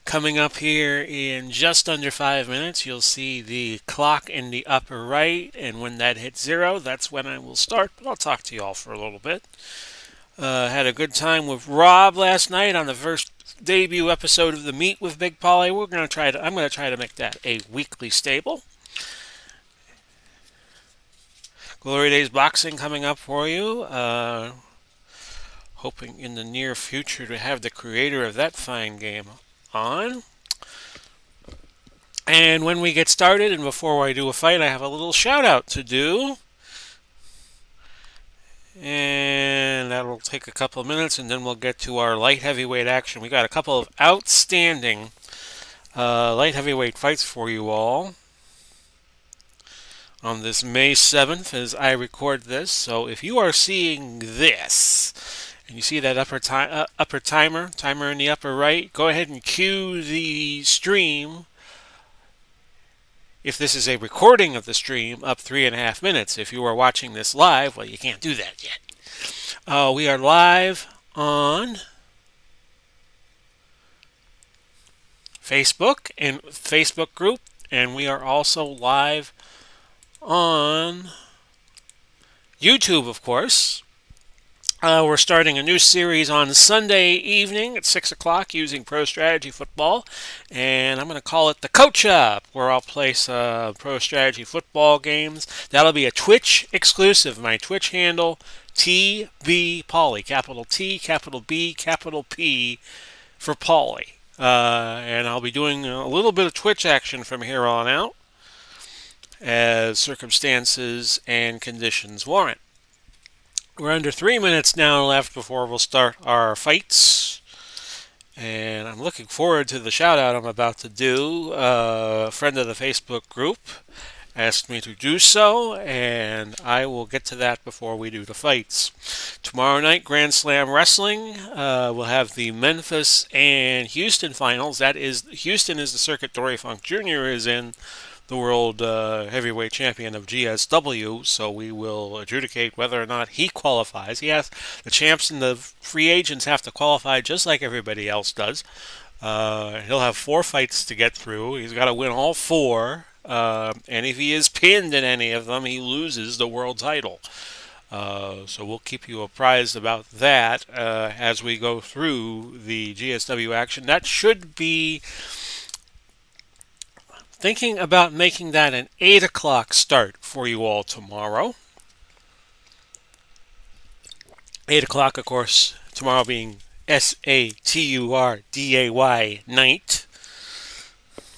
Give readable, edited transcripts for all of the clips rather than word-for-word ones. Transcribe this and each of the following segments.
Coming up here in just under 5 minutes, you'll see the clock in the upper right, and when that hits zero, that's when I will start. But I'll talk to you all for a little bit. Had a good time with Rob last night on the first debut episode of the Meet with Big Pauly. I'm gonna try to make that a weekly staple. Glory Days boxing coming up for you. Hoping in the near future to have the creator of that fine game on. And when we get started, and before I do a fight, I have a little shout out to do. And that'll take a couple of minutes, and then we'll get to our light heavyweight action. We got a couple of outstanding light heavyweight fights for you all on this May 7th as I record this. So if you are seeing this, and you see that upper timer in the upper right, go ahead and cue the stream. If this is a recording of the stream, up 3.5 minutes. If you are watching this live, well, you can't do that yet. We are live on Facebook and Facebook group, and we are also live on YouTube, of course. We're starting a new series on Sunday evening at 6 o'clock using Pro Strategy Football, and I'm going to call it the Coach Up, where I'll place Pro Strategy Football games. That'll be a Twitch exclusive. My Twitch handle, TB Pauly, capital T, capital B, capital P for Pauly. And I'll be doing a little bit of Twitch action from here on out as circumstances and conditions warrant. We're under 3 minutes now left before we'll start our fights. And I'm looking forward to the shout out I'm about to do. A friend of the Facebook group asked me to do so, and I will get to that before we do the fights. Tomorrow night, Grand Slam Wrestling. We'll have the Memphis and Houston finals. Houston is the circuit Dory Funk Jr. is in, the world heavyweight champion of GSW, so we will adjudicate whether or not he qualifies. The champs and the free agents have to qualify just like everybody else does. He'll have 4 fights to get through. He's got to win all 4, and if he is pinned in any of them, he loses the world title. So we'll keep you apprised about that as we go through the GSW action. That should be... Thinking about making that an 8 o'clock start for you all tomorrow. 8 o'clock, of course, tomorrow being Saturday night.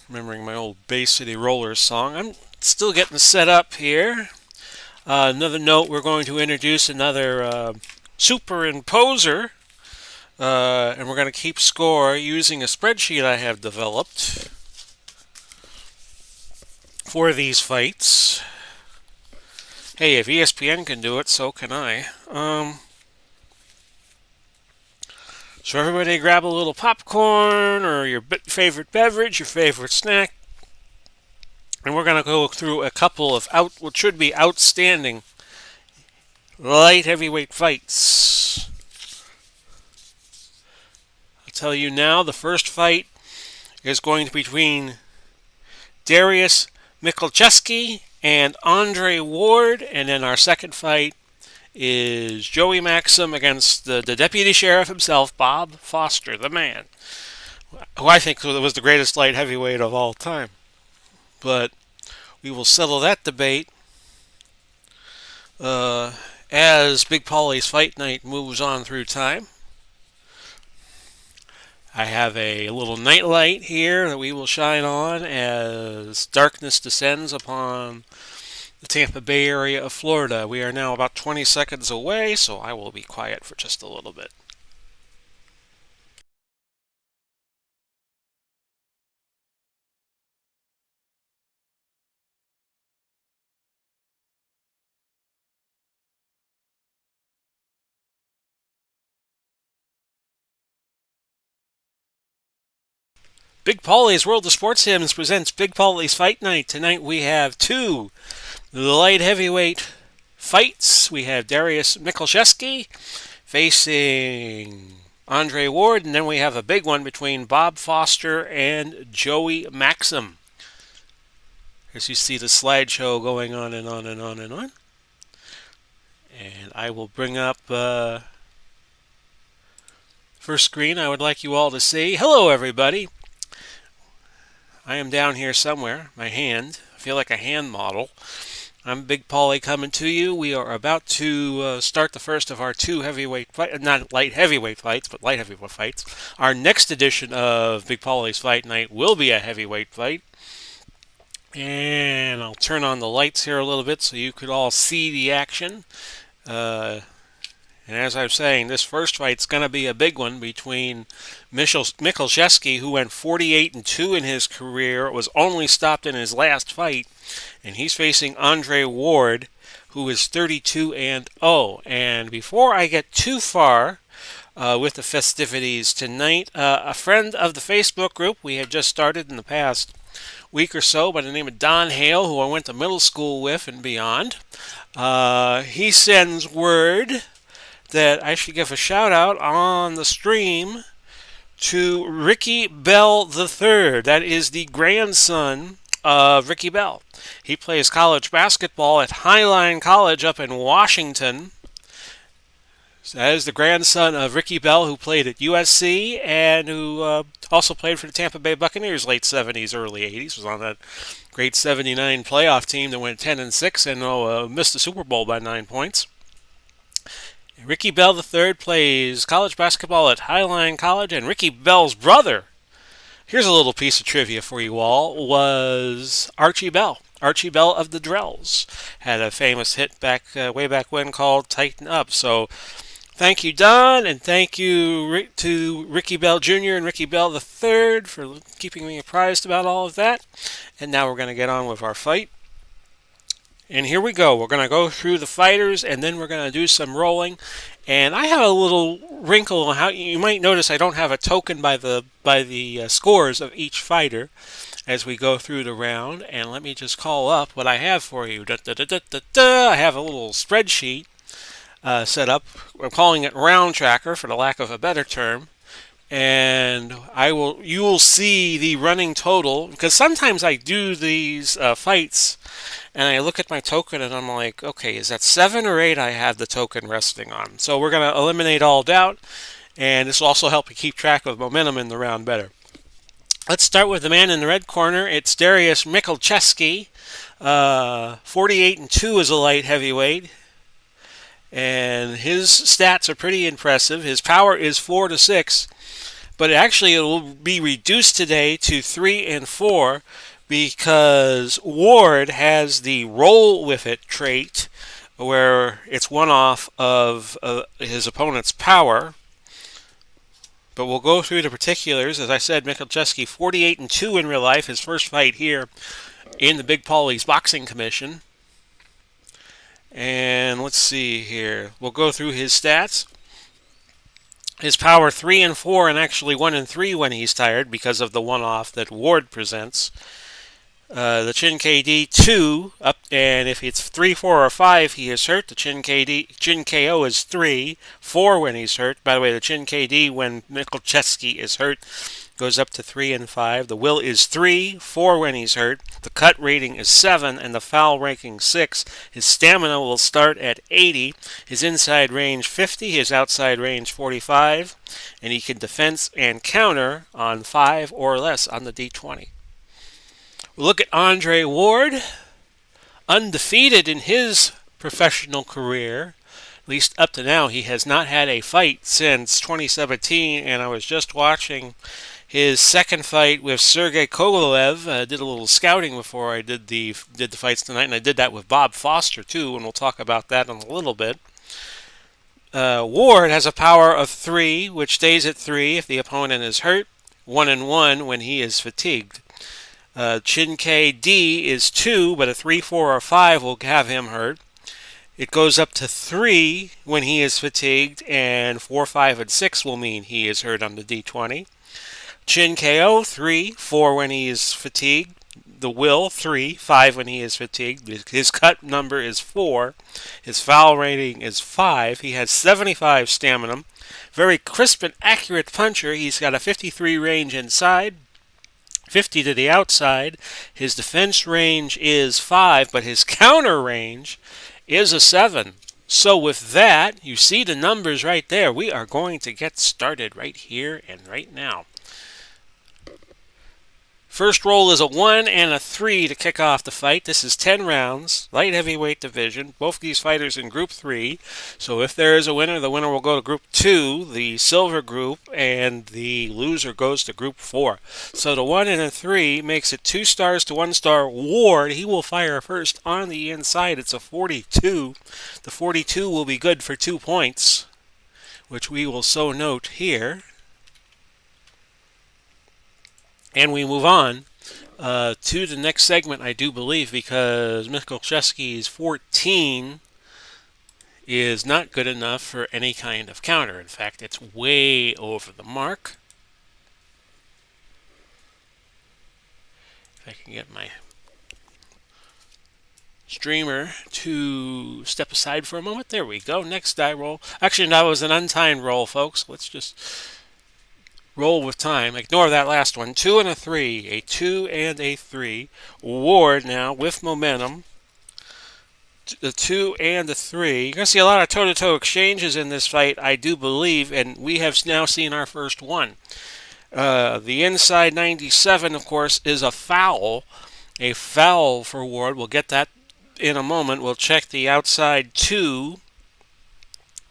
Remembering my old Bay City Rollers song. I'm still getting set up here. Another note, we're going to introduce another superimposer. And we're going to keep score using a spreadsheet I have developed for these fights. Hey, if ESPN can do it, so can I. So everybody grab a little popcorn or your favorite beverage, your favorite snack, and we're going to go through a couple of what should be outstanding light heavyweight fights. I'll tell you now, the first fight is going to be between Darius Michalczewski and Andre Ward, and then our second fight is Joey Maxim against the deputy sheriff himself, Bob Foster, the man, who I think was the greatest light heavyweight of all time. But we will settle that debate as Big Pauly's Fight Night moves on through time. I have a little nightlight here that we will shine on as darkness descends upon the Tampa Bay area of Florida. We are now about 20 seconds away, so I will be quiet for just a little bit. Big Pauly's World of Sports Hymns presents Big Pauly's Fight Night. Tonight we have 2 light heavyweight fights. We have Darius Michalczewski facing Andre Ward, and then we have a big one between Bob Foster and Joey Maxim. As you see the slideshow going on and on and on and on. And I will bring up first screen I would like you all to see. Hello, everybody. I am down here somewhere. My hand. I feel like a hand model. I'm Big Pauly coming to you. We are about to start the first of our two heavyweight fights, not light heavyweight fights, but light heavyweight fights. Our next edition of Big Pauly's Fight Night will be a heavyweight fight. And I'll turn on the lights here a little bit so you could all see the action. And as I was saying, this first fight's going to be a big one between Michalczewski, who went 48-2 in his career, was only stopped in his last fight, and he's facing Andre Ward, who is 32-0. And before I get too far with the festivities tonight, a friend of the Facebook group we had just started in the past week or so by the name of Don Hale, who I went to middle school with and beyond, he sends word that I should give a shout out on the stream to Ricky Bell III. That is the grandson of Ricky Bell. He plays college basketball at Highline College up in Washington. So that is the grandson of Ricky Bell, who played at USC and who also played for the Tampa Bay Buccaneers late 70s, early 80s. Was on that great 79 playoff team that went 10-6 and missed the Super Bowl by 9 points. Ricky Bell III plays college basketball at Highline College, and Ricky Bell's brother, here's a little piece of trivia for you all, was Archie Bell. Archie Bell of the Drells had a famous hit way back when called Tighten Up. So thank you, Don, and thank you to Ricky Bell Jr. and Ricky Bell III for keeping me apprised about all of that. And now we're going to get on with our fight. And here we go. We're going to go through the fighters, and then we're going to do some rolling. And I have a little wrinkle on how you might notice I don't have a token by the scores of each fighter as we go through the round. And let me just call up what I have for you. I have a little spreadsheet set up. I'm calling it Round Tracker for the lack of a better term. And you will see the running total, because sometimes I do these fights and I look at my token and I'm like, okay, is that 7 or 8 I have the token resting on? So we're going to eliminate all doubt, and this will also help you keep track of momentum in the round better. Let's start with the man in the red corner. It's Darius Michalczewski. 48-2 is a light heavyweight, and his stats are pretty impressive. His power is 4-6. But actually it will be reduced today to 3-4 because Ward has the roll with it trait where it's one off of his opponent's power. But we'll go through the particulars. As I said, Michalczewski 48-2 in real life, his first fight here in the Big Pauly's Boxing Commission. And let's see here. We'll go through his stats. His power 3-4 and actually 1-3 when he's tired because of the one-off that Ward presents. The Chin KD 2 up, and if it's 3, 4, or 5, he is hurt. The Chin KO is 3, 4 when he's hurt. By the way, the Chin KD when Michalczewski is hurt goes up to 3 and 5. The will is 3, 4 when he's hurt. The cut rating is 7, and the foul ranking 6. His stamina will start at 80. His inside range 50. His outside range 45. And he can defense and counter on 5 or less on the D20. We'll look at Andre Ward, undefeated in his professional career. At least up to now, he has not had a fight since 2017, and I was just watching his second fight with Sergey Kovalev. I did a little scouting before I did the fights tonight, and I did that with Bob Foster too, and we'll talk about that in a little bit. Ward has a power of 3, which stays at 3 if the opponent is hurt, 1-1 when he is fatigued. Chin KD is 2, but a 3, 4, or 5 will have him hurt. It goes up to 3 when he is fatigued, and 4, 5, and 6 will mean he is hurt on the D20. Chin KO 3, 4 when he is fatigued. The will 3, 5 when he is fatigued. His cut number is 4. His foul rating is 5. He has 75 stamina. Very crisp and accurate puncher. He's got a 53 range inside, 50 to the outside. His defense range is 5, but his counter range is a 7. So with that, you see the numbers right there. We are going to get started right here and right now. First roll is a 1 and a 3 to kick off the fight. This is 10 rounds, light heavyweight division. Both these fighters in Group 3. So if there is a winner, the winner will go to Group 2, the silver group, and the loser goes to Group 4. So the 1 and a 3 makes it 2 stars to 1 star. Ward, he will fire first on the inside. It's a 42. The 42 will be good for 2 points, which we will so note here. And we move on to the next segment, I do believe, because Michalczewski's 14 is not good enough for any kind of counter. In fact, it's way over the mark. If I can get my streamer to step aside for a moment. There we go. Next die roll. Actually, that was an untimed roll, folks. Let's just roll with time. Ignore that last one. 2 and a 3. A 2 and a 3. Ward now with momentum. The 2 and the 3. You're going to see a lot of toe-to-toe exchanges in this fight, I do believe, and we have now seen our first one. The inside 97, of course, is a foul. A foul for Ward. We'll get that in a moment. We'll check the outside 2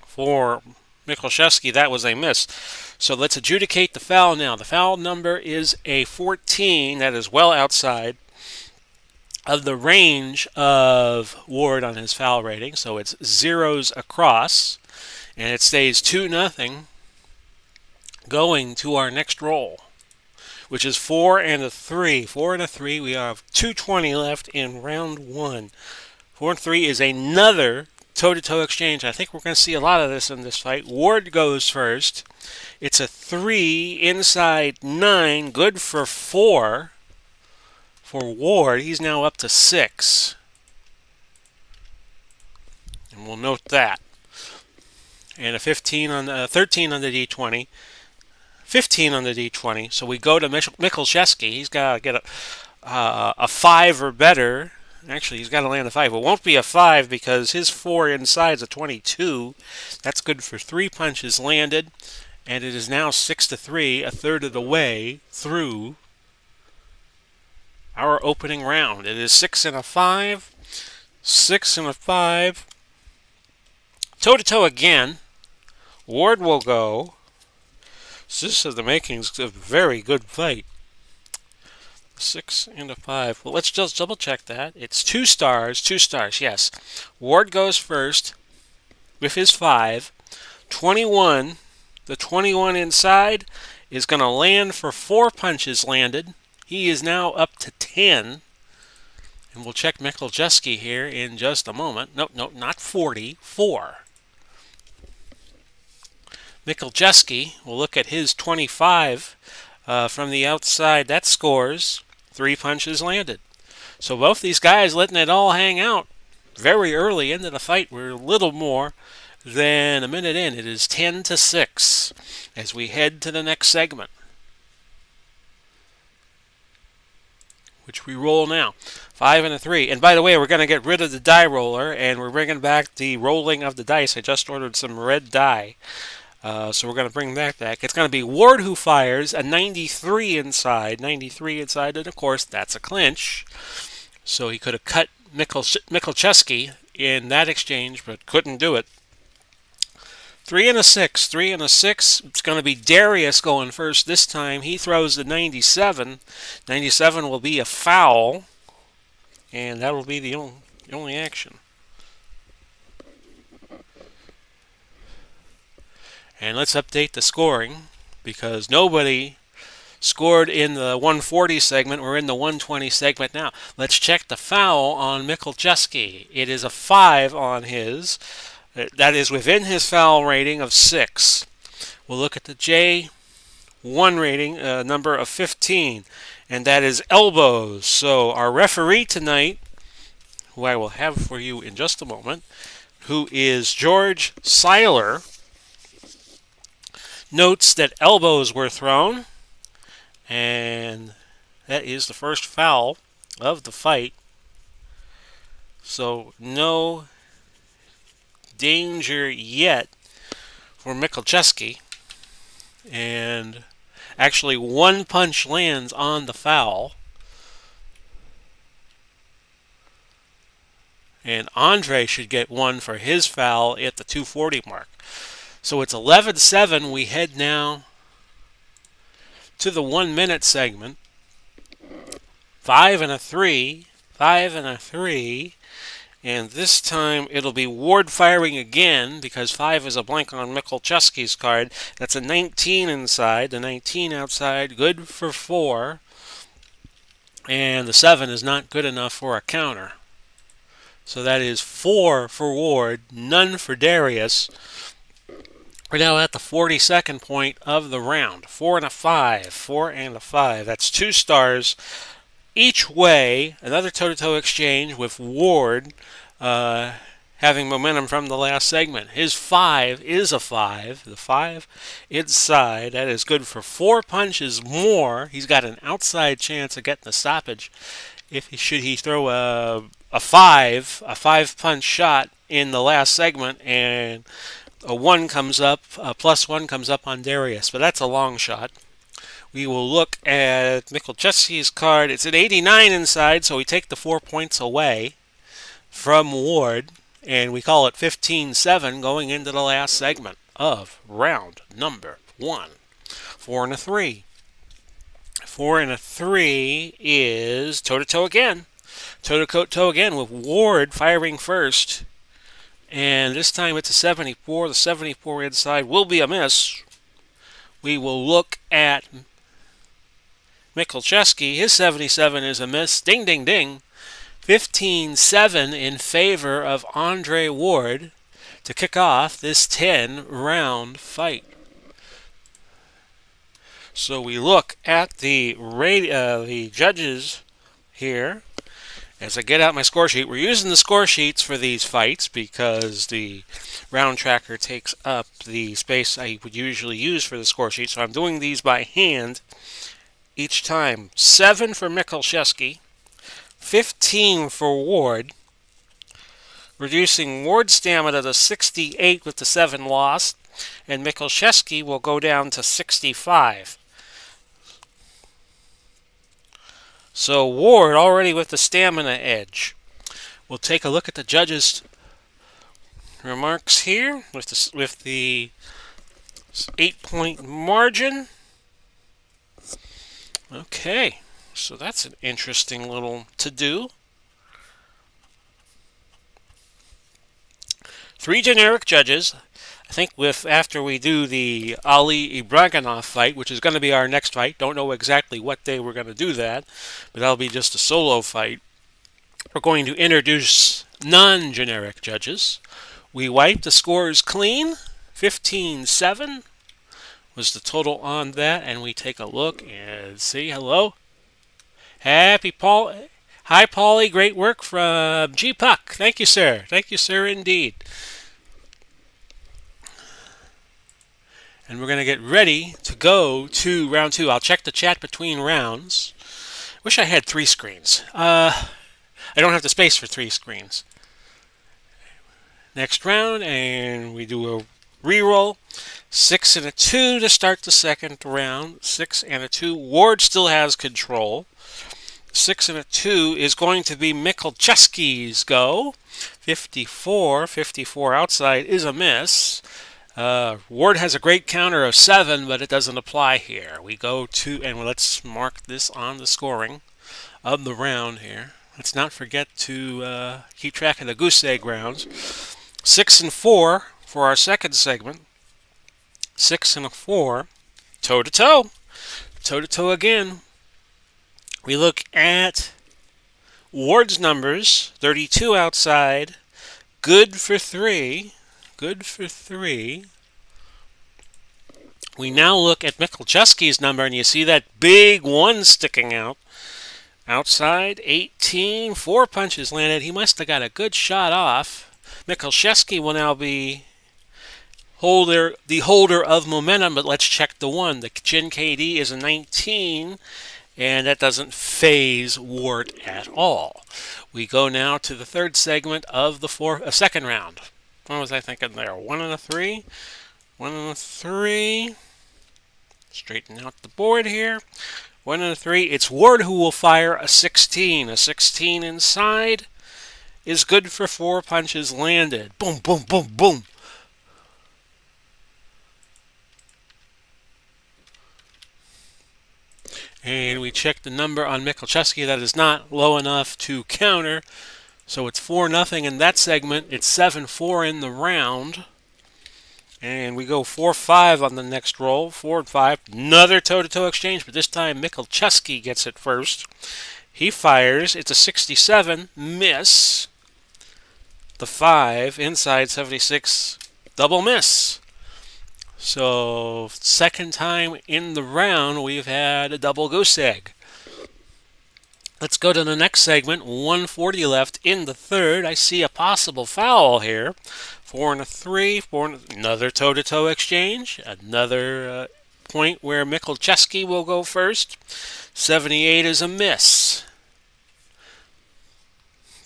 for Michalczewski. That was a miss. So let's adjudicate the foul now. The foul number is a 14. That is well outside of the range of Ward on his foul rating. So it's zeros across. And it stays 2-0 going to our next roll, which is 4 and a 3. 4 and a 3. We have 2:20 left in round 1. 4 and 3 is another toe-to-toe exchange. I think we're going to see a lot of this in this fight. Ward goes first. It's a 3 inside 9, good for 4 for Ward. He's now up to 6. And we'll note that. And a 15 on the 13 on the D20. 15 on the D20. So we go to Michalczewski. He's got to get a 5 or better. Actually, he's got to land a 5. It won't be a 5 because his 4 inside is a 22. That's good for 3 punches landed. And it is now 6-3, a third of the way through our opening round. It is 6 and a 5. 6 and a 5. Toe-to-toe again. Ward will go. So this is the makings of a very good fight. 6 and a 5. Well, let's just double check that. It's 2 stars. 2 stars, yes. Ward goes first with his 5. 21. The 21 inside is going to land for 4 punches landed. He is now up to 10. And we'll check Michalczewski here in just a moment. Nope, not 40. 4. Michalczewski, we'll look at his 25 from the outside. That scores 3 punches landed. So both these guys letting it all hang out very early into the fight. We're a little more than a minute in. It is 10-6 as we head to the next segment, which we roll now. 5 and a 3. And by the way, we're going to get rid of the die roller, and we're bringing back the rolling of the dice. I just ordered some red die. So we're going to bring that back. It's going to be Ward who fires, a 93 inside. 93 inside, and of course, that's a clinch. So he could have cut Michalczewski in that exchange, but couldn't do it. 3 and a 6. 3 and a 6. It's going to be Darius going first this time. He throws the 97. 97 will be a foul, and that will be the only action. And let's update the scoring, because nobody scored in the 140 segment. We're in the 120 segment now. Let's check the foul on Michalczewski. It is a 5 on his. That is within his foul rating of 6. We'll look at the J1 rating, number of 15, and that is elbows. So our referee tonight, who I will have for you in just a moment, who is George Seiler, notes that elbows were thrown, and that is the first foul of the fight. So no danger yet for Michalczewski. And actually one punch lands on the foul. And Andre should get one for his foul at the 240 mark. So it's 11-7. We head now to the 1 minute segment. 5 and a 3. 5 and a 3. And this time it'll be Ward firing again because 5 is a blank on Michalczewski's card. That's a 19 inside. The 19 outside, good for 4. And the 7 is not good enough for a counter. So that is 4 for Ward, none for Darius. We're now at the 42nd point of the round. 4 and a 5. 4 and a 5. That's 2 stars each way. Another toe-to-toe exchange with Ward having momentum from the last segment. His 5 is a 5. The 5 inside. That is good for 4 punches more. He's got an outside chance of getting the stoppage if he throw a 5 punch shot in the last segment, and a 1 comes up, a +1 comes up on Darius, but that's a long shot. We will look at Michalczewski's card. It's an 89 inside, so we take the 4 points away from Ward, and we call it 15-7 going into the last segment of round number 1. 4 and a 3. 4 and a 3 is toe-to-toe again. Toe-to-toe again with Ward firing first. And this time it's a 74. The 74 inside will be a miss. We will look at Michalczewski. His 77 is a miss. Ding, ding, ding. 15-7 in favor of Andre Ward to kick off this 10-round fight. So we look at the judges here. As I get out my score sheet, we're using the score sheets for these fights because the round tracker takes up the space I would usually use for the score sheet. So I'm doing these by hand each time. 7 for Michalczewski, 15 for Ward, reducing Ward's stamina to 68 with the 7 lost, and Michalczewski will go down to 65. So Ward already with the stamina edge. We'll take a look at the judges' remarks here with the 8-point margin. Okay, so that's an interesting little to-do. 3 generic judges. I think after we do the Ali Ibragimov fight, which is going to be our next fight, don't know exactly what day we're going to do that, but that'll be just a solo fight. We're going to introduce non-generic judges. We wipe the scores clean. 15-7 was the total on that, and we take a look and see. Hello. Happy Paul. Hi, Pauly. Great work from G Puck. Thank you, sir. Thank you, sir, indeed. And we're going to get ready to go to round 2. I'll check the chat between rounds. Wish I had 3 screens. I don't have the space for 3 screens. Next round, and we do a reroll. 6 and a 2 to start the second round. 6 and a 2. Ward still has control. 6 and a 2 is going to be Michalczewski's go. 54 outside is a miss. Ward has a great counter of 7, but it doesn't apply here. We go to, and let's mark this on the scoring of the round here. Let's not forget to keep track of the goose egg rounds. 6 and 4 for our second segment. 6 and a 4, toe-to-toe. Toe-to-toe again. We look at Ward's numbers, 32 outside, good for 3. Good for 3. We now look at Michalczewski's number, and you see that big 1 sticking out. Outside, 18. 4 punches landed. He must have got a good shot off. Michalczewski will now be the holder of momentum, but let's check the one. The Chin KD is a 19, and that doesn't phase Ward at all. We go now to the third segment of the second round. What was I thinking there? 1 and a 3. 1 and a 3. Straighten out the board here. 1 and a 3. It's Ward who will fire a 16. A 16 inside is good for 4 punches landed. Boom, boom, boom, boom. And we check the number on Michalczewski. That is not low enough to counter. So it's 4-0 in that segment. It's 7-4 in the round. And we go 4-5 on the next roll. 4 and 5. Another toe-to-toe exchange, but this time Michalczewski gets it first. He fires. It's a 67. Miss. The 5 inside 76. Double miss. So, second time in the round, we've had a double goose egg. Let's go to the next segment. 1:40 left in the third. I see a possible foul here. 4 and a 3. Another toe-to-toe exchange. Another point where Michalczewski will go first. 78 is a miss.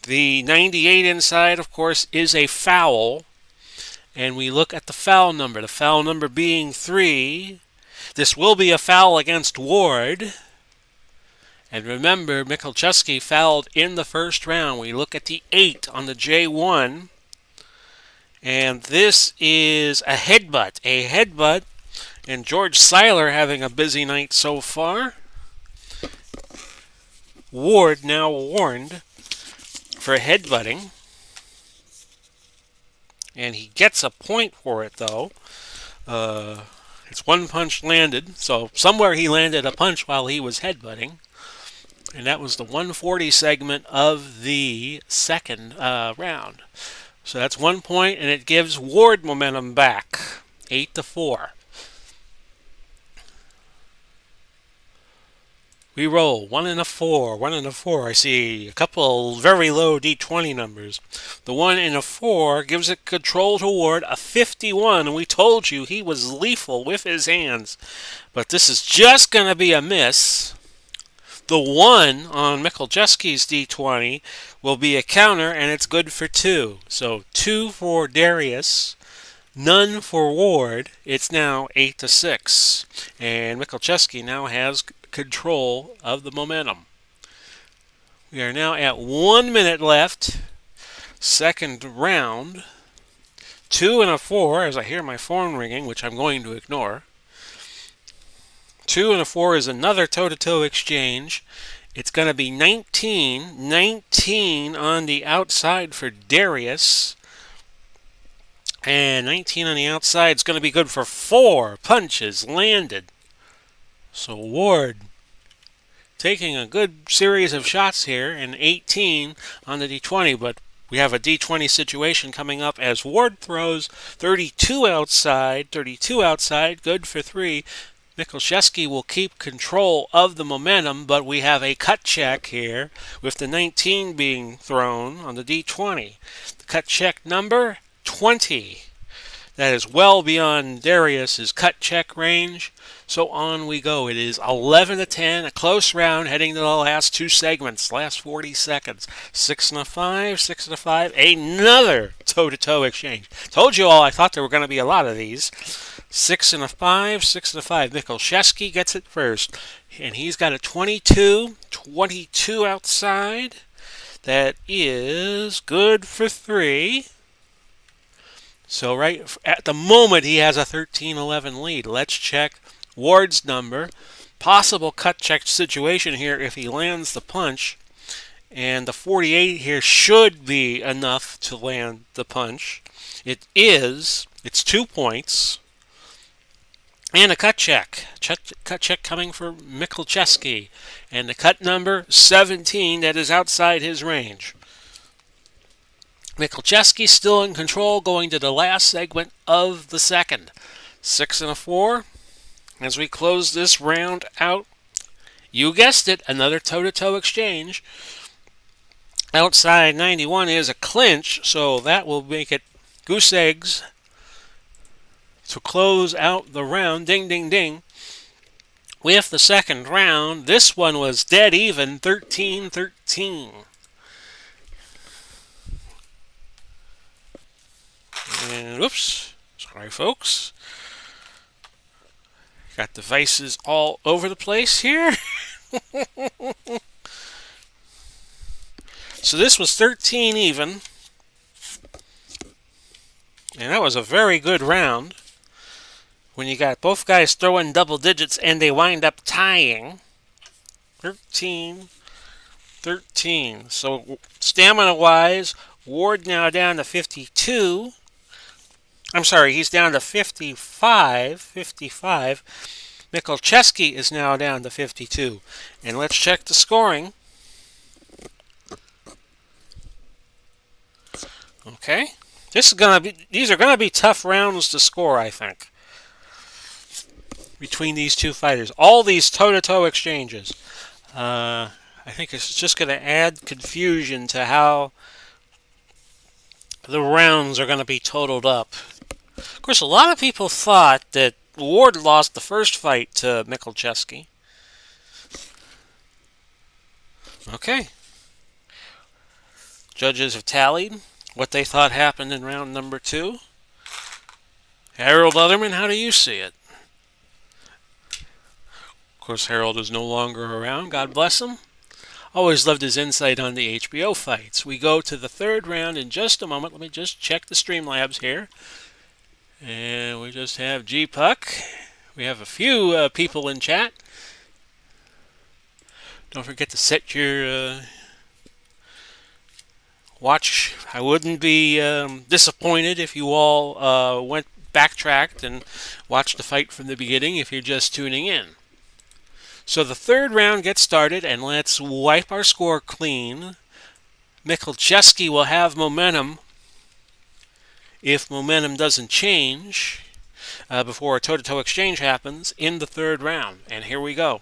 The 98 inside, of course, is a foul. And we look at the foul number being 3. This will be a foul against Ward. And remember, Michalczewski fouled in the first round. We look at the 8 on the J1. And this is a headbutt. And George Seiler having a busy night so far. Ward now warned for headbutting. And he gets a point for it, though. It's 1 punch landed. So somewhere he landed a punch while he was headbutting. And that was the 140 segment of the second round. So that's 1 point, and it gives Ward momentum back. 8-4. We roll 1 and a 4, 1 and a 4. I see a couple very low D20 numbers. The 1 and a 4 gives it control to Ward, a 51, and we told you he was lethal with his hands. But this is just going to be a miss. The 1 on Michalczewski's D20 will be a counter, and it's good for 2. So 2 for Darius, none for Ward. It's now 8-6. And Michalczewski now has control of the momentum. We are now at 1 minute left. Second round. 2 and a 4, as I hear my phone ringing, which I'm going to ignore. 2 and a 4 is another toe-to-toe exchange. It's going to be 19. 19 on the outside for Darius. And 19 on the outside is going to be good for 4 punches landed. So Ward taking a good series of shots here, and 18 on the D20, but we have a D20 situation coming up as Ward throws 32 outside, good for 3. Michalczewski will keep control of the momentum, but we have a cut check here with the 19 being thrown on the D20. The cut check number, 20. That is well beyond Darius's cut check range. So on we go. It is 11-10, a close round heading to the last 2 segments, last 40 seconds. 6 and a 5, 6 and a 5, another toe-to-toe exchange. Told you all I thought there were going to be a lot of these. 6 and a 5, 6 and a 5. Michalczewski gets it first, and he's got a 22 outside. That is good for 3. So right at the moment, he has a 13-11 lead. Let's check Ward's number. Possible cut check situation here if he lands the punch. And the 48 here should be enough to land the punch. It is. It's 2 points. And a cut check. Cut check coming for Michalczewski. And the cut number, 17. That is outside his range. Michalczewski still in control going to the last segment of the second. 6 and a 4. As we close this round out, you guessed it, another toe-to-toe exchange. Outside 91 is a clinch, so that will make it goose eggs to close out the round. Ding, ding, ding. With the second round, this one was dead even, 13-13. And whoops, sorry folks. Got devices all over the place here. So this was 13 even. And that was a very good round. When you got both guys throwing double digits and they wind up tying. 13-13. So stamina-wise, Ward now down to 52. I'm sorry, he's down to 55. Michalczewski is now down to 52. And let's check the scoring. Okay. These are gonna be tough rounds to score, I think. Between these two fighters. All these toe-to-toe exchanges. I think it's just gonna add confusion to how the rounds are gonna be totaled up. Of course, a lot of people thought that Ward lost the first fight to Michalczewski. Okay. Judges have tallied what they thought happened in round number 2. Harold Otherman, how do you see it? Of course, Harold is no longer around. God bless him. Always loved his insight on the HBO fights. We go to the third round in just a moment. Let me just check the Streamlabs here. And we just have G-Puck. We have a few people in chat. Don't forget to set your watch. I wouldn't be disappointed if you all backtracked and watched the fight from the beginning if you're just tuning in. So the third round gets started, and let's wipe our score clean. Michalczewski will have momentum if momentum doesn't change before a toe-to-toe exchange happens in the third round. And here we go.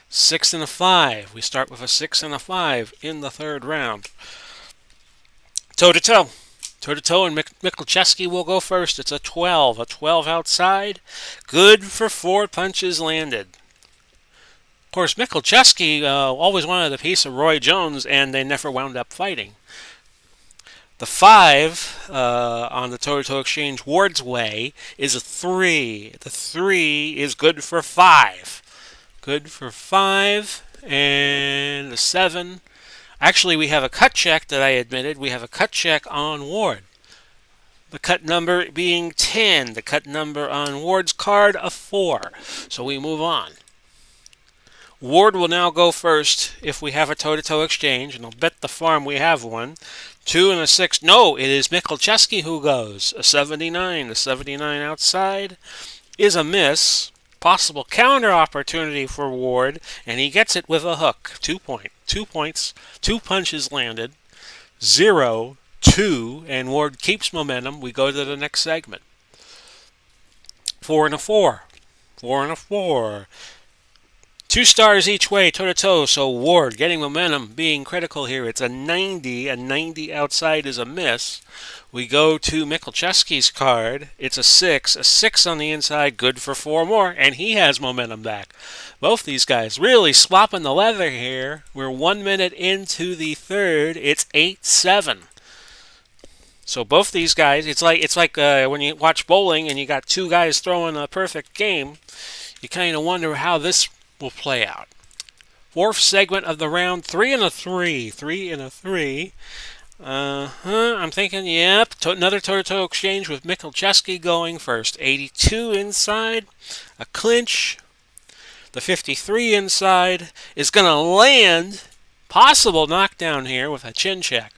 6 and a 5. We start with a 6 and a 5 in the third round. Toe-to-toe. Toe-to-toe, and Michalczewski will go first. It's a 12. A 12 outside. Good for 4 punches landed. Of course, Michalczewski always wanted a piece of Roy Jones, and they never wound up fighting. The 5 on the toe-to-toe exchange Ward's way is a 3. The 3 is good for 5. Good for 5. And the 7. Actually, we have a cut check that I admitted. We have a cut check on Ward. The cut number being 10. The cut number on Ward's card, a 4. So we move on. Ward will now go first if we have a toe-to-toe exchange, and I'll bet the farm we have one. 2 and a 6. No, it is Michalczewski who goes. A 79. The 79 outside is a miss. Possible counter opportunity for Ward, and he gets it with a hook. 2 points. 2 punches landed. 0-2, and Ward keeps momentum. We go to the next segment. 4 and a 4. 4 and a 4. 2 stars each way, toe-to-toe, so Ward getting momentum, being critical here. It's a 90. A 90 outside is a miss. We go to Michalczewski's card. It's a 6. A 6 on the inside, good for 4 more, and he has momentum back. Both these guys really swapping the leather here. We're 1 minute into the third. It's 8-7. So both these guys, it's like when you watch bowling and you got 2 guys throwing a perfect game. You kind of wonder how this will play out. 4th segment of the round, 3 and a 3. 3 and a 3. I'm thinking, yep, another toe-to-toe exchange with Michalczewski going first. 82 inside, a clinch. The 53 inside is going to land. Possible knockdown here with a chin check.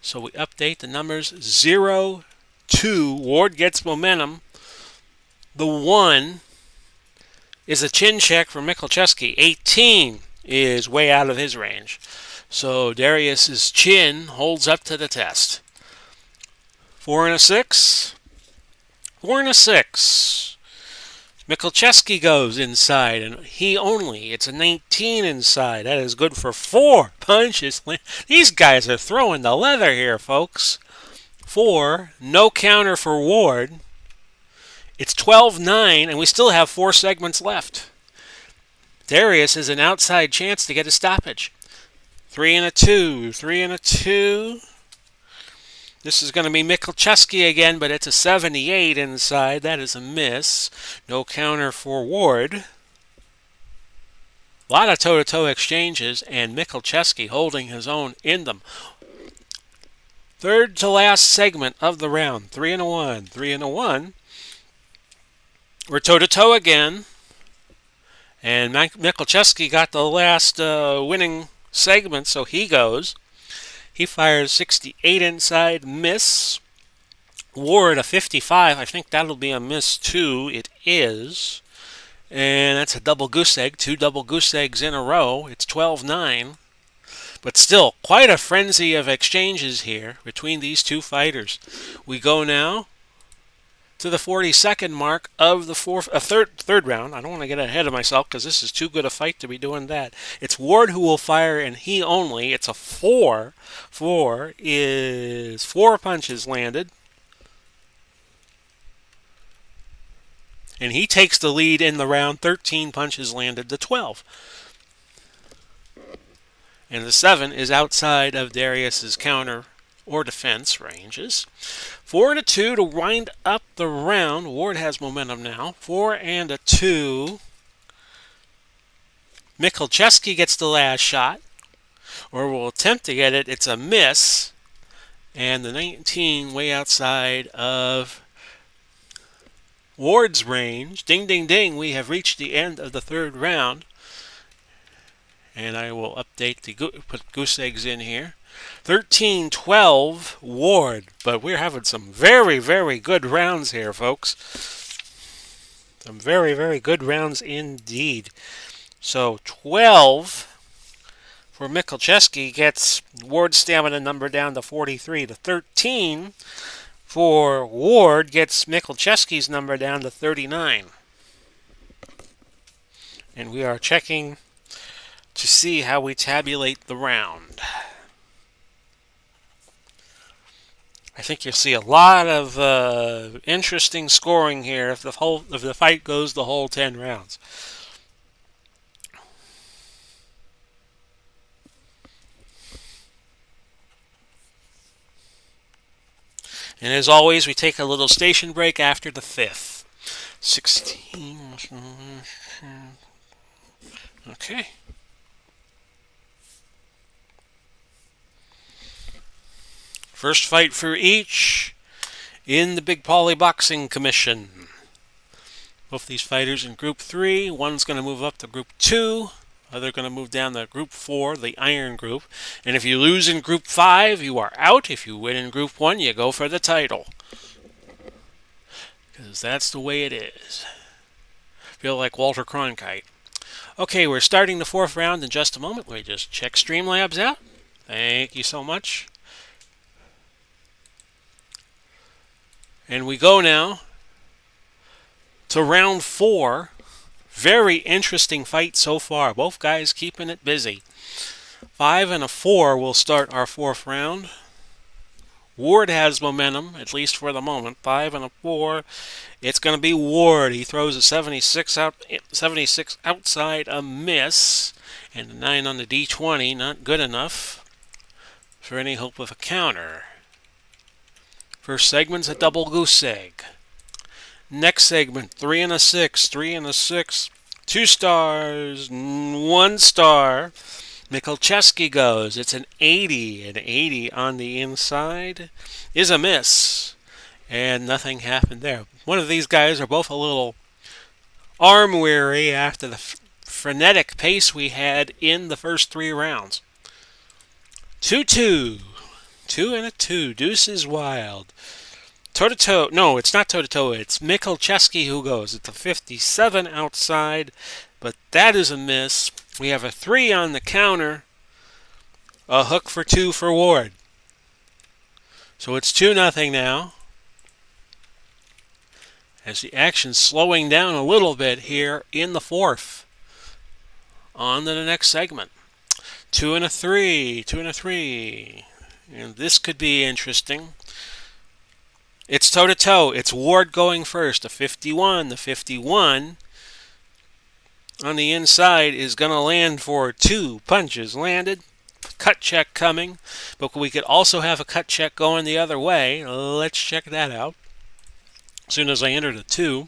So we update the numbers. 0-2. Ward gets momentum. The 1 is a chin check for Michalczewski. 18 is way out of his range. So Darius's chin holds up to the test. 4 and a 6. 4 and a 6. Michalczewski goes inside, and it's a 19 inside. That is good for 4 punches. These guys are throwing the leather here, folks. 4, no counter for Ward. It's 12-9, and we still have 4 segments left. Darius has an outside chance to get a stoppage. 3 and a 2, 3 and a 2. This is going to be Michalczewski again, but it's a 78 inside. That is a miss. No counter for Ward. A lot of toe-to-toe exchanges, and Michalczewski holding his own in them. Third to last segment of the round. 3 and a 1, 3 and a 1. We're toe-to-toe again. And Michalczewski got the last winning segment, so he goes. He fires 68 inside, miss. Ward a 55. I think that'll be a miss too. It is. And that's a double goose egg. 2 double goose eggs in a row. It's 12-9. But still, quite a frenzy of exchanges here between these two fighters. We go now to the 42nd mark of the third round. I don't want to get ahead of myself because this is too good a fight to be doing that. It's Ward who will fire, and he only. It's a 4. 4 is 4 punches landed. And he takes the lead in the round. 13 punches landed to 12. And the 7 is outside of Darius's counter or defense ranges. 4 and a 2 to wind up the round. Ward has momentum now. 4 and a 2. Michalczewski gets the last shot, or will attempt to get it. It's a miss. And the 19 way outside of Ward's range. Ding, ding, ding. We have reached the end of the third round. And I will update put goose eggs in here. 13-12 Ward. But we're having some very, very good rounds here, folks. Some very, very good rounds indeed. So 12 for Michalczewski gets Ward's stamina number down to 43. The 13 for Ward gets Michalczewski's number down to 39. And we are checking to see how we tabulate the round. I think you'll see a lot of interesting scoring here if the fight goes the whole 10 rounds. And as always, we take a little station break after the 5th. 16. Okay. First fight for each in the Big Pauly Boxing Commission. Both these fighters in Group 3. One's going to move up to Group 2. Other going to move down to Group 4, the Iron Group. And if you lose in Group 5, you are out. If you win in Group 1, you go for the title. Because that's the way it is. Feel like Walter Cronkite. Okay, we're starting the 4th round in just a moment. Let me just check Streamlabs out. Thank you so much. And we go now to round 4. Very interesting fight so far. Both guys keeping it busy. 5 and a 4 will start our 4th round. Ward has momentum, at least for the moment. 5 and a 4. It's going to be Ward. He throws a 76 outside, a miss. And a 9 on the D20, not good enough for any hope of a counter. First segment's a double goose egg. Next segment, 3 and a 6, 3 and a 6, 2 stars, 1 star. Michalczewski goes. It's an 80. An 80 on the inside is a miss. And nothing happened there. One of these guys are both a little arm weary after the frenetic pace we had in the first 3 rounds. 2-2. 2 and a 2. Deuce is wild. Toe-to-toe. No, it's not toe-to-toe. It's Michalczewski who goes. It's a 57 outside, but that is a miss. We have a 3 on the counter. A hook for 2 for Ward. So it's 2-0 now. As the action's slowing down a little bit here in the 4th. On to the next segment. 2 and a 3. 2 and a 3. And this could be interesting. It's toe-to-toe. It's Ward going first. The 51. The 51 on the inside is going to land for 2 punches landed. Cut check coming. But we could also have a cut check going the other way. Let's check that out. As soon as I enter the 2.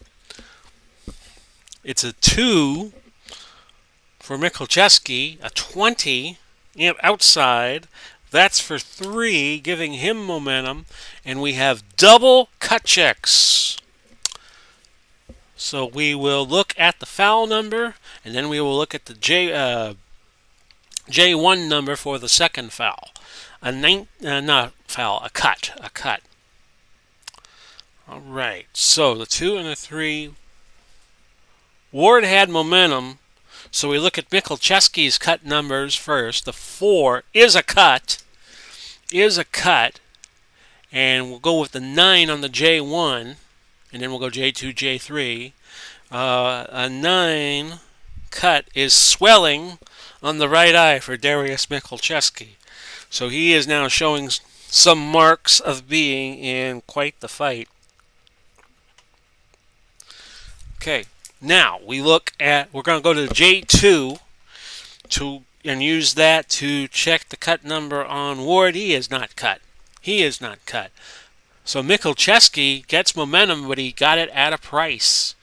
It's a 2 for Michalczewski. A 20 outside. That's for 3, giving him momentum. And we have double cut checks. So we will look at the foul number, and then we will look at the J1 number for the second foul. Not foul, a cut. A cut. All right, so the 2 and the 3. Ward had momentum, so we look at Michalczewski's cut numbers first. The 4 is a cut. And we'll go with the 9 on the J1, and then we'll go J2, J3. A 9 cut is swelling on the right eye for Darius Michalczewski. So he is now showing some marks of being in quite the fight. Okay, now we're going to go to the J2 and use that to check the cut number on Ward. He is not cut. So Michalczewski gets momentum, but he got it at a price.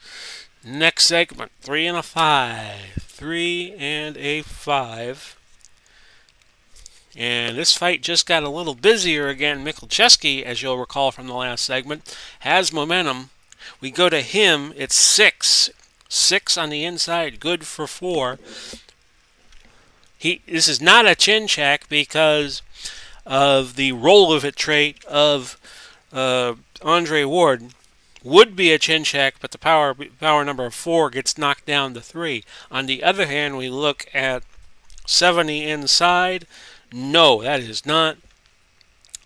Next segment, 3 and a 5. 3 and a 5. And this fight just got a little busier again. Michalczewski, as you'll recall from the last segment, has momentum. We go to him, it's 6. 6 on the inside, good for 4. This is not a chin check because of the roll of it trait of Andre Ward. Would be a chin check, but the power number of 4 gets knocked down to 3. On the other hand, we look at 70 inside. No, that is not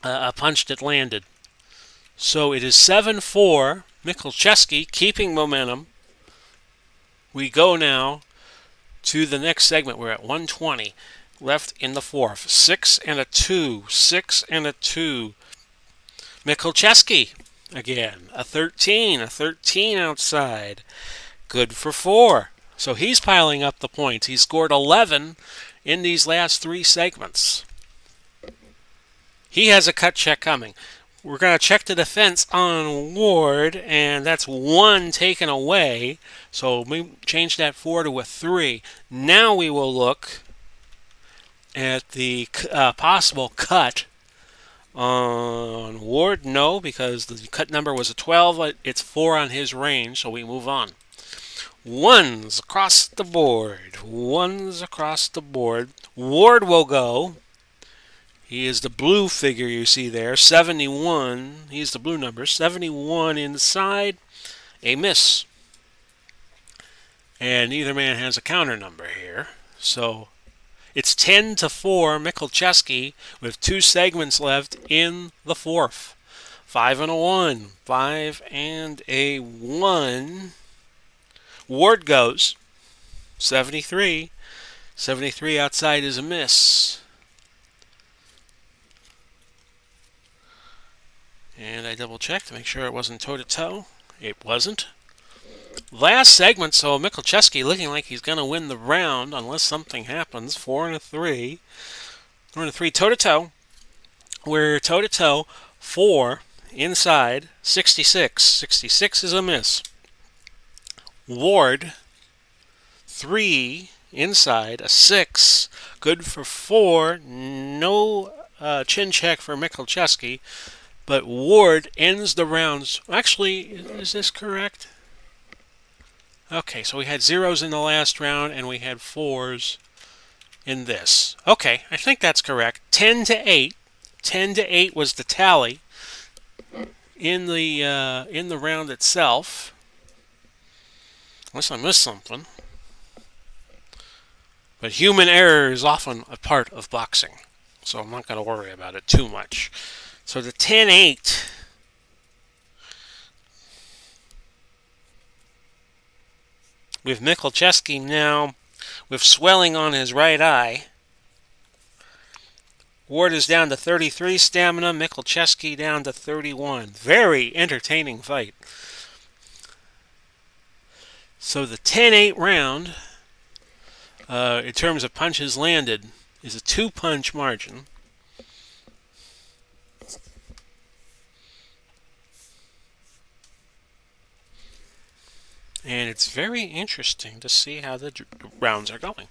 a punch that landed. So it is 7-4. Michalczewski keeping momentum. We go now to the next segment. We're at 120 left in the 4th. 6 and a 2. 6 and a 2. Michalczewski again. A 13. A 13 outside. Good for 4. So he's piling up the points. He scored 11 in these last 3 segments. He has a cut check coming. We're going to check the defense on Ward, and that's 1 taken away. So we change that 4 to a 3. Now we will look at the possible cut on Ward. No, because the cut number was a 12. It's 4 on his range, so we move on. 1s across the board. 1s across the board. Ward will go. He is the blue figure you see there, 71. He's the blue number, 71 inside, a miss. And neither man has a counter number here. So it's 10-4 Michalczewski with 2 segments left in the 4th. 5 and a 1. 5 and a 1. Ward goes. 73. 73 outside is a miss. And I double checked to make sure it wasn't toe-to-toe. It wasn't. Last segment, so Michalczewski looking like he's going to win the round unless something happens. 4 and a 3. 4 and a 3 toe-to-toe. We're toe-to-toe. 4 inside. 66. 66 is a miss. Ward. 3 inside. A 6. Good for 4. No chin check for Michalczewski. But Ward ends the rounds. Actually, is this correct? Okay, so we had 0s in the last round, and we had 4s in this. Okay, I think that's correct. 10-8. 10-8 was the tally in the round itself. Unless I missed something. But human error is often a part of boxing, so I'm not going to worry about it too much. So the 10-8 with Michalczewski now with swelling on his right eye. Ward is down to 33 stamina. Michalczewski down to 31. Very entertaining fight. So the 10-8 round, in terms of punches landed, is a 2-punch margin. And it's very interesting to see how the rounds are going.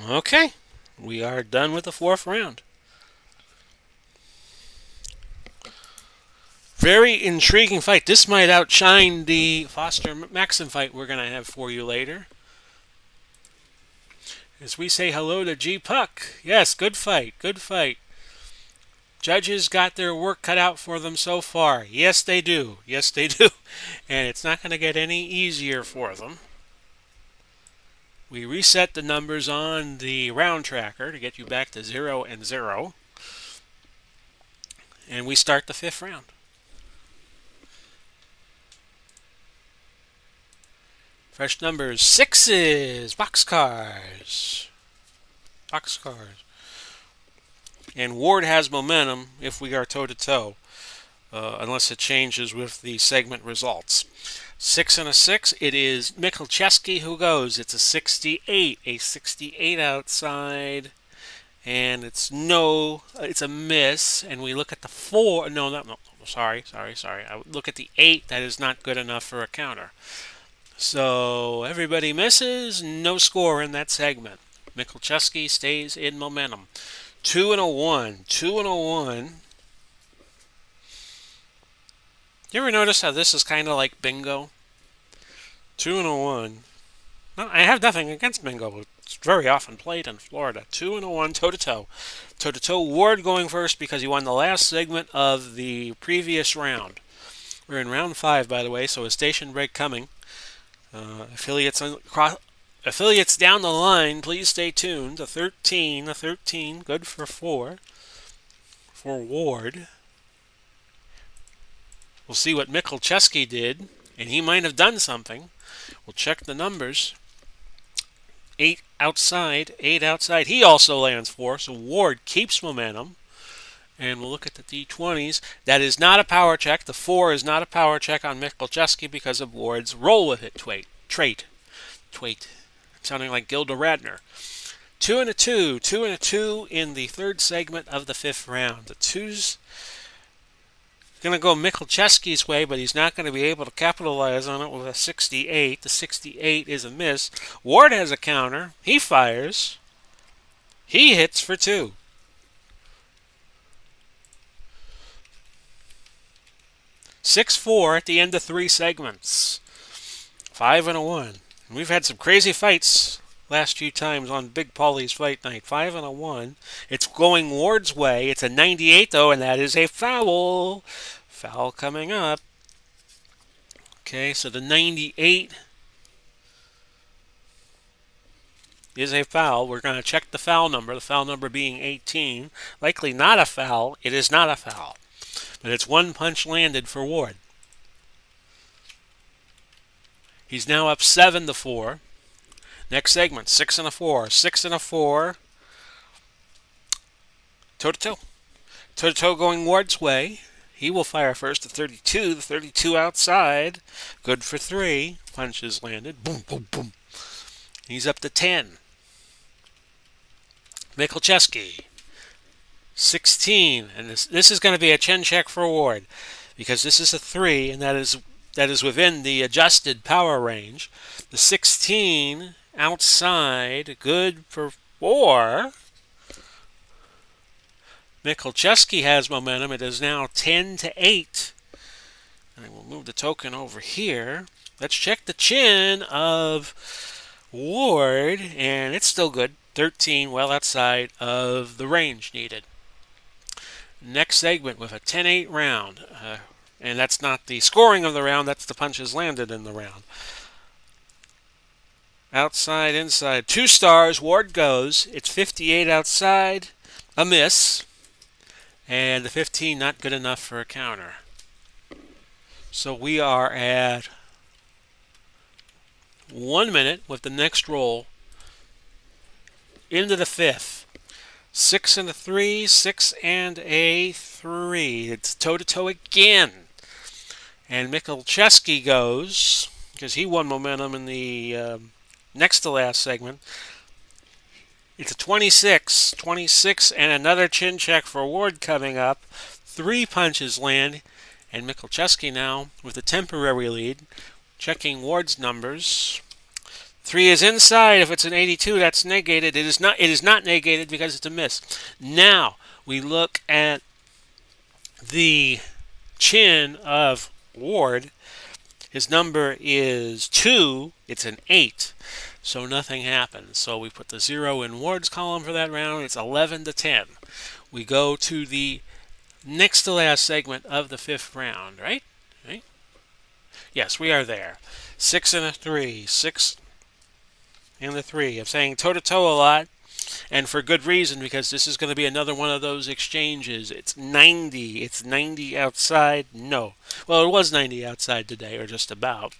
Okay, we are done with the 4th round. Very intriguing fight. This might outshine the Foster Maxim fight we're going to have for you later. As we say hello to G Puck. Yes, good fight, good fight. Judges got their work cut out for them so far. Yes, they do. Yes, they do. And it's not going to get any easier for them. We reset the numbers on the round tracker to get you back to 0 and 0. And we start the 5th round. Fresh numbers, 6s, boxcars. Boxcars. And Ward has momentum if we are toe-to-toe, unless it changes with the segment results. 6 and a 6, it is Michalczewski who goes. It's a 68. A 68 outside. And it's a miss. And we look at the 4. No, sorry. I would look at the 8. That is not good enough for a counter. So everybody misses. No score in that segment. Michalczewski stays in momentum. 2 and a 1. 2 and a 1. You ever notice how this is kind of like bingo? 2 and a 1. No, I have nothing against bingo. It's very often played in Florida. 2 and a 1, toe-to-toe. Toe-to-toe, Ward going first because he won the last segment of the previous round. We're in round 5, by the way, so a station break coming. Affiliates down the line, please stay tuned. A 13, good for 4 for Ward. We'll see what Michalczewski did, and he might have done something. We'll check the numbers. 8 outside. He also lands 4, so Ward keeps momentum. And we'll look at the D20s. That is not a power check. The 4 is not a power check on Michalczewski because of Ward's roll with it trait. Sounding like Gilda Radner. 2 and a 2. 2 and a 2 in the 3rd segment of the 5th round. The 2's going to go Michalczewski's way, but he's not going to be able to capitalize on it with a 68. The 68 is a miss. Ward has a counter. He fires. He hits for 2. 6-4 at the end of 3 segments. 5 and a 1. We've had some crazy fights last few times on Big Pauly's Fight Night. 5 and a 1. It's going Ward's way. It's a 98 though, and that is a foul. Foul coming up. Okay, so the 98 is a foul. We're going to check the foul number. The foul number being 18. Likely not a foul. It is not a foul. But it's 1 punch landed for Ward. He's now up 7-4. Next segment, 6 and a 4. 6 and a 4. Toe-to-toe. Toe-to-toe going Ward's way. He will fire first to 32. The 32 outside. Good for 3. Punches landed. Boom, boom, boom. He's up to 10. Michalczewski. 16, and this is going to be a chin check for Ward because this is a 3, and that is within the adjusted power range. The 16 outside, good for 4. Michalczewski has momentum. It is now 10-8. And we'll move the token over here. Let's check the chin of Ward, and it's still good. 13, well outside of the range needed. Next segment with a 10-8 round. And that's not the scoring of the round, that's the punches landed in the round. Outside, inside. 2 stars, Ward goes. It's 58 outside. A miss. And the 15 not good enough for a counter. So we are at 1 minute with the next roll into the fifth. 6 and a 3, 6 and a 3. It's toe-to-toe again. And Michalczewski goes, because he won momentum in the next to last segment. It's a 26. 26 and another chin check for Ward coming up. 3 punches land. And Michalczewski now with a temporary lead. Checking Ward's numbers. 3 is inside. If it's an 82, that's negated. It is not negated because it's a miss. Now we look at the chin of Ward. His number is 2. It's an 8. So nothing happens. So we put the 0 in Ward's column for that round. It's 11 to 10. We go to the next to last segment of the fifth round, right? Yes, we are there. 6 and a 3. 6 and the 3. I'm saying toe-to-toe a lot, and for good reason, because this is going to be another one of those exchanges. It's 90. It's 90 outside. No. Well, it was 90 outside today, or just about.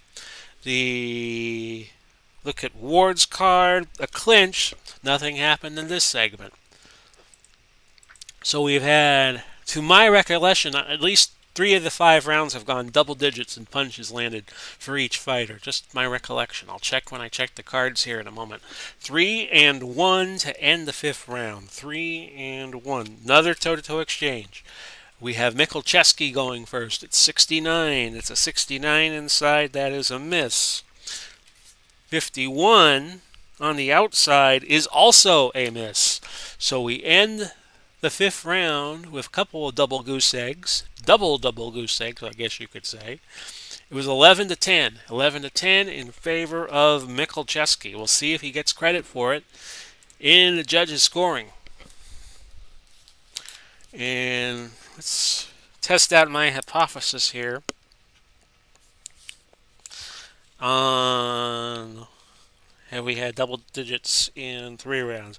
Look at Ward's card. A clinch. Nothing happened in this segment. So we've had, to my recollection, at least 3 of the 5 rounds have gone double digits and punches landed for each fighter. Just my recollection. I'll check when I check the cards here in a moment. 3 and 1 to end the fifth round. 3 and 1. Another toe-to-toe exchange. We have Michalczewski going first. It's 69. It's a 69 inside. That is a miss. 51 on the outside is also a miss. So we end the fifth round with a couple of double goose eggs. Double goose eggs, I guess you could say. It was 11 to 10. 11 to 10 in favor of Michalczewski. We'll see if he gets credit for it in the judges' scoring. And let's test out my hypothesis here. Have we had double digits in 3 rounds?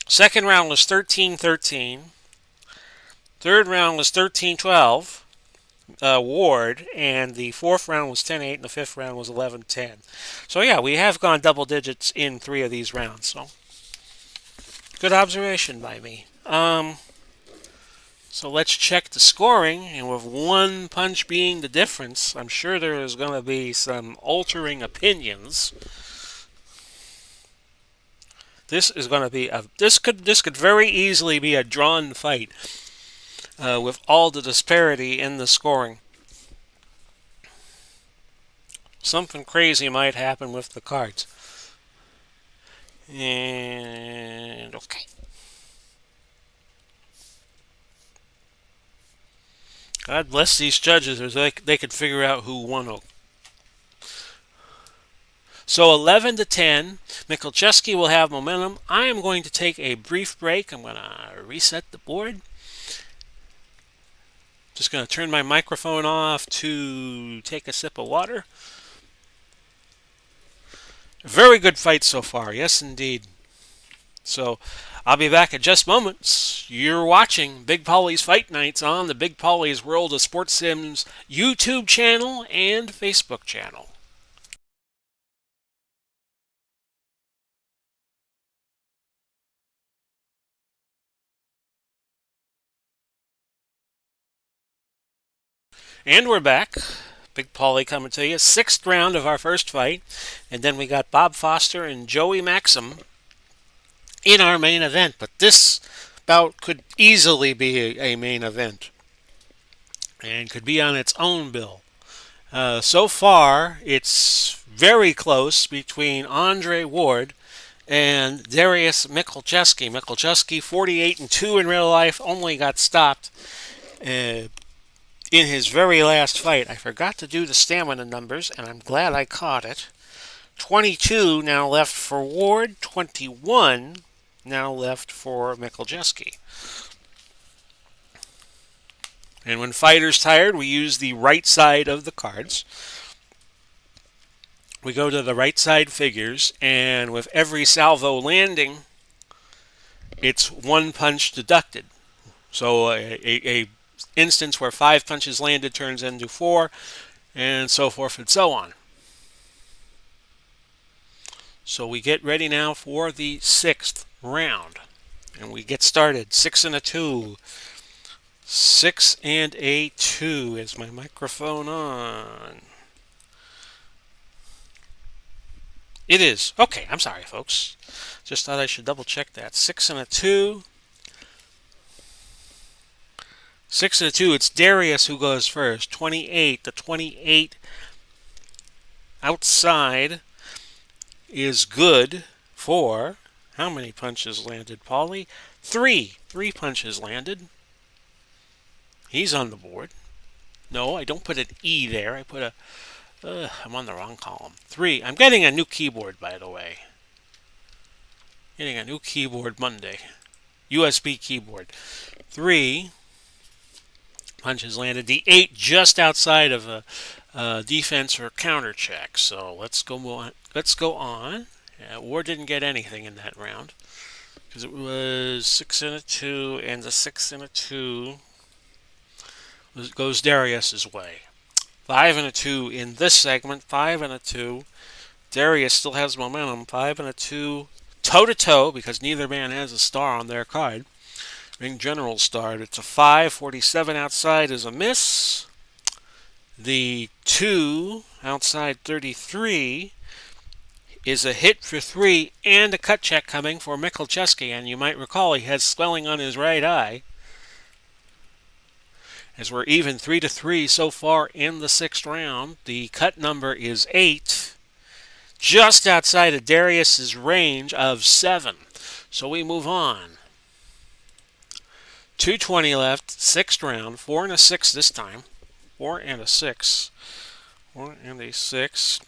Second round was 13-13. Third round was 13-12, Ward, and the fourth round was 10-8, and the fifth round was 11-10. So yeah, we have gone double digits in 3 of these rounds. So good observation by me. So let's check the scoring, and with 1 punch being the difference, I'm sure there is going to be some altering opinions. This is going to be this could very easily be a drawn fight. With all the disparity in the scoring. Something crazy might happen with the cards. And okay. God bless these judges, as they could figure out who won. So 11 to 10, Michalczewski will have momentum. I am going to take a brief break. I'm going to reset the board. Just going to turn my microphone off to take a sip of water. Very good fight so far. Yes, indeed. So I'll be back in just moments. You're watching Big Pauly's Fight Nights on the Big Pauly's World of Sports Sims YouTube channel and Facebook channel. And we're back. Big Pauly coming to you. 6th round of our first fight. And then we got Bob Foster and Joey Maxim in our main event. But this bout could easily be a main event. And could be on its own bill. So far, it's very close between Andre Ward and Darius Michalczewski. Michalczewski, 48-2 in real life, only got stopped in his very last fight. I forgot to do the stamina numbers, and I'm glad I caught it. 22 now left for Ward, 21 now left for Michalczewski. And when fighter's tired, we use the right side of the cards. We go to the right side figures, and with every salvo landing, it's 1 punch deducted. So a instance where 5 punches landed turns into 4, and so forth and so on. So we get ready now for the 6th round. And we get started. 6 and a 2. 6 and a 2. Is my microphone on? It is. Okay, I'm sorry, folks. Just thought I should double check that. 6 and a 2. 6 and a 2. It's Darius who goes first. 28. The 28 outside is good for how many punches landed, Pauly? 3. 3 punches landed. He's on the board. No, I don't put an E there. I put a... I'm on the wrong column. 3. I'm getting a new keyboard, by the way. Getting a new keyboard Monday. USB keyboard. 3 punches landed. The 8 just outside of a defense or counter check. So let's go on. Ward didn't get anything in that round because it was 6 and a 2, and the 6 and a 2 goes Darius's way. 5 and a 2 in this segment. 5 and a 2. Darius still has momentum. 5 and a 2. Toe-to-toe, because neither man has a star on their card. Ring General star. It's a 5. 47 outside is a miss. The 2 outside 33 is a hit for 3 and a cut check coming for Michalczewski. And you might recall he has swelling on his right eye. As we're even 3-3 so far in the 6th round. The cut number is 8. Just outside of Darius's range of 7. So we move on. 2:20 left, 6th round. 4 and a 6 this time. 4 and a 6. 4 and a 6.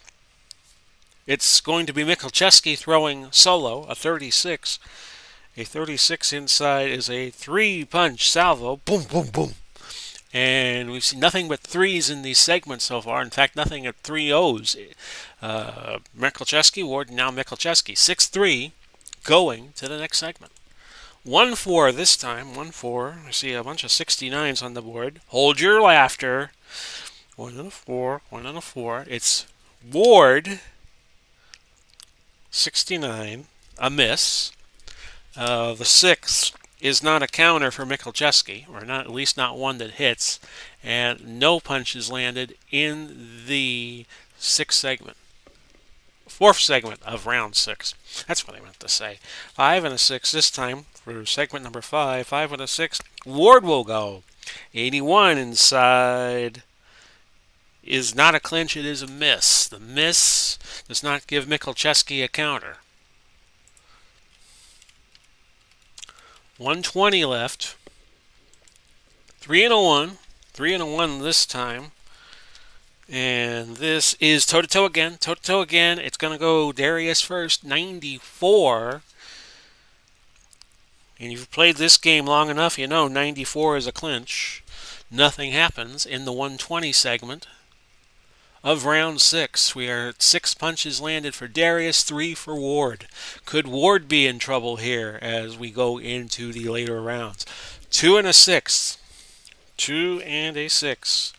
It's going to be Michalczewski throwing solo, a 36. A 36 inside is a 3-punch salvo. Boom, boom, boom. And we've seen nothing but 3s in these segments so far. In fact, nothing at 3-0s. Michalczewski, Ward, now Michalczewski. 6-3, going to the next segment. 1-4 this time. 1-4. I see a bunch of 69s on the board. Hold your laughter. 1 and a 4. 1 and a 4. It's Ward. 69. A miss. The 6 is not a counter for Michalczewski, or not, at least not one that hits, and no punches landed in the 4th segment of round 6. That's what I meant to say. 5 and a 6 this time for segment number 5. 5 and a 6. Ward will go. 81 inside is not a clinch, it is a miss. The miss does not give Michalczewski a counter. 1:20 left. 3 and a 1. 3 and a 1 this time. And this is toe-to-toe again. Toe-to-toe again. It's going to go Darius first. 94. And if you've played this game long enough, you know 94 is a clinch. Nothing happens in the 1:20 segment of round 6. We are at 6 punches landed for Darius, 3 for Ward. Could Ward be in trouble here as we go into the later rounds? 2 and a 6. 2 and a 6.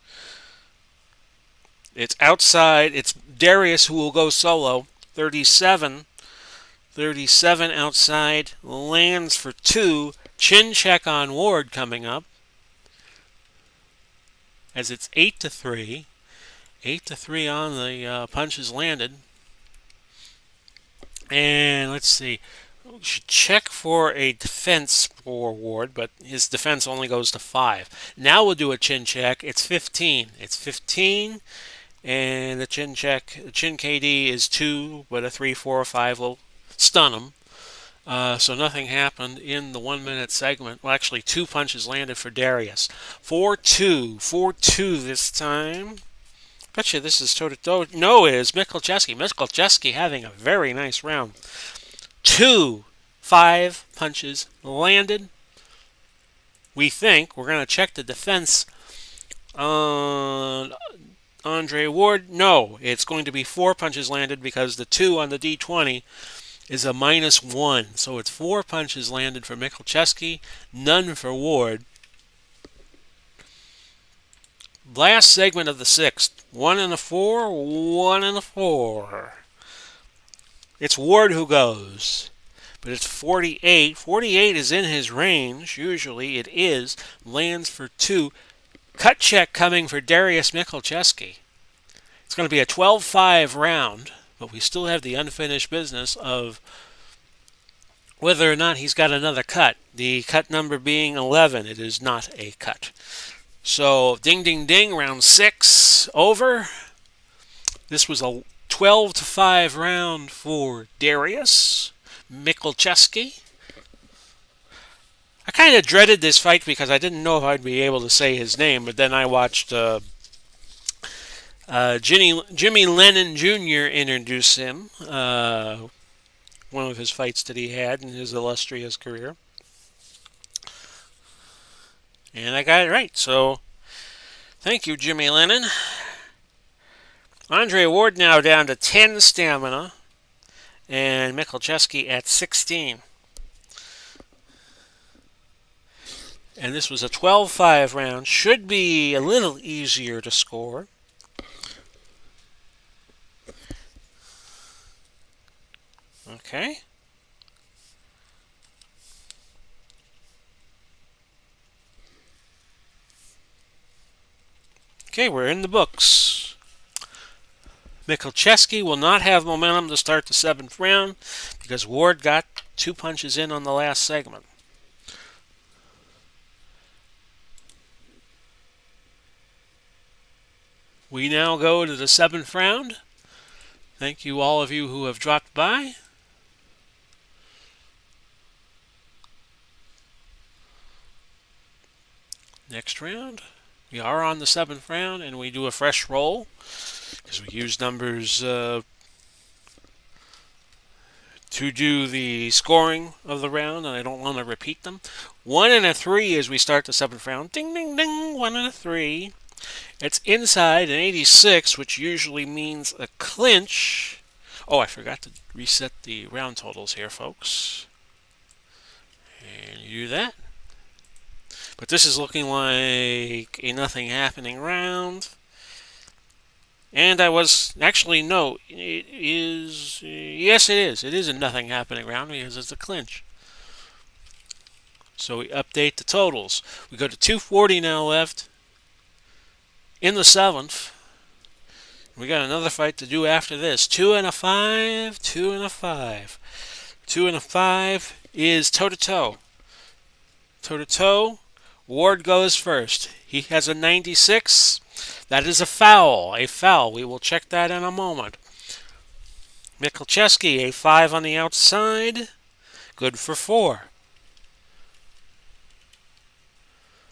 It's outside. It's Darius who will go solo. 37. 37 outside. Lands for 2. Chin check on Ward coming up. As it's 8-3. 8-3 on the punches landed. And let's see. We should check for a defense for Ward, but his defense only goes to 5. Now we'll do a chin check. It's 15. It's 15, and the chin check, the chin KD is 2, but a 3, 4, or 5 will stun him. So nothing happened in the 1-minute segment. Well, actually, 2 punches landed for Darius. 4-2. 4-2 this time. Betcha this is toe-to-toe. No, it is Michalczewski. Michalczewski having a very nice round. 2 5 punches landed. We think we're going to check the defense on Andre Ward. No, it's going to be 4 punches landed because the 2 on the D20 is a -1. So it's 4 punches landed for Michalczewski, none for Ward. Last segment of the 6th. 1 and a 4, 1 and a 4. It's Ward who goes. But it's 48. 48 is in his range. Usually it is. Lands for 2. Cut check coming for Darius Michalczewski. It's going to be a 12-5 round, but we still have the unfinished business of whether or not he's got another cut. The cut number being 11. It is not a cut. So, ding, ding, ding, round 6 over. This was a 12-5 round for Darius Michalczewski. I kind of dreaded this fight because I didn't know if I'd be able to say his name, but then I watched Jimmy Lennon Jr. introduce him. One of his fights that he had in his illustrious career. And I got it right, so thank you, Jimmy Lennon. Andre Ward now down to 10 stamina, and Michalczewski at 16. And this was a 12-5 round. Should be a little easier to score. Okay. Okay, we're in the books. Michalczewski will not have momentum to start the 7th round because Ward got 2 punches in on the last segment. We now go to the 7th round. Thank you all of you who have dropped by. Next round. We are on the 7th round, and we do a fresh roll because we use numbers to do the scoring of the round, and I don't want to repeat them. 1 and a 3 as we start the 7th round. Ding, ding, ding. 1 and a 3. It's inside an 86, which usually means a clinch. Oh, I forgot to reset the round totals here, folks. And you do that. But this is looking like a nothing happening round. And I was, actually, no, it is, yes it is. It is a nothing happening round because it's a clinch. So we update the totals. We go to 240 now left in the 7th. We got another fight to do after this. 2 and a 5, 2 and a 5. 2 and a 5 is toe-to-toe. Toe-to-toe. Ward goes first. He has a 96. That is a foul. A foul. We will check that in a moment. Michalczewski, a 5 on the outside. Good for 4.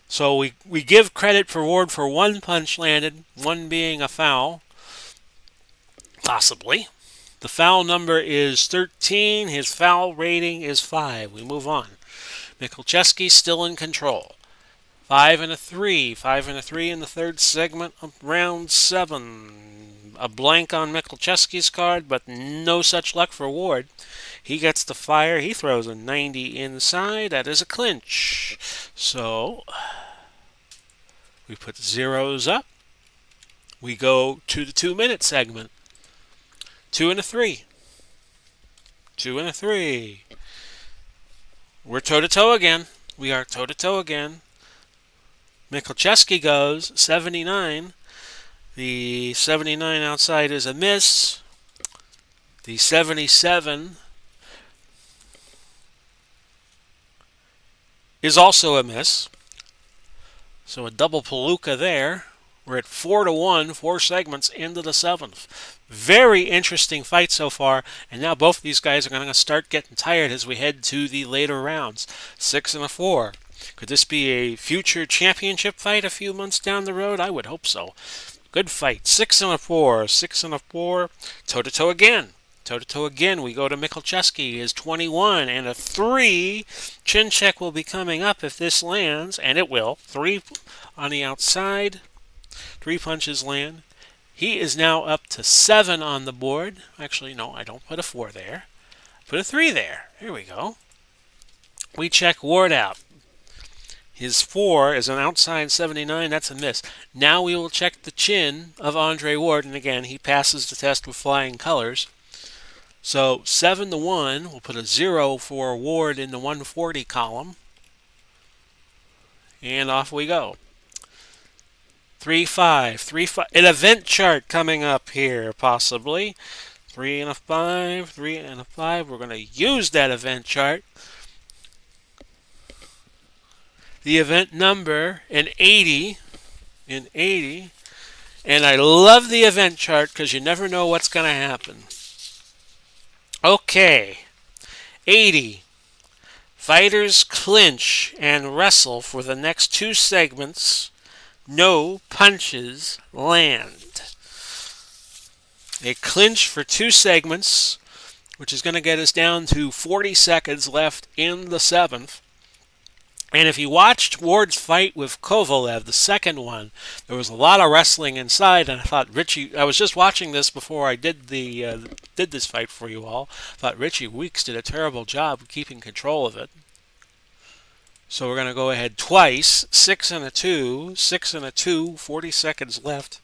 So we give credit for Ward for 1 punch landed, 1 being a foul. Possibly. The foul number is 13. His foul rating is 5. We move on. Michalczewski still in control. 5 and a 3. 5 and a 3 in the 3rd segment of round 7. A blank on Michalczewski's card, but no such luck for Ward. He gets the fire. He throws a 90 inside. That is a clinch. So we put zeros up. We go to the 2-minute segment. 2 and a 3. 2 and a 3. We're toe-to-toe again. We are toe-to-toe again. Michalczewski goes 79. The 79 outside is a miss. The 77 is also a miss. So a double palooka there. We're at 4-1, 4 segments into the 7th. Very interesting fight so far, and now both these guys are going to start getting tired as we head to the later rounds. 6 and a 4. Could this be a future championship fight a few months down the road? I would hope so. Good fight. 6 and a 4. 6 and a 4. Toe-to-toe again. Toe-to-toe again. We go to Michalczewski. His 21 and a 3. Chin check will be coming up if this lands, and it will. 3 on the outside. 3 punches land. He is now up to 7 on the board. Actually, no, I don't put a 4 there. Put a 3 there. Here we go. We check Ward out. His 4 is an outside 79. That's a miss. Now we will check the chin of Andre Ward, and again, he passes the test with flying colors. So 7-1. We'll put a 0 for Ward in the 140 column. And off we go. 3-5. 3-5. An event chart coming up here, possibly. 3 and a 5. 3 and a 5. We're going to use that event chart. The event number in 80. And I love the event chart because you never know what's going to happen. Okay. 80. Fighters clinch and wrestle for the next 2 segments. No punches land. They clinch for 2 segments, which is going to get us down to 40 seconds left in the 7th. And if you watched Ward's fight with Kovalev, the second one, there was a lot of wrestling inside, and I thought Richie. I was just watching this before I did this fight for you all. I thought Richie Weeks did a terrible job of keeping control of it. So we're going to go ahead twice, 6 and a 2, 6 and a 2, 40 seconds left.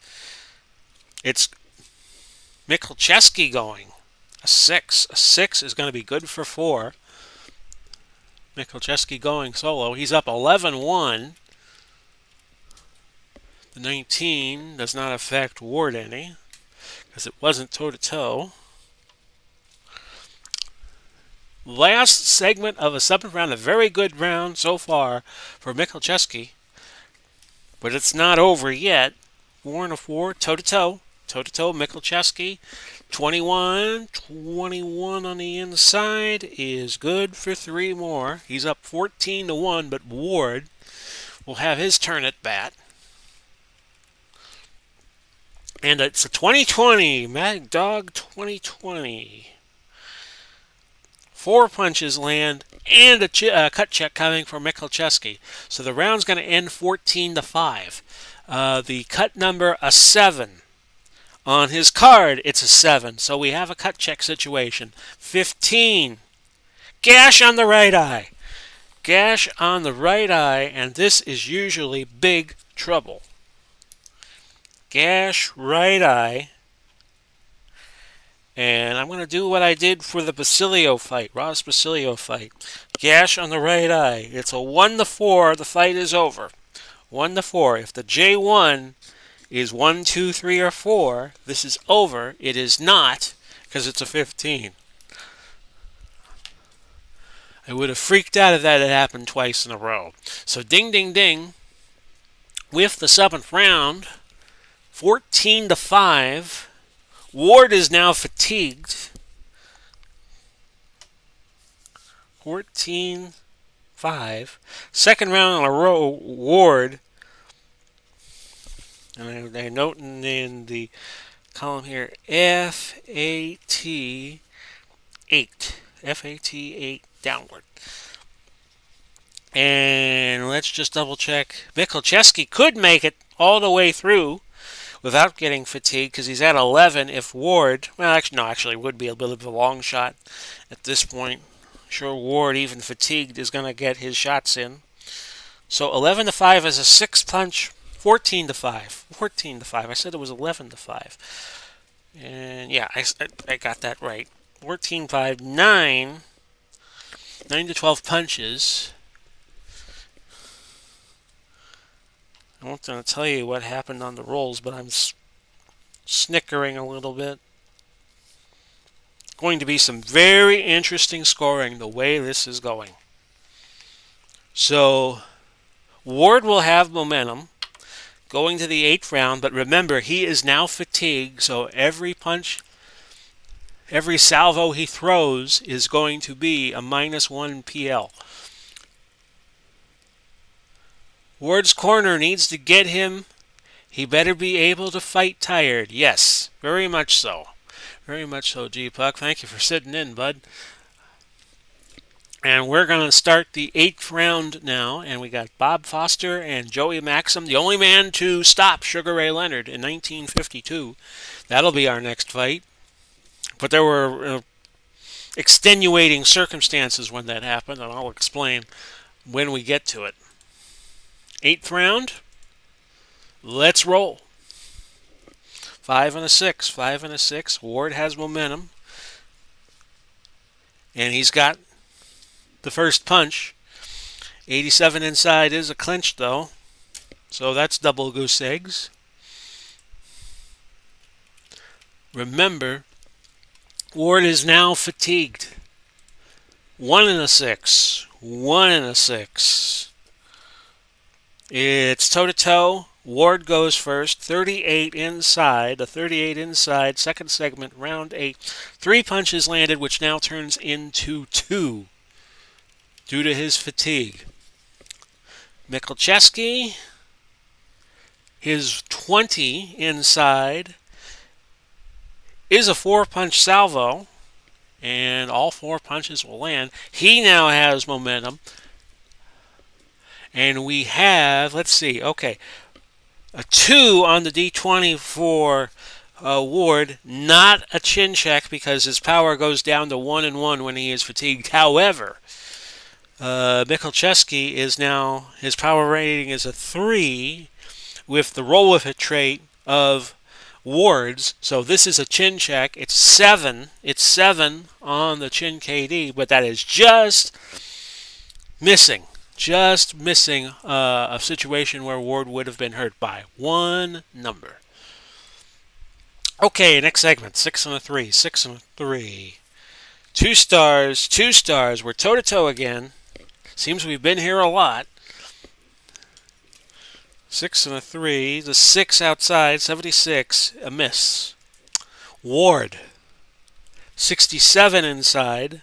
It's Michalczewski going, a 6. A 6 is going to be good for 4. Michalczewski going solo. He's up 11-1. The 19 does not affect Ward any, because it wasn't toe-to-toe. Last segment of a 7th round, a very good round so far for Michalczewski. But it's not over yet. 4 and a 4, toe-to-toe. Toe-to-toe, Michalczewski. 21 on the inside is good for 3 more. He's up 14-1, but Ward will have his turn at bat. And it's a 2020, Mad Dog 2020. 4 punches land and a cut check coming for Michalczewski. So the round's going to end 14-5. The cut number, a 7. On his card, it's a 7, so we have a cut check situation. 15. Gash on the right eye. Gash on the right eye, and this is usually big trouble. Gash right eye. And I'm going to do what I did for the Basilio fight, Ross Basilio fight. Gash on the right eye. It's a 1-4. The fight is over. 1-4. If the J1 is 1, 2, 3, or 4, this is over. It is not, because it's a 15. I would have freaked out if that had happened twice in a row. So ding, ding, ding. With the 7th round, 14-5. Ward is now fatigued. 14-5. Second round in a row, Ward. And I note in the column here, FAT 8. FAT 8 downward. And let's just double check. Michalczewski could make it all the way through without getting fatigued because he's at 11. If Ward, well, actually, it would be a bit of a long shot at this point. I'm sure Ward, even fatigued, is going to get his shots in. So 11-5 is a 6 punch. 14-5. 14-5. I said it was 11-5. And yeah, I got that right. 14-5. 9 to 12 punches. I won't tell you what happened on the rolls, but I'm snickering a little bit. Going to be some very interesting scoring the way this is going. So Ward will have momentum going to the 8th round, but remember, he is now fatigued, so every punch, every salvo he throws is going to be a -1 PL. Ward's corner needs to get him. He better be able to fight tired. Yes, very much so. Very much so, G-Puck. Thank you for sitting in, bud. And we're going to start the 8th round now, and we got Bob Foster and Joey Maxim, the only man to stop Sugar Ray Leonard in 1952. That'll be our next fight. But there were extenuating circumstances when that happened, and I'll explain when we get to it. 8th round. Let's roll. 5 and a 6. 5 and a 6. Ward has momentum. And he's got the first punch. 87 inside is a clinch, though. So that's double goose eggs. Remember, Ward is now fatigued. 1 and a 6. 1 and a 6. It's toe-to-toe. Ward goes first. 38 inside. The 38 inside. Second segment, round 8. 3 punches landed, which now turns into 2 due to his fatigue. Michalczewski, his 20 inside is a 4-punch salvo, and all 4 punches will land. He now has momentum, and we have, let's see, okay, a 2 on the D20 for Ward, not a chin check because his power goes down to 1 and 1 when he is fatigued. However, Michalczewski is now, his power rating is a 3 with the roll with it trait of Ward's. So this is a chin check. It's 7. It's 7 on the chin KD, but that is just missing. Just missing a situation where Ward would have been hurt by 1 number. Okay, next segment. 6 and a 3. 6 and a 3. 2 stars. 2 stars. We're toe-to-toe again. Seems we've been here a lot. 6 and a 3. The 6 outside, 76, a miss. Ward, 67 inside,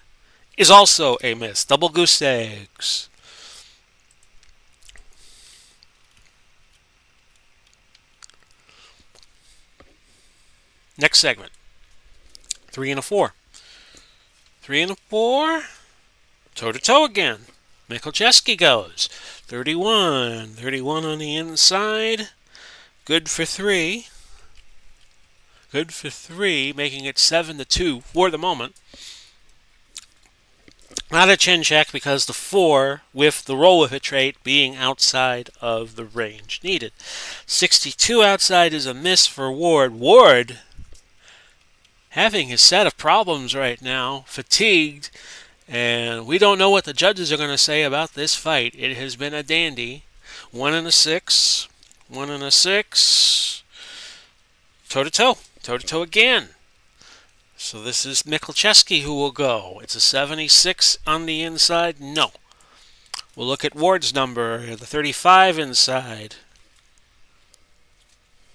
is also a miss. Double goose eggs. Next segment. 3 and a 4. 3 and a 4. Toe-to-toe again. Michalczewski goes. 31. 31 on the inside. Good for 3. Good for 3, making it 7-2 for the moment. Not a chin check because the 4 with the roll with it trait being outside of the range needed. 62 outside is a miss for Ward. Ward having his set of problems right now, fatigued, and we don't know what the judges are going to say about this fight. It has been a dandy. 1 and a 6. 1 and a 6. Toe-to-toe. Toe-to-toe again. So this is Michalczewski who will go. It's a 76 on the inside. No. We'll look at Ward's number. The 35 inside.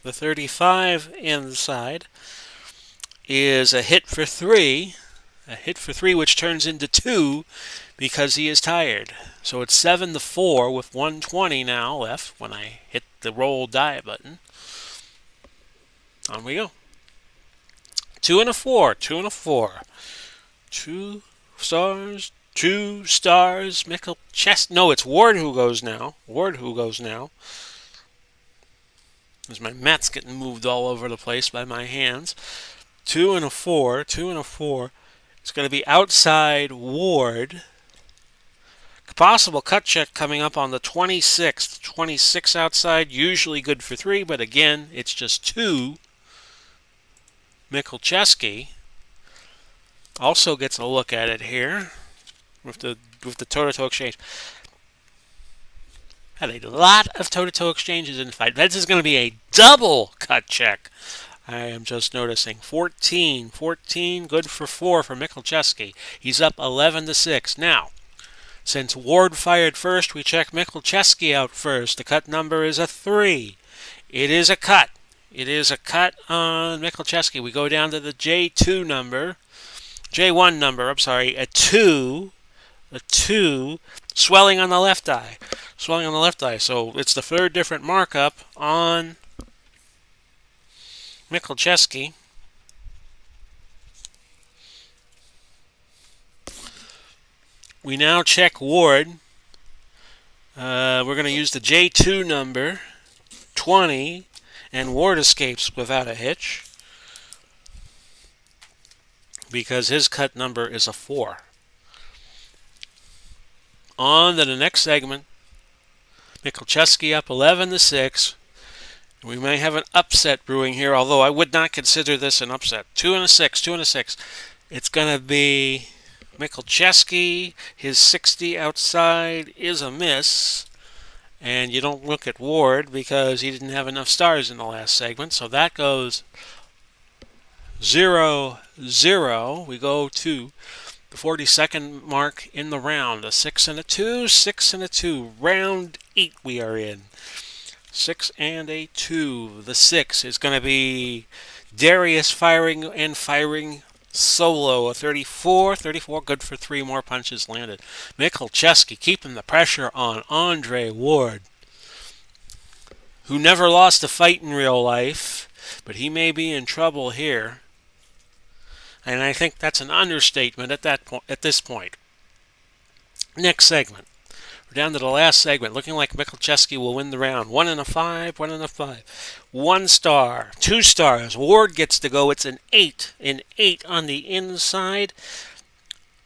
The 35 inside is a hit for 3. A hit for 3, which turns into 2 because he is tired. So it's 7-4 with 120 now left when I hit the roll die button. On we go. 2 and a 4. 2 and a 4. 2 stars. 2 stars. Michalczewski. No, it's Ward who goes now. Ward who goes now. As my mat's getting moved all over the place by my hands. 2 and a 4. 2 and a 4. It's going to be outside Ward. Possible cut check coming up on the 26th. 26 outside, usually good for 3, but again, it's just 2. Michalczewski also gets a look at it here with the toe-to-toe exchange. Had a lot of toe-to-toe exchanges in the fight. This is going to be a double cut check. I am just noticing. 14. 14, good for 4 for Michalczewski. He's up 11-6. Now, since Ward fired first, we check Michalczewski out first. The cut number is a 3. It is a cut. It is a cut on Michalczewski. We go down to the J1 number, I'm sorry, a 2, swelling on the left eye. Swelling on the left eye. So it's the 3rd different markup on Michalczewski. We now check Ward. We're going to use the J2 number, 20, and Ward escapes without a hitch because his cut number is a 4. On to the next segment. Michalczewski up 11-6. We may have an upset brewing here, although I would not consider this an upset. 2-6, 2-6. It's going to be Michalczewski. His 60 outside is a miss. And you don't look at Ward because he didn't have enough stars in the last segment. So that goes 0-0. We go to the 42nd mark in the round. A 6 and a 2, 6 and a 2. Round 8 we are in. 6 and a 2. The 6 is going to be Darius firing solo. A 34, good for 3 more punches landed. Michalczewski keeping the pressure on Andre Ward, who never lost a fight in real life, but he may be in trouble here. And I think that's an understatement at this point. Next segment. We're down to the last segment, looking like Michalczewski will win the round. 1 and a 5, 1 and a 5. 1 star, 2 stars. Ward gets to go. It's an 8. An 8 on the inside.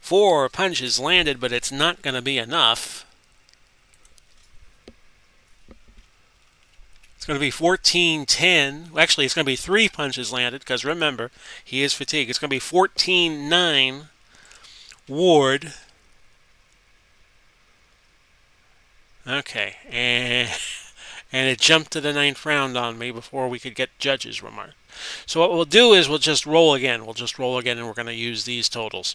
4 punches landed, but it's not going to be enough. It's going to be 14-10. Actually, it's going to be 3 punches landed, because remember, he is fatigued. It's going to be 14-9. Ward. Okay, and it jumped to the 9th round on me before we could get judges' remark. So what we'll do is we'll just roll again. And we're going to use these totals.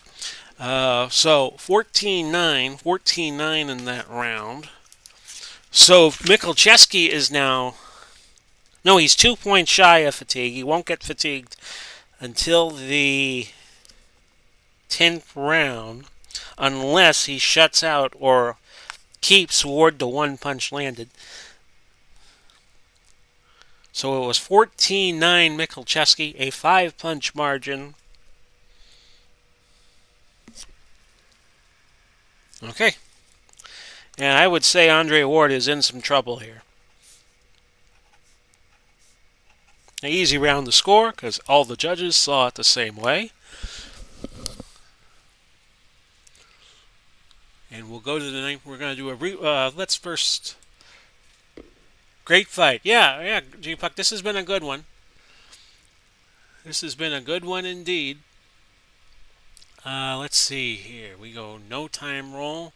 So 14-9 in that round. So Michalczewski is now... No, he's 2 points shy of fatigue. He won't get fatigued until the 10th round unless he shuts out or keeps Ward to 1 punch landed. So it was 14-9 Michalczewski, a 5-punch margin. Okay. And I would say Andre Ward is in some trouble here. An easy round to score because all the judges saw it the same way. And we'll go to the 9th. We're going to do let's first... Great fight. Yeah, G-Puck, this has been a good one. This has been a good one indeed. Let's see here. We go no time roll.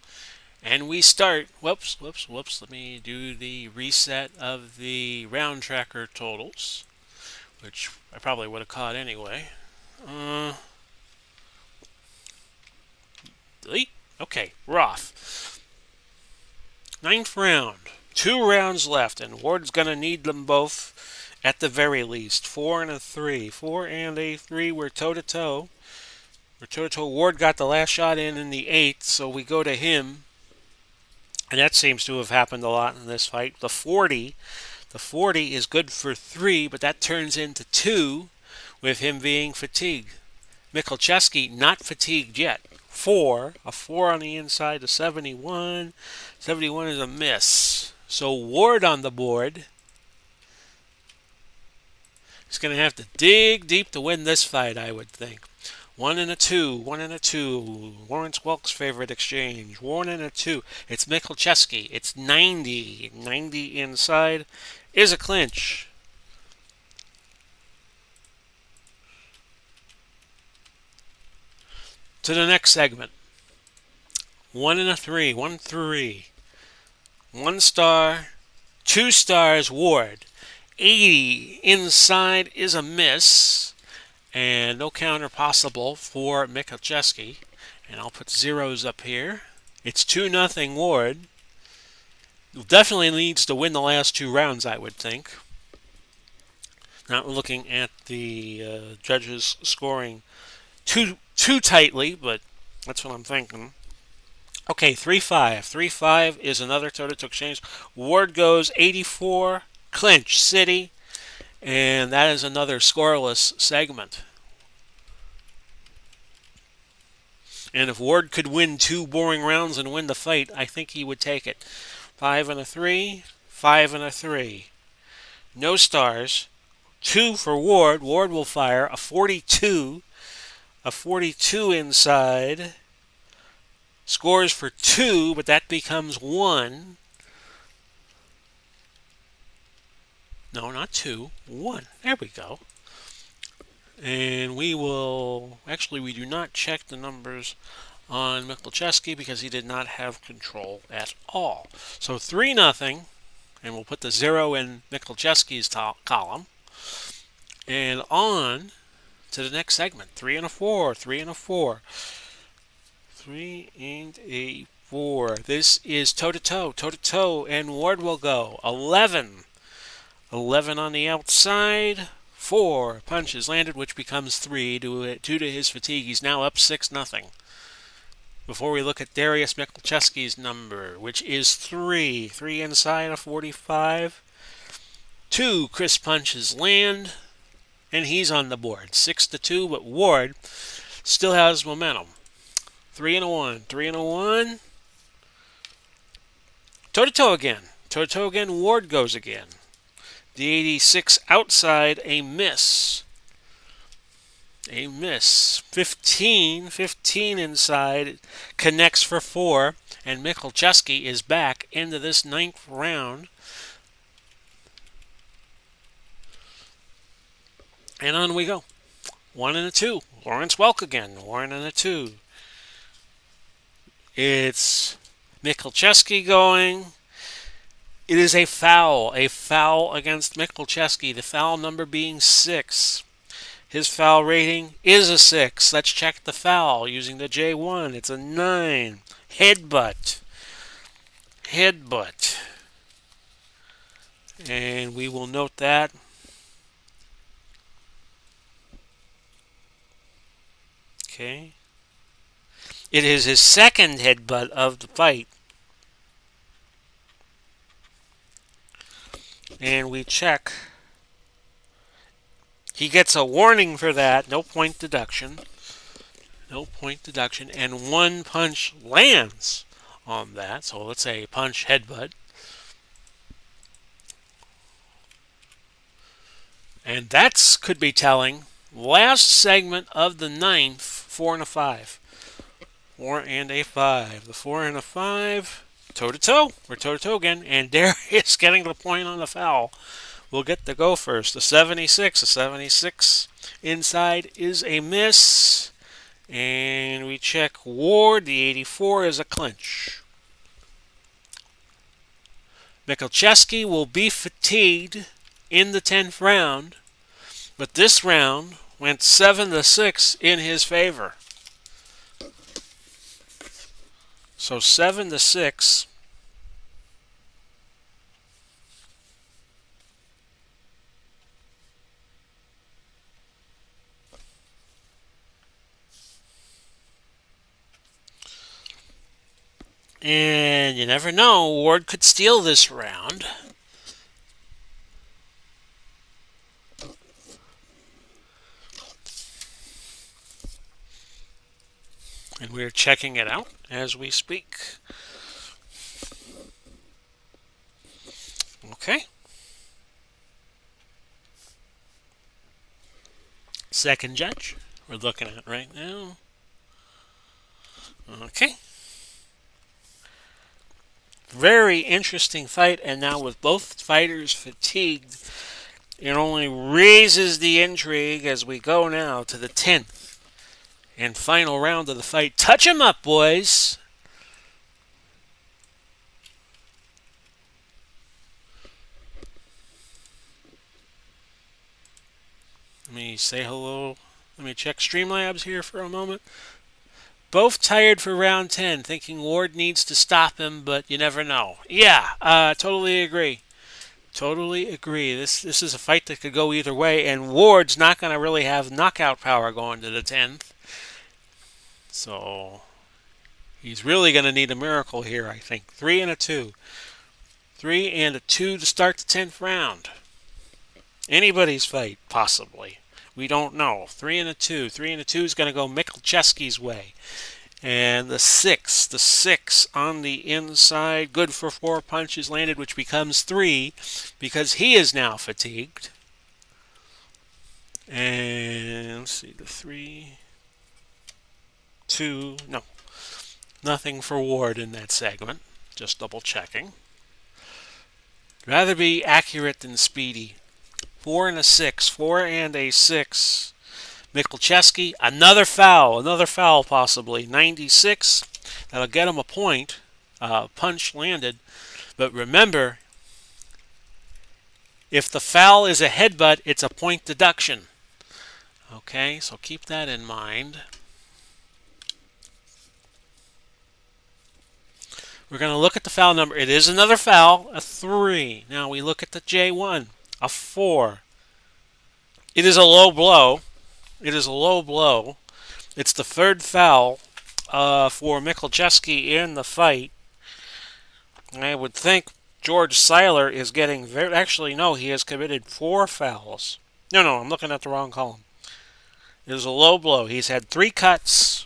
And we start... Whoops. Let me do the reset of the round tracker totals, which I probably would have caught anyway. Delete. Okay, we're off. 9th round. 2 rounds left, and Ward's going to need them both at the very least. 4 and a 3. 4 and a 3. We're toe-to-toe. Ward got the last shot in the 8th, so we go to him. And that seems to have happened a lot in this fight. The 40 is good for 3, but that turns into 2 with him being fatigued. Michalczewski not fatigued yet. 4. A 4 on the inside to 71. 71 is a miss. So Ward on the board. He's going to have to dig deep to win this fight, I would think. 1 and a 2. 1 and a 2. Lawrence Welk's favorite exchange. 1 and a 2. It's Michalczewski. It's 90. 90 inside is a clinch. To the next segment. 1 and a 3. 1 3. 1 star. 2 stars. Ward. 80 inside is a miss. And no counter possible for Michalczewski. And I'll put zeros up here. It's 2-0 Ward. Definitely needs to win the last 2 rounds, I would think. Not looking at the judges scoring too tightly, but that's what I'm thinking. Okay, 3-5. 3-5 is another toe-to-toe exchange. Ward goes 84, clinch, city, and that is another scoreless segment. And if Ward could win 2 boring rounds and win the fight, I think he would take it. 5 and a 3, 5 and a 3. No stars. 2 for Ward. Ward will fire a 42. A 42 inside. Scores for 2, but that becomes 1. No, not 2. 1. There we go. And we will... Actually, we do not check the numbers on Michalczewski because he did not have control at all. So 3-0. And we'll put the 0 in Michalczewski's column. And on to the next segment. 3 and a 4. 3 and a 4. 3 and a 4. This is toe-to-toe. Toe-to-toe. And Ward will go. 11. 11 on the outside. 4 punches landed, which becomes 3 due to his fatigue. He's now up 6-0. Before we look at Darius Michalczewski's number, which is 3. 3 inside of 45. 2 crisp punches land, and he's on the board. 6-2, but Ward still has momentum. 3 and a 1. 3 and a 1. Toe-to-toe again. Toe-to-toe again. Ward goes again. The 86 outside, a miss. A miss. 15 inside, connects for 4, and Michalczewski is back into this 9th round. And on we go. 1 and a 2. Lawrence Welk again. 1 and a 2. It's Michalczewski going. It is a foul against Michalczewski, the foul number being 6. His foul rating is a 6. Let's check the foul using the J1. It's a 9. Headbutt. And we will note that. Okay. It is his second headbutt of the fight. And we check. He gets a warning for that. No point deduction. And 1 punch lands on that. So let's say punch headbutt. And that could be telling. Last segment of the 9th, 4 and a 5. 4 and a 5. The 4 and a 5. Toe-to-toe. We're toe-to-toe again. And Darius getting the point on the foul. We'll get the go first. The 76. The 76 inside is a miss. And we check Ward. The 84 is a clinch. Michalczewski will be fatigued in the 10th round. But this round went 7-6 in his favor. So 7-6. And you never know, Ward could steal this round. And we're checking it out as we speak. Okay. Second judge we're looking at right now. Okay. Very interesting fight, and now with both fighters fatigued, it only raises the intrigue as we go now to the 10th and final round of the fight. Touch 'em up, boys. Let me say hello. Let me check Streamlabs here for a moment. Both tired for round 10, thinking Ward needs to stop him, but you never know. Yeah, totally agree. Totally agree. This is a fight that could go either way, and Ward's not going to really have knockout power going to the 10th. So he's really going to need a miracle here, I think. 3 and a 2. 3 and a 2 to start the 10th round. Anybody's fight, possibly. We don't know. 3 and a 2. 3 and a 2 is going to go Michalczewski's way. And the 6 on the inside, good for 4 punches landed, which becomes 3 because he is now fatigued. And let's see, the 3, 2, no. Nothing for Ward in that segment. Just double checking. Rather be accurate than speedy 4 and a 6. 4 and a 6. Michalczewski, another foul possibly. 96. That'll get him a point. Punch landed. But remember, if the foul is a headbutt, it's a point deduction. Okay, so keep that in mind. We're going to look at the foul number. It is another foul, a 3. Now we look at the J1, a 4. It is a low blow. It is a low blow. It's the third foul for Michalczewski in the fight. I would think George Seiler is getting very... Actually, no, he has committed 4 fouls. No, I'm looking at the wrong column. It is a low blow. He's had 3 cuts.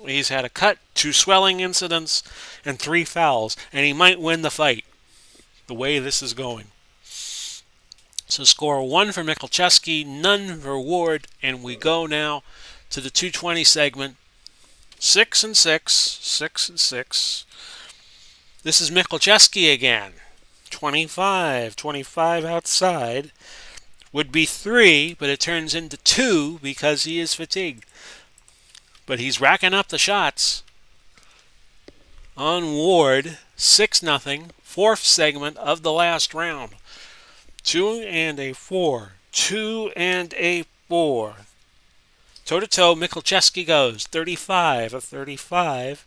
He's had a cut, 2 swelling incidents, and 3 fouls. And he might win the fight the way this is going. So score 1 for Michalczewski, none for Ward. And we go now to the 220 segment. 6 and 6. 6 and 6. This is Michalczewski again. 25. 25 outside. Would be 3, but it turns into 2 because he is fatigued. But he's racking up the shots. On Ward, 6-0. 4th segment of the last round. 2 and a 4. 2 and a 4. Toe-to-toe, Michalczewski goes. 35 of 35.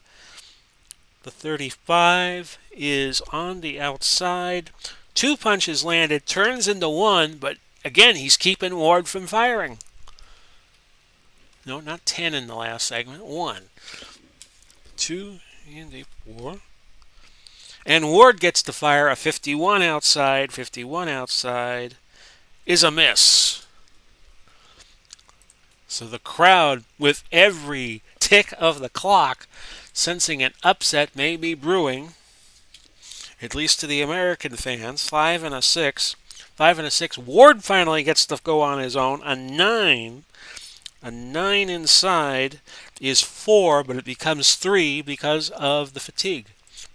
The 35 is on the outside. 2 punches landed, turns into 1, but again, he's keeping Ward from firing. No, not 10 in the last segment. 1. 2 and a 4. And Ward gets to fire a 51 outside. 51 outside is a miss. So the crowd, with every tick of the clock, sensing an upset may be brewing, at least to the American fans. 5 and a 6. 5 and a 6. Ward finally gets to go on his own. A 9. A 9 inside is 4, but it becomes 3 because of the fatigue.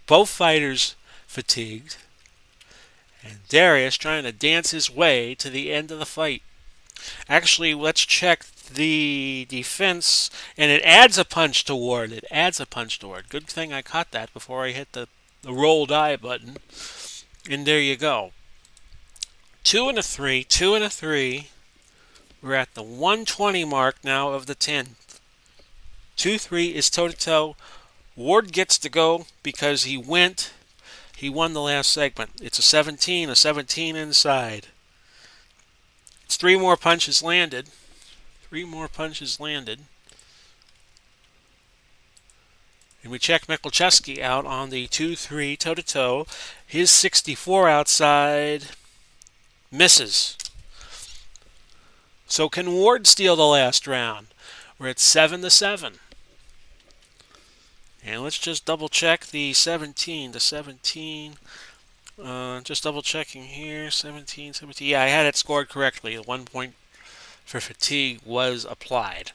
Both fighters fatigued. And Darius trying to dance his way to the end of the fight. Actually, let's check the defense, and it adds a punch to Ward. It adds a punch to Ward. Good thing I caught that before I hit the roll die button. And there you go. 2 and a 3. 2 and a 3. We're at the 120 mark now of the 10th. 2-3 is toe-to-toe. Ward gets to go because he won the last segment. It's a 17 inside. It's 3 more punches landed. 3 more punches landed. And we check Michalczewski out on the 2-3 toe-to-toe. His 64 outside misses. So can Ward steal the last round? We're at 7-7. And let's just double check the 17 to 17. Just double checking here. 17. Yeah, I had it scored correctly. 1 point for fatigue was applied.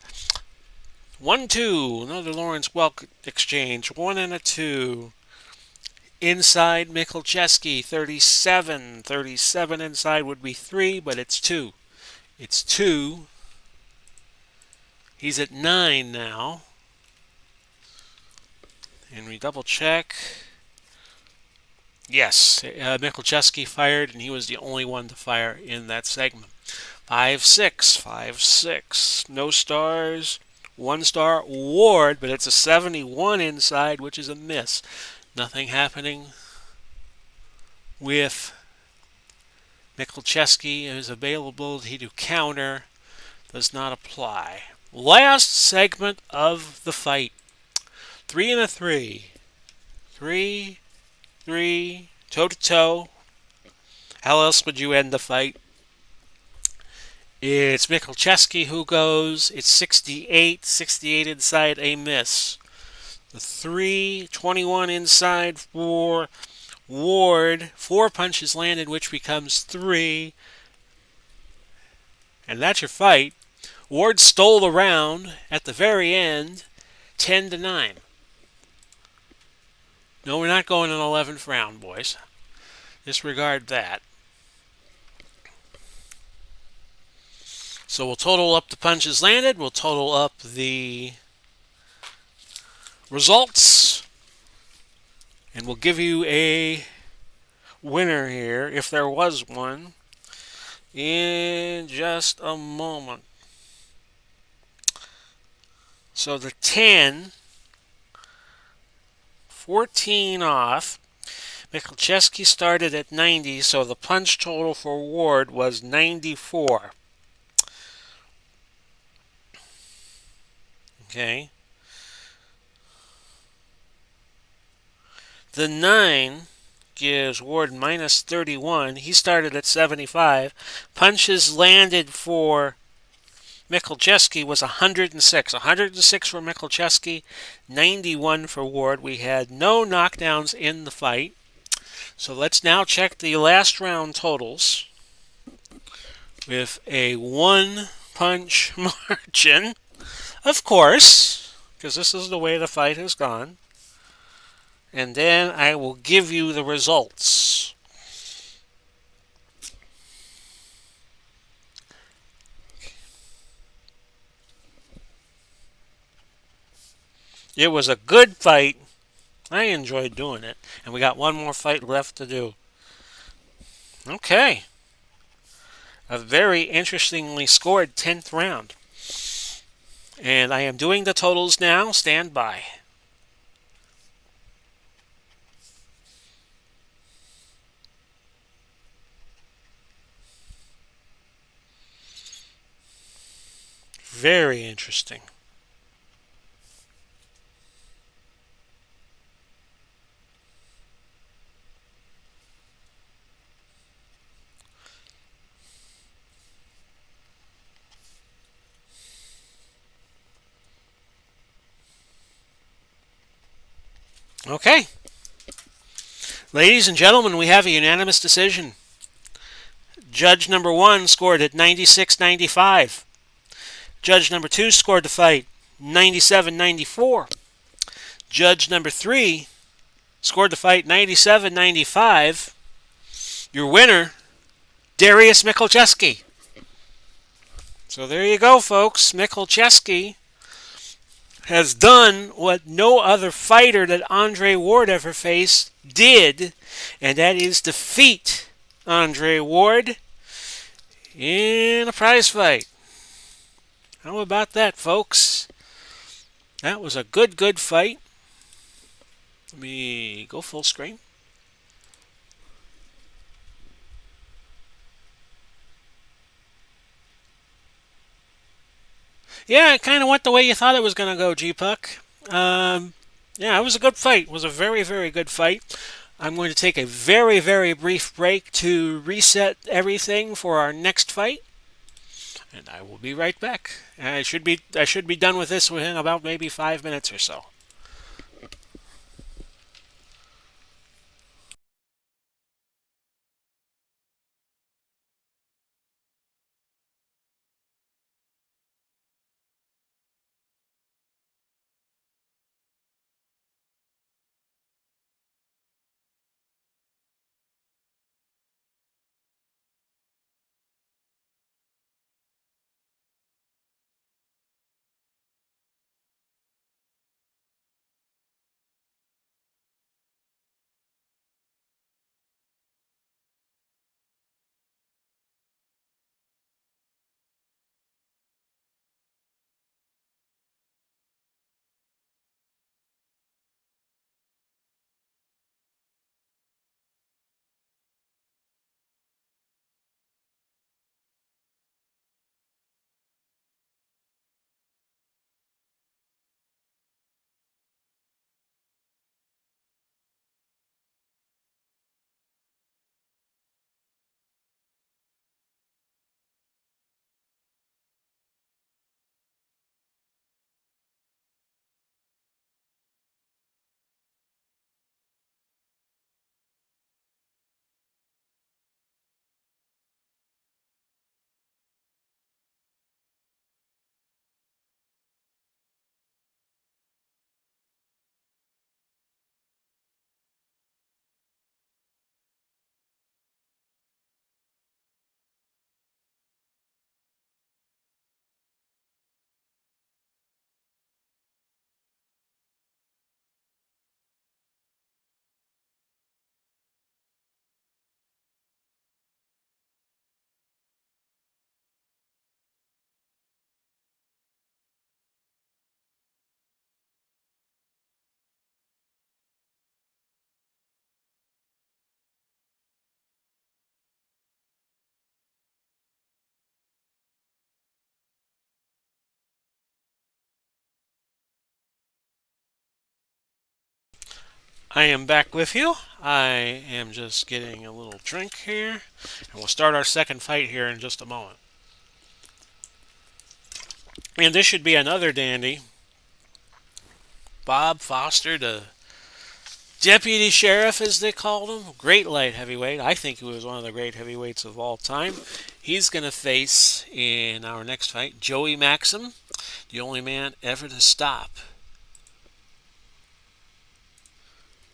1-2. Another Lawrence Welk exchange. 1 and a 2. Inside Michalczewski. 37. 37 inside would be 3, but it's 2. It's 2. He's at 9 now. And we double check. Yes, Michalczewski fired, and he was the only one to fire in that segment. 5-6. 5-6. No stars. 1 star Ward, but it's a 71 inside, which is a miss. Nothing happening with Michalczewski. His ability to counter does not apply. Last segment of the fight. 3 and a 3. 3, toe-to-toe. How else would you end the fight? It's Michalczewski who goes. It's 68 inside, a miss. The 3, 21 inside for Ward. 4 punches landed, which becomes 3. And that's your fight. Ward stole the round at the very end, 10-9. No, we're not going an 11th round, boys. Disregard that. So we'll total up the punches landed. We'll total up the results. And we'll give you a winner here, if there was one, in just a moment. So the 10, 14 off. Michalczewski started at 90, so the punch total for Ward was 94. Okay. The 9 gives Ward minus 31. He started at 75. Punches landed for Michalczewski was 106. 106 for Michalczewski, 91 for Ward. We had no knockdowns in the fight. So let's now check the last round totals with a one-punch margin, of course, because this is the way the fight has gone. And then I will give you the results. It was a good fight. I enjoyed doing it. And we got one more fight left to do. Okay. A very interestingly scored 10th round. And I am doing the totals now. Stand by. Very interesting. Okay. Ladies and gentlemen, we have a unanimous decision. Judge number 1 scored at 96-95. Judge number 2 scored the fight 97-94. Judge number 3 scored the fight 97-95. Your winner, Darius Michalczewski. So there you go, folks. Michalczewski has done what no other fighter that Andre Ward ever faced did, and that is defeat Andre Ward in a prize fight. How about that, folks? That was a good fight. Let me go full screen. Yeah, it kind of went the way you thought it was going to go, G-Puck. Yeah, it was a good fight. It was a very good fight. I'm going to take a very brief break to reset everything for our next fight. And I will be right back. I should be done with this within about maybe 5 minutes or so. I am back with you. I am just getting a little drink here, and we'll start our second fight here in just a moment. And this should be another dandy. Bob Foster, the deputy sheriff, as they called him. Great light heavyweight. I think he was one of the great heavyweights of all time. He's going to face, in our next fight, Joey Maxim, the only man ever to stop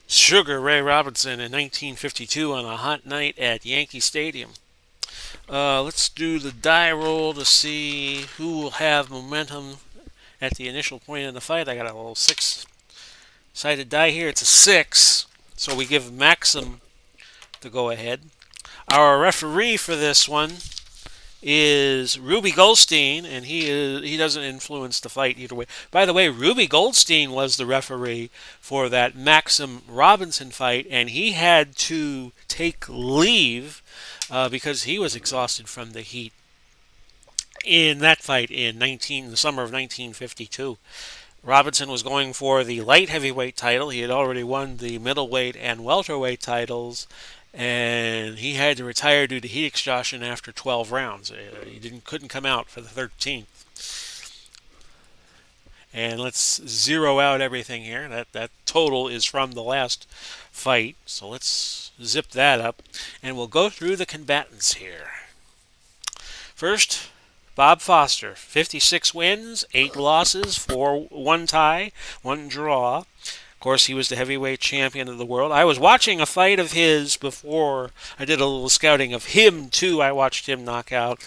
Sugar Ray Robinson in 1952 on a hot night at Yankee Stadium. Let's do the die roll to see who will have momentum at the initial point in the fight. I got a little six-sided die here. It's a 6, so we give Maxim the go-ahead. Our referee for this one is Ruby Goldstein, and he doesn't influence the fight either way. By the way, Ruby Goldstein was the referee for that Maxim Robinson fight, and he had to take leave because he was exhausted from the heat in that fight in the summer of 1952. Robinson was going for the light heavyweight title. He had already won the middleweight and welterweight titles, and he had to retire due to heat exhaustion after 12 rounds. He couldn't come out for the 13th. And let's zero out everything here. That total is from the last fight, so let's zip that up, and we'll go through the combatants here. First, Bob Foster, 56 wins, 8 losses, 1 tie, 1 draw. Of course, he was the heavyweight champion of the world. I was watching a fight of his before I did a little scouting of him, too. I watched him knock out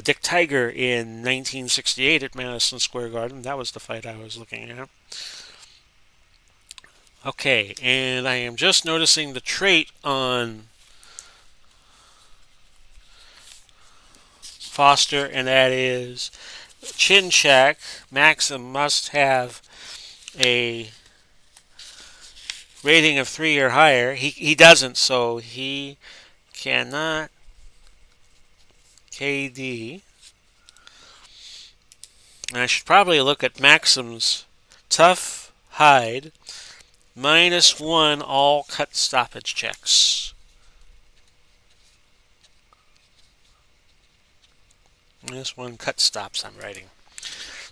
Dick Tiger in 1968 at Madison Square Garden. That was the fight I was looking at. Okay, and I am just noticing the trait on Foster, and that is chin check. Maxim must have a rating of 3 or higher. He doesn't, so he cannot KD. And I should probably look at Maxim's tough hide, -1 all cut stoppage checks. -1 cut stops I'm writing.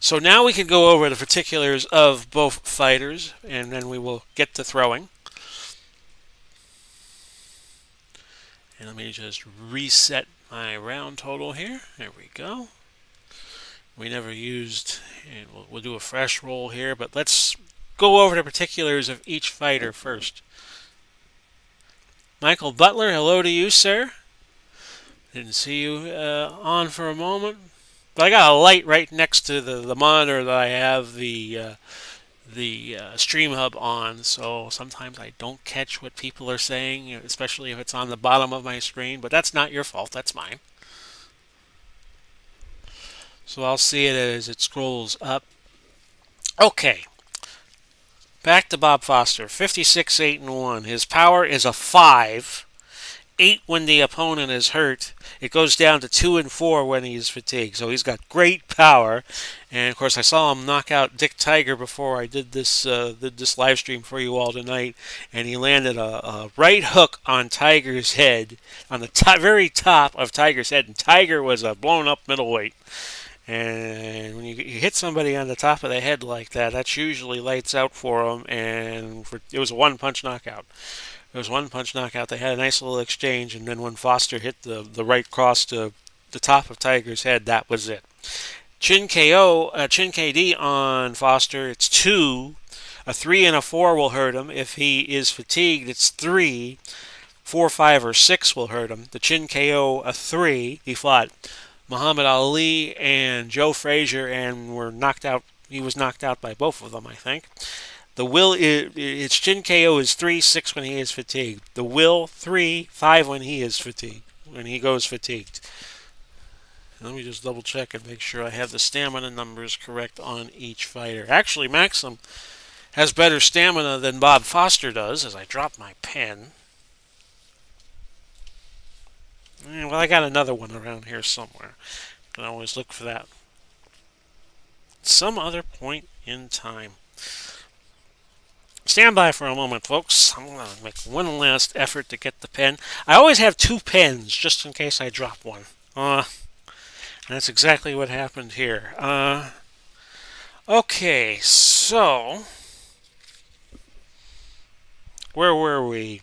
So now we can go over the particulars of both fighters, and then we will get to throwing. And let me just reset my round total here. There we go. We never used, and we'll do a fresh roll here, but let's go over the particulars of each fighter first. Michael Butler, hello to you, sir. Didn't see you on for a moment. But I got a light right next to the monitor that I have the Stream Hub on, so sometimes I don't catch what people are saying, especially if it's on the bottom of my screen. But that's not your fault, that's mine. So I'll see it as it scrolls up. Okay. Back to Bob Foster. 56, 8, and 1. His power is a 5. 8 when the opponent is hurt. It goes down to 2 and 4 when he's fatigued. So he's got great power. And of course, I saw him knock out Dick Tiger before I did this live stream for you all tonight. And he landed a right hook on Tiger's head, on the very top of Tiger's head. And Tiger was a blown up middleweight. And when you hit somebody on the top of the head like that, that's usually lights out for them. And it was a one-punch knockout. It was one punch knockout. They had a nice little exchange, and then when Foster hit the right cross to the top of Tiger's head, that was it. Chin KO, Chin KD on Foster, it's 2. A 3 and a 4 will hurt him. If he is fatigued, it's 3. 4, 5, or 6 will hurt him. The Chin KO, a 3. He fought Muhammad Ali and Joe Frazier and were knocked out. He was knocked out by both of them, I think. The will, its Chin KO is 3, 6 when he is fatigued. The will, 3, 5 when he is fatigued, when he goes fatigued. Let me just double check and make sure I have the stamina numbers correct on each fighter. Actually, Maxim has better stamina than Bob Foster does, as I drop my pen. Well, I got another one around here somewhere. I can always look for that. Some other point in time. Stand by for a moment, folks. I'm going to make one last effort to get the pen. I always have two pens, just in case I drop one. And that's exactly what happened here. Okay, so where were we?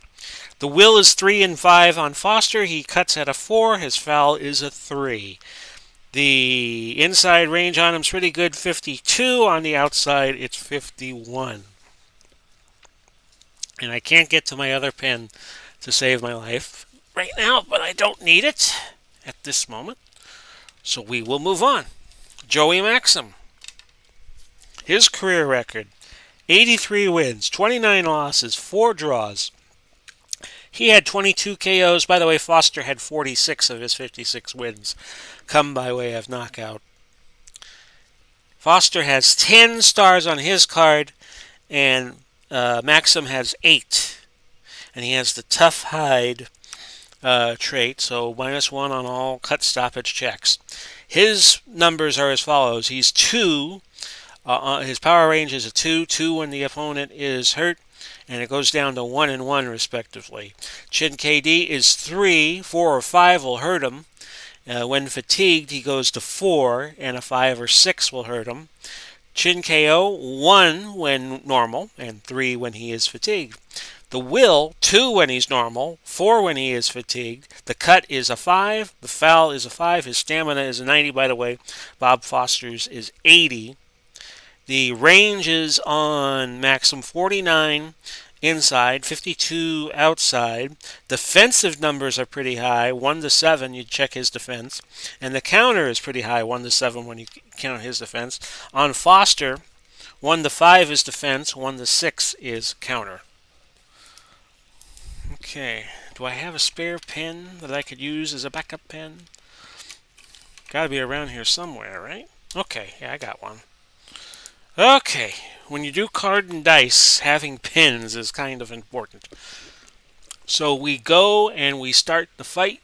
The will is 3 and 5 on Foster. He cuts at a 4. His foul is a 3. The inside range on him is pretty good, 52. On the outside, it's 51. And I can't get to my other pen to save my life right now, but I don't need it at this moment. So we will move on. Joey Maxim. His career record, 83 wins, 29 losses, 4 draws. He had 22 KOs. By the way, Foster had 46 of his 56 wins come by way of knockout. Foster has 10 stars on his card, and Maxim has 8. And he has the tough hide trait, so -1 on all cut stoppage checks. His numbers are as follows. He's 2. His power range is a 2. 2 when the opponent is hurt, and it goes down to 1 and 1 respectively. Chin KD is 3. 4 or 5 will hurt him. When fatigued, he goes to 4, and a 5 or 6 will hurt him. Chin KO, 1 when normal, and 3 when he is fatigued. The will, 2 when he's normal, 4 when he is fatigued. The cut is a 5. The foul is a 5. His stamina is a 90, by the way. Bob Foster's is 80. The range is on Maxim 49 inside, 52 outside. Defensive numbers are pretty high, 1 to 7. You check his defense, and the counter is pretty high, 1 to 7 when you count his defense. On Foster, 1 to 5 is defense, 1 to 6 is counter. Okay, do I have a spare pen that I could use as a backup pen? Got to be around here somewhere, right? Okay, yeah, I got one. Okay, when you do card and dice, having pins is kind of important. So we go and we start the fight.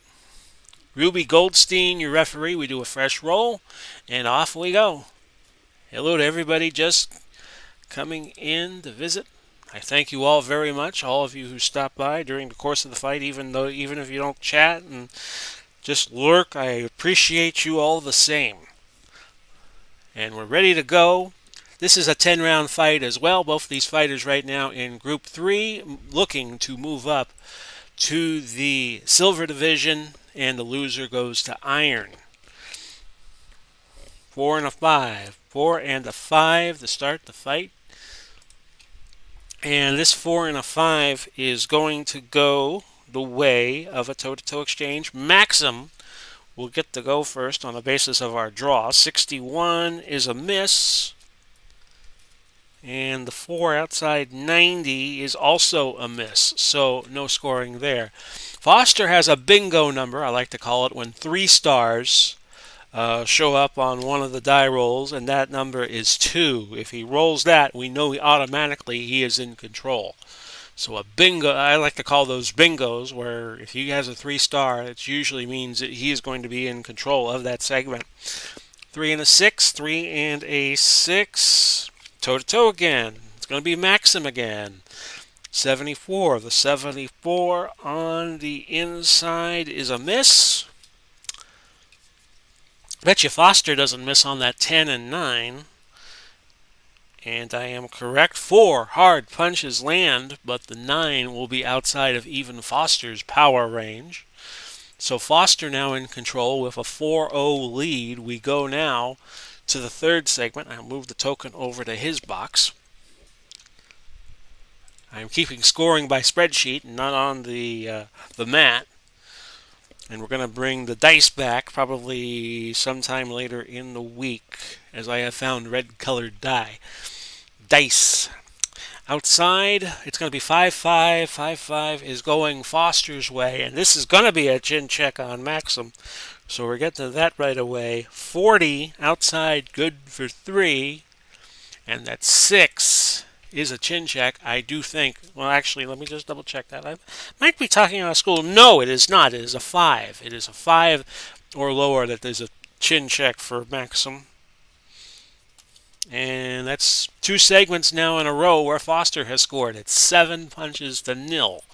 Ruby Goldstein, your referee, we do a fresh roll, and off we go. Hello to everybody just coming in to visit. I thank you all very much, all of you who stopped by during the course of the fight, even if you don't chat and just lurk, I appreciate you all the same. And we're ready to go. This is a 10-round fight as well. Both these fighters right now in Group 3 looking to move up to the Silver Division, and the loser goes to Iron. 4 and a 5. 4 and a 5 to start the fight. And this 4 and a 5 is going to go the way of a toe-to-toe exchange. Maxim will get to go first on the basis of our draw. 61 is a miss. And the 4 outside 90 is also a miss, so no scoring there. Foster has a bingo number, I like to call it, when 3 stars show up on one of the die rolls, and that number is 2. If he rolls that, we know automatically he is in control. So a bingo, I like to call those bingos, where if he has a 3-star, it usually means that he is going to be in control of that segment. 3 and a 6, 3 and a 6. Toe-to-toe again. It's going to be Maxim again. 74. The 74 on the inside is a miss. Bet you Foster doesn't miss on that 10 and 9. And I am correct. 4 hard punches land, but the 9 will be outside of even Foster's power range. So Foster now in control with a 4-0 lead. We go now to the third segment. I'll move the token over to his box. I'm keeping scoring by spreadsheet and not on the mat. And we're going to bring the dice back probably sometime later in the week, as I have found red-colored dice. Outside, it's going to be 5-5. 5-5 is going Foster's way, and this is going to be a chin check on Maxim. So we're getting to that right away. 40 outside, good for 3. And that 6 is a chin check. I do think, well, actually, let me just double check that. I might be talking out of school. No, it is not. It is a 5. It is a 5 or lower that there's a chin check for Maxim. And that's 2 segments now in a row where Foster has scored. It's 7 punches to nil.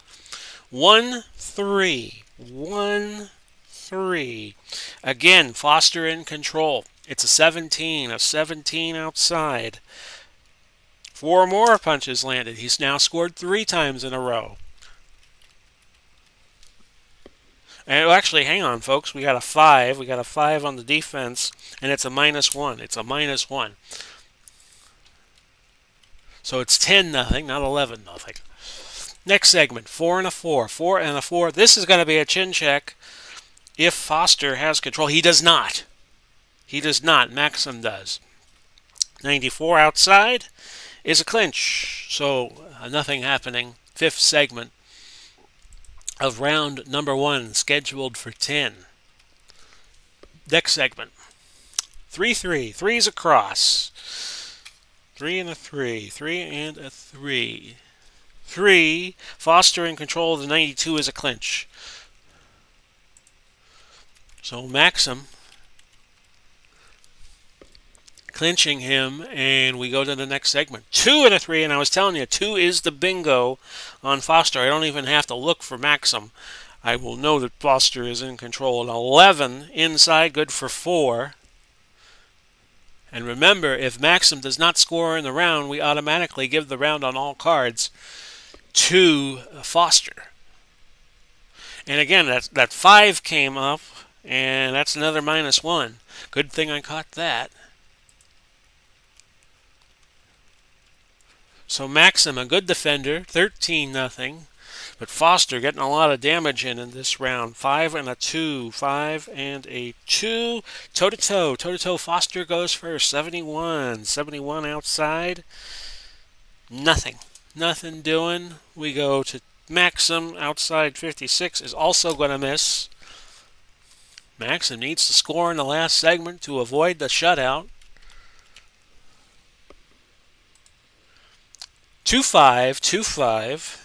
1-3. 1-3. Again, Foster in control. It's a 17 outside. 4 more punches landed. He's now scored 3 times in a row. And actually, hang on, folks. We got a 5. We got a 5 on the defense, and it's a -1. It's a -1. So it's 10-0, not 11-0. Next segment, 4 and a 4. 4 and a 4. This is going to be a chin check if Foster has control. He does not. He does not. Maxim does. 94 outside is a clinch. So nothing happening. 5th segment of round number 1, scheduled for 10. Next segment, 3-3. 3's across. 3 and a 3. 3 and a 3. 3. Foster in control of the 92 is a clinch. So Maxim clinching him, and we go to the next segment. 2 and a 3, and I was telling you, 2 is the bingo on Foster. I don't even have to look for Maxim. I will know that Foster is in control. An 11 inside, good for 4. And remember, if Maxim does not score in the round, we automatically give the round on all cards to Foster. And again, that 5 came up, and that's another -1. Good thing I caught that. So Maxim, a good defender, 13-0. But Foster getting a lot of damage in this round. 5 and a 2. 5 and a 2. Toe-to-toe. Toe-to-toe. Foster goes first. 71. 71 outside. Nothing. Nothing doing. We go to Maxim. Outside 56 is also going to miss. Maxim needs to score in the last segment to avoid the shutout. 2-5. 2-5.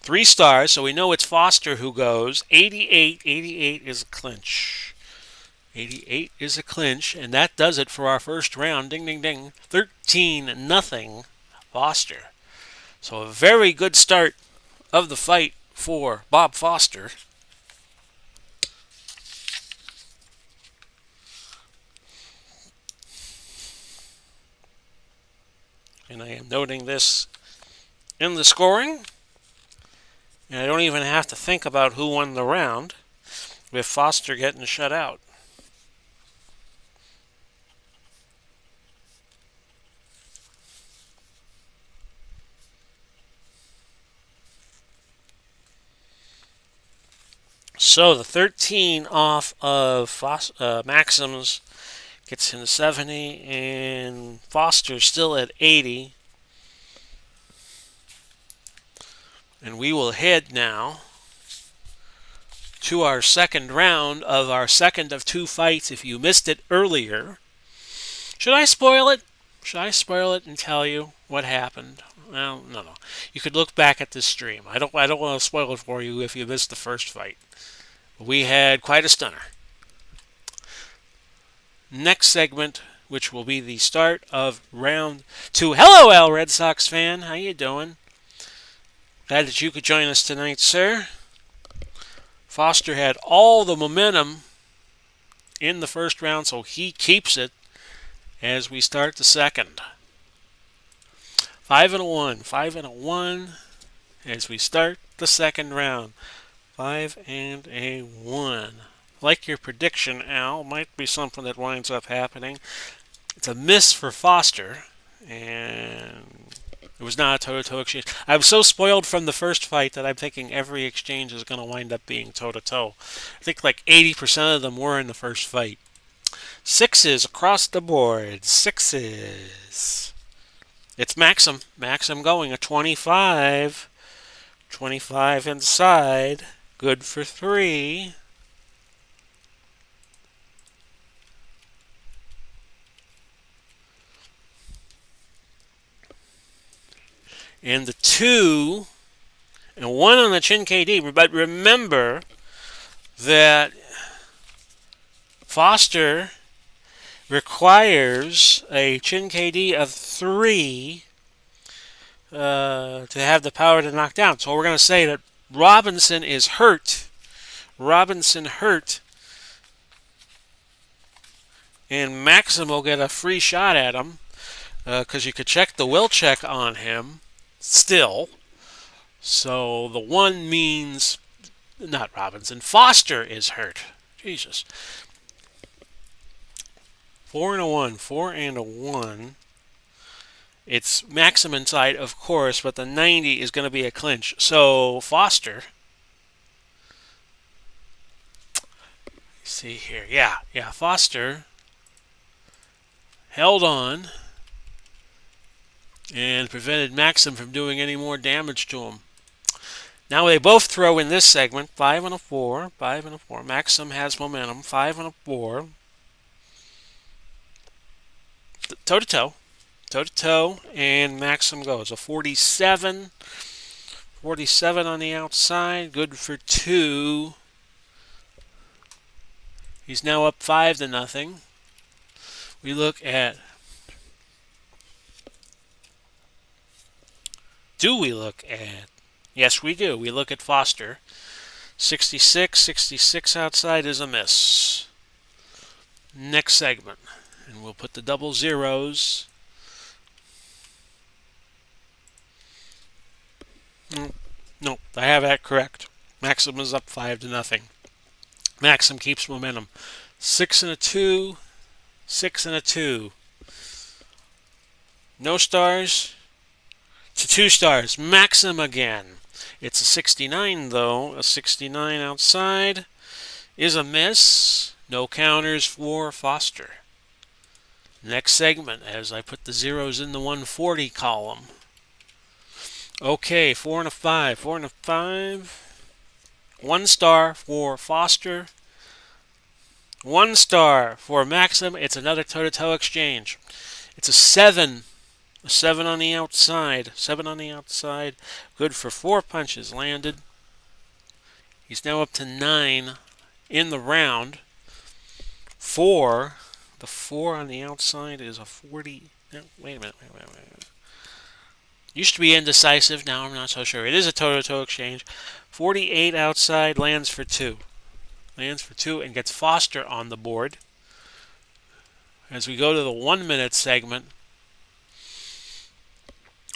3 stars, so we know it's Foster who goes. 88. 88 is a clinch. 88 is a clinch, and that does it for our first round. Ding, ding, ding. 13-0 Foster. So a very good start of the fight for Bob Foster. And I am noting this in the scoring. And I don't even have to think about who won the round with Foster getting shut out. So the 13 off of Maxim's gets him to 70, and Foster's still at 80. And we will head now to our second round of our second of 2 fights. If you missed it earlier, should I spoil it? Should I spoil it and tell you what happened? Well, no. You could look back at this stream. I don't want to spoil it for you if you missed the first fight. We had quite a stunner. Next segment, which will be the start of round 2. Hello, Al Red Sox fan. How you doing? Glad that you could join us tonight, sir. Foster had all the momentum in the first round, so he keeps it as we start the second. 5 and a 1. 5 and a 1 as we start the second round. 5 and a 1. Like your prediction, Al. Might be something that winds up happening. It's a miss for Foster, and it was not a toe-to-toe exchange. I was so spoiled from the first fight that I'm thinking every exchange is going to wind up being toe-to-toe. I think like 80% of them were in the first fight. 6s across the board. 6s. It's Maxim. Maxim going a 25. 25 inside. Good for 3. And the 2 and 1 on the chin KD. But remember that Foster requires a chin KD of 3 to have the power to knock down. So we're going to say that Robinson is hurt. Robinson hurt. And Maxim will get a free shot at him because you could check the will check on him still. So the 1 means not Robinson. Foster is hurt. Jesus. 4 and a 1. 4 and a 1. It's Maxim inside, of course, but the 90 is going to be a clinch. So Foster. Let's see here. Yeah. Foster held on and prevented Maxim from doing any more damage to him. Now they both throw in this segment. 5 and a 4. 5 and a 4. Maxim has momentum. 5 and a 4. Toe to toe. Toe to toe. And Maxim goes. A 47. 47 on the outside. Good for 2. He's now up 5 to nothing. We look at. Do we look at? Yes, we do. We look at Foster. 66. 66 outside is a miss. Next segment. And we'll put the double zeros. Nope, I have that correct. Maxim is up 5 to nothing. Maxim keeps momentum. 6 and a 2. 6 and a 2. No stars to 2 stars. Maxim again. It's a 69 though. A 69 outside is a miss. No counters for Foster. Next segment as I put the zeros in the 140 column. Okay, 4 and a 5. 4 and a 5. 1 star for Foster. 1 star for Maxim. It's another toe-to-toe exchange. It's a 7. A 7 on the outside. 7 on the outside. Good for 4 punches landed. He's now up to 9 in the round. 4. The 4 on the outside is a 40. No, wait a minute. Used to be indecisive. Now I'm not so sure. It is a toe-to-toe exchange. 48 outside lands for 2. Lands for 2 and gets Foster on the board. As we go to the 1 minute segment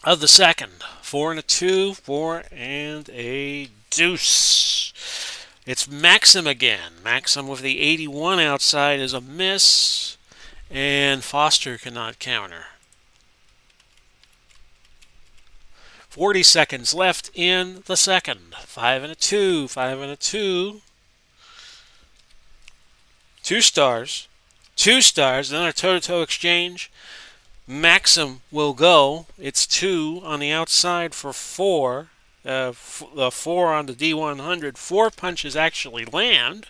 of the second. 4 and a 2. 4 and a deuce. It's Maxim again. Maxim with the 81 outside is a miss. And Foster cannot counter. 40 seconds left in the second. 5 and a 2. 5 and a 2. 2 stars. 2 stars. Another toe-to-toe exchange. Maxim will go. It's 2 on the outside for 4. The 4 on the D100. 4 punches actually land.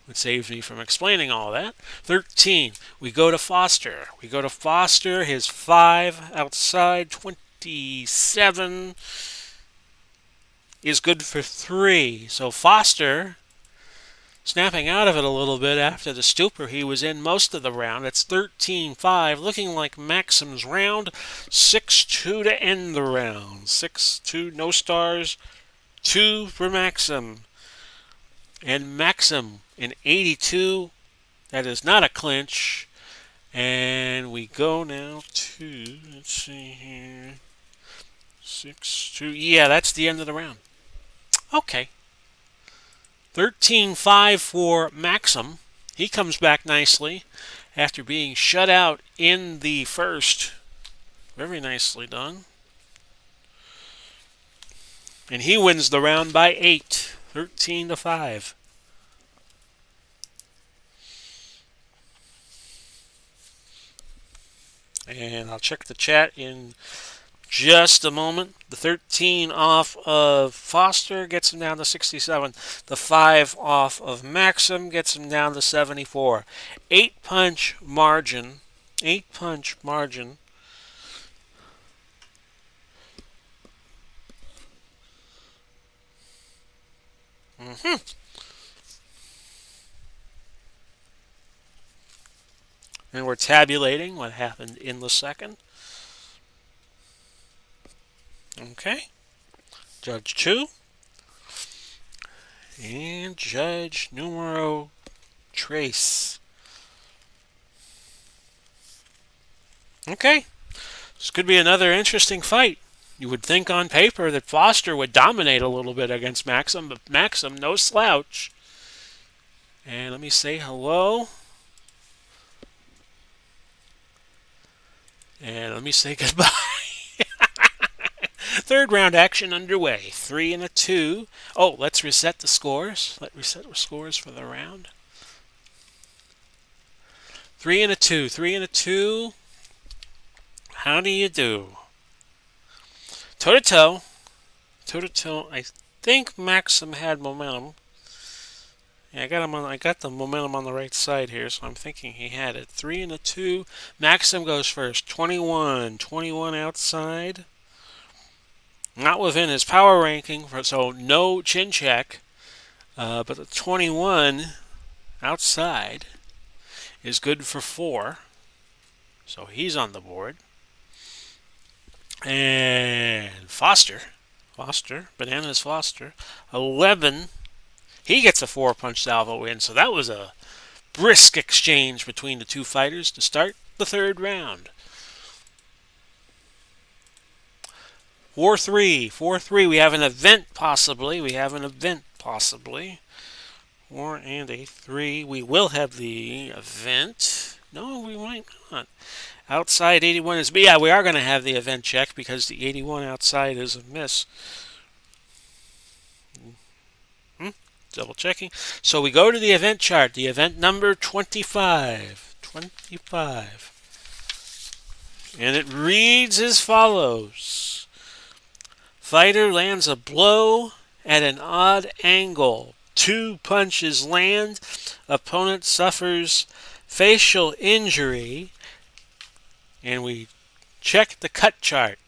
It saves me from explaining all that. 13. We go to Foster. We go to Foster. His 5 outside. 27 is good for 3. So Foster snapping out of it a little bit after the stupor he was in most of the round. It's 13-5, looking like Maxim's round. 6-2 to end the round. 6-2, no stars. 2 for Maxim. And Maxim in 82. That is not a clinch. And we go now to, let's see here, 6-2. Yeah, that's the end of the round. Okay. 13-5 for Maxim. He comes back nicely after being shut out in the first. Very nicely done. And he wins the round by 8. 13-5. And I'll check the chat in just a moment. The 13 off of Foster gets him down to 67. The 5 off of Maxim gets him down to 74. 8-punch margin. 8-punch margin. And we're tabulating what happened in the second. Okay. Judge 2. And Judge numero tres. Okay. This could be another interesting fight. You would think on paper that Foster would dominate a little bit against Maxim, but Maxim, no slouch. And let me say hello. And let me say goodbye. Third round action underway. 3 and a 2. Oh, let's reset the scores. Let's reset the scores for the round. 3 and a 2. 3 and a 2. How do you do? Toe-to-toe. Toe-to-toe. I think Maxim had momentum. Yeah, I got the momentum on the right side here, so I'm thinking he had it. 3 and a 2. Maxim goes first. 21. 21 outside. Not within his power ranking, so no chin check. But the 21 outside is good for 4. So he's on the board. And Foster, Bananas Foster, 11. He gets a 4-punch salvo win. So that was a brisk exchange between the two fighters to start the third round. 4-3. 4-3. We have an event possibly. 4 and a 3. We will have the event. No, we might not. Outside 81 is... Yeah, we are going to have the event check because the 81 outside is a miss. Double checking. So we go to the event chart. The event number 25. 25. And it reads as follows. Fighter lands a blow at an odd angle. 2 punches land. Opponent suffers facial injury. And we check the cut chart.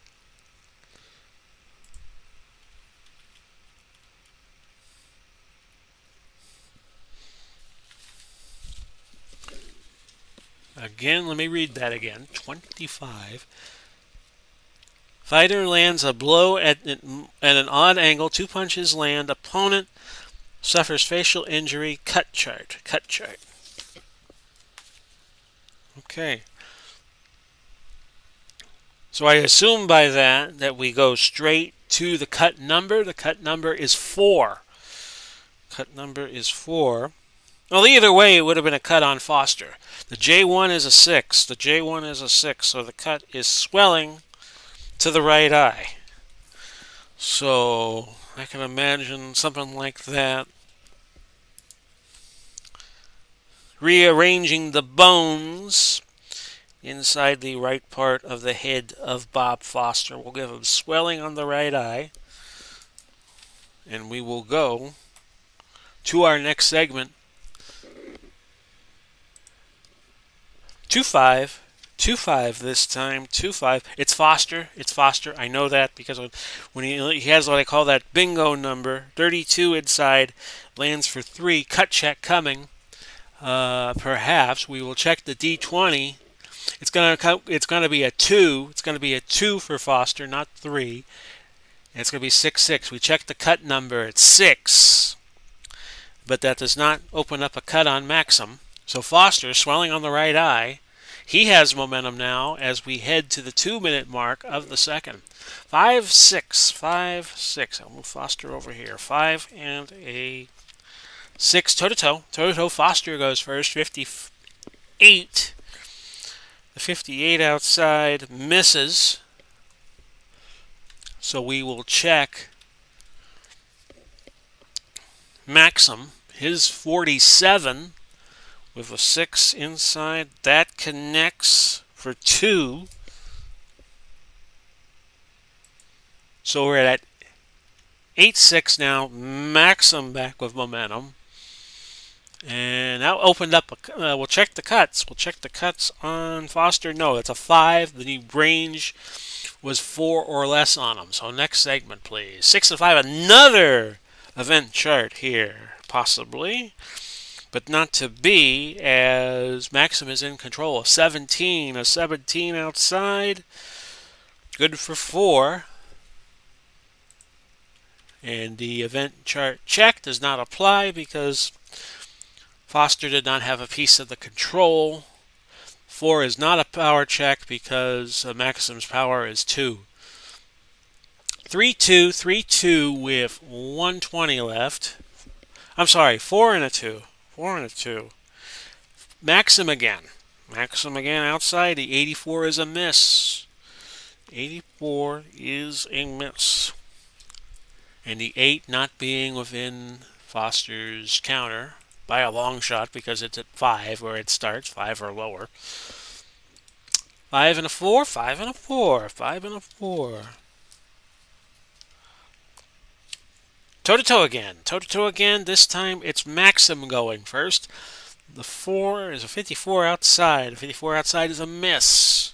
Again, let me read that again. 25. Fighter lands a blow at an odd angle. 2 punches land. Opponent suffers facial injury. Cut chart. Okay. So I assume by that we go straight to the cut number. The cut number is 4. Well, either way, it would have been a cut on Foster. The J1 is a 6. So the cut is swelling to the right eye. So I can imagine something like that. Rearranging the bones inside the right part of the head of Bob Foster. We'll give him swelling on the right eye. And we will go to our next segment. 2-5. 2-5 this time. 2-5. It's Foster. I know that because when he has what I call that bingo number, 32 inside, lands for 3. Cut check coming. Perhaps we will check the D20. It's gonna be a 2. It's gonna be a 2 for Foster, not 3. And it's gonna be 6-6. We check the cut number at 6, but that does not open up a cut on Maxim. So Foster, swelling on the right eye, he has momentum now as we head to the 2-minute mark of the second. 5-6. I'll move Foster over here. 5 and a 6. Toe-to-toe. Foster goes first. 58. The 58 outside misses. So we will check Maxim. His 47 with a 6 inside. That connects for 2. So we're at 8-6 now. Maxim back with momentum. And now opened up. We'll check the cuts. On Foster. No, it's a 5. The range was 4 or less on him. So next segment, please. 6-5. Another event chart here, possibly. but not to be, as Maxim is in control. A 17 outside. Good for 4. And the event chart check does not apply because Foster did not have a piece of the control. 4 is not a power check because Maxim's power is 2. 3-2, 3-2 with 120 left. I'm sorry, 4 and a 2. 4 and a 2. Maxim again. Maxim again outside. The 84 is a miss. 84 is a miss. And the 8 not being within Foster's counter by a long shot because it's at 5 where it starts, 5 or lower. 5 and a 4, 5 and a 4, 5 and a 4. Toe-to-toe again. Toe-to-toe again. This time it's Maxim going first. The 4 is a 54 outside. A 54 outside is a miss.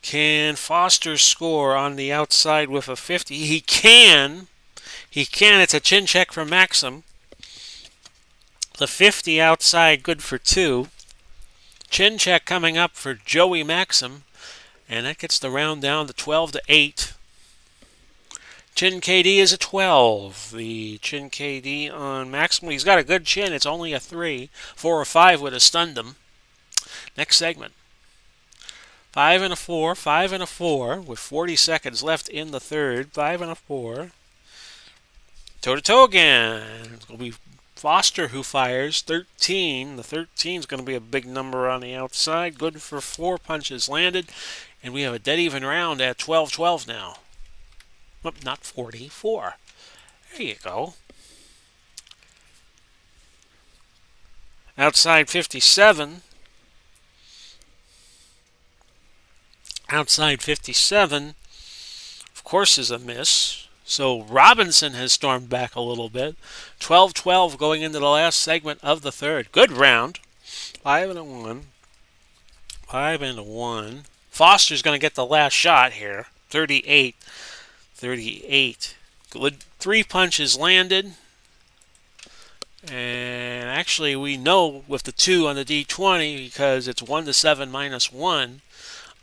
Can Foster score on the outside with a 50? He can. He can. It's a chin check for Maxim. The 50 outside, good for 2. Chin check coming up for Joey Maxim. And that gets the round down to 12-8. Chin KD is a 12. The chin KD on Maxim, he's got a good chin. It's only a 3. 4 or 5 would have stunned him. Next segment. 5 and a 4. 5 and a 4 with 40 seconds left in the third. 5 and a 4. Toe-to-toe again. It's going to be Foster who fires. 13. The 13 is going to be a big number on the outside. Good for 4 punches landed. And we have a dead even round at 12-12 now. Not 44. There you go. Outside 57. Outside 57, of course, is a miss. So Robinson has stormed back a little bit. 12-12 going into the last segment of the third. Good round. 5 and a 1. 5 and a 1. Foster's going to get the last shot here. 38. 38. Good 3 punches landed. And actually, we know with the 2 on the D20 because it's 1-7 minus 1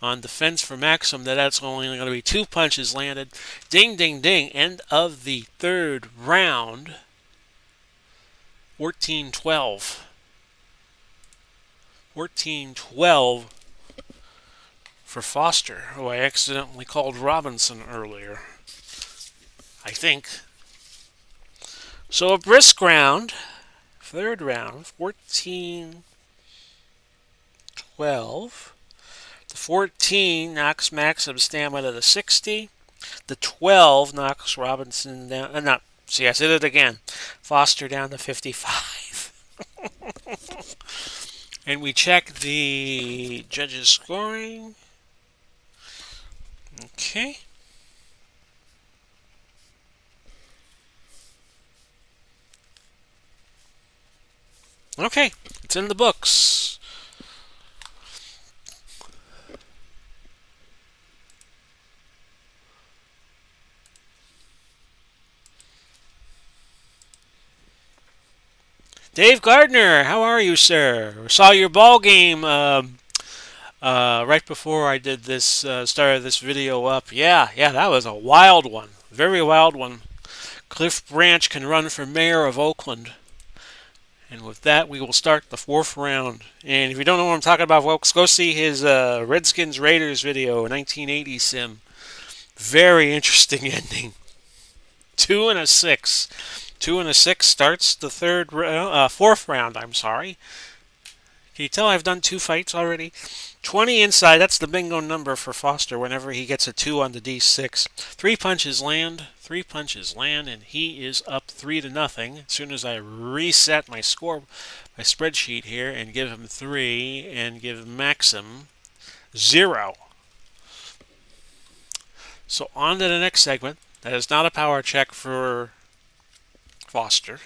on defense for Maxim that that's only going to be 2 punches landed. Ding, ding, ding. End of the third round. 14-12. 14-12 for Foster, who I accidentally called Robinson earlier. I think. So a brisk round. Third round. 14-12. The 14 knocks Maxim's stamina to 60. The 12 knocks Robinson down. See, I said it again. Foster down to 55. And we check the judges' scoring. Okay. Okay, it's in the books. Dave Gardner, how are you, sir? Saw your ball game right before I did this, started this video up. Yeah, that was a wild one. Very wild one. Cliff Branch can run for mayor of Oakland. And with that, we will start the 4th round. And if you don't know what I'm talking about, folks, go see his Redskins Raiders video, 1980 sim. Very interesting ending. 2 and a 6. 2 and a 6 starts the 4th round. I'm sorry. Can you tell I've done 2 fights already? 20 inside. That's the bingo number for Foster whenever he gets a 2 on the D6. 3 punches land. 3 punches land, and he is up 3-0. As soon as I reset my spreadsheet here, and give him 3, and give Maxim 0. So on to the next segment. That is not a power check for Foster.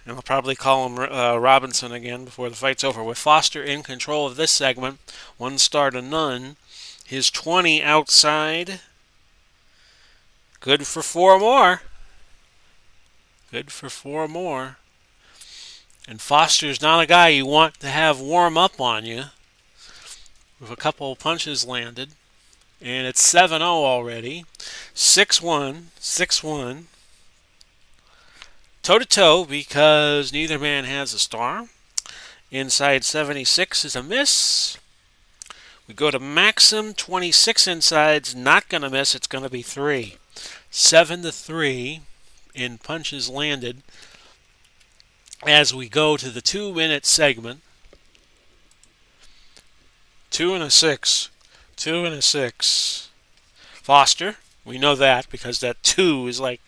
And I'll probably call him Robinson again before the fight's over. With Foster in control of this segment, 1 star to none. His 20 outside. Good for 4 more. Good for 4 more. And Foster's not a guy you want to have warm up on you with a couple of punches landed. And it's 7-0 already. 6-1, 6-1. Toe-to-toe because neither man has a star. Inside 76 is a miss. We go to Maxim, 26 insides, not going to miss, it's going to be 3. 7-3 in punches landed as we go to the 2-minute segment. 2 and a 6. 2 and a 6. Foster, we know that because that 2 is like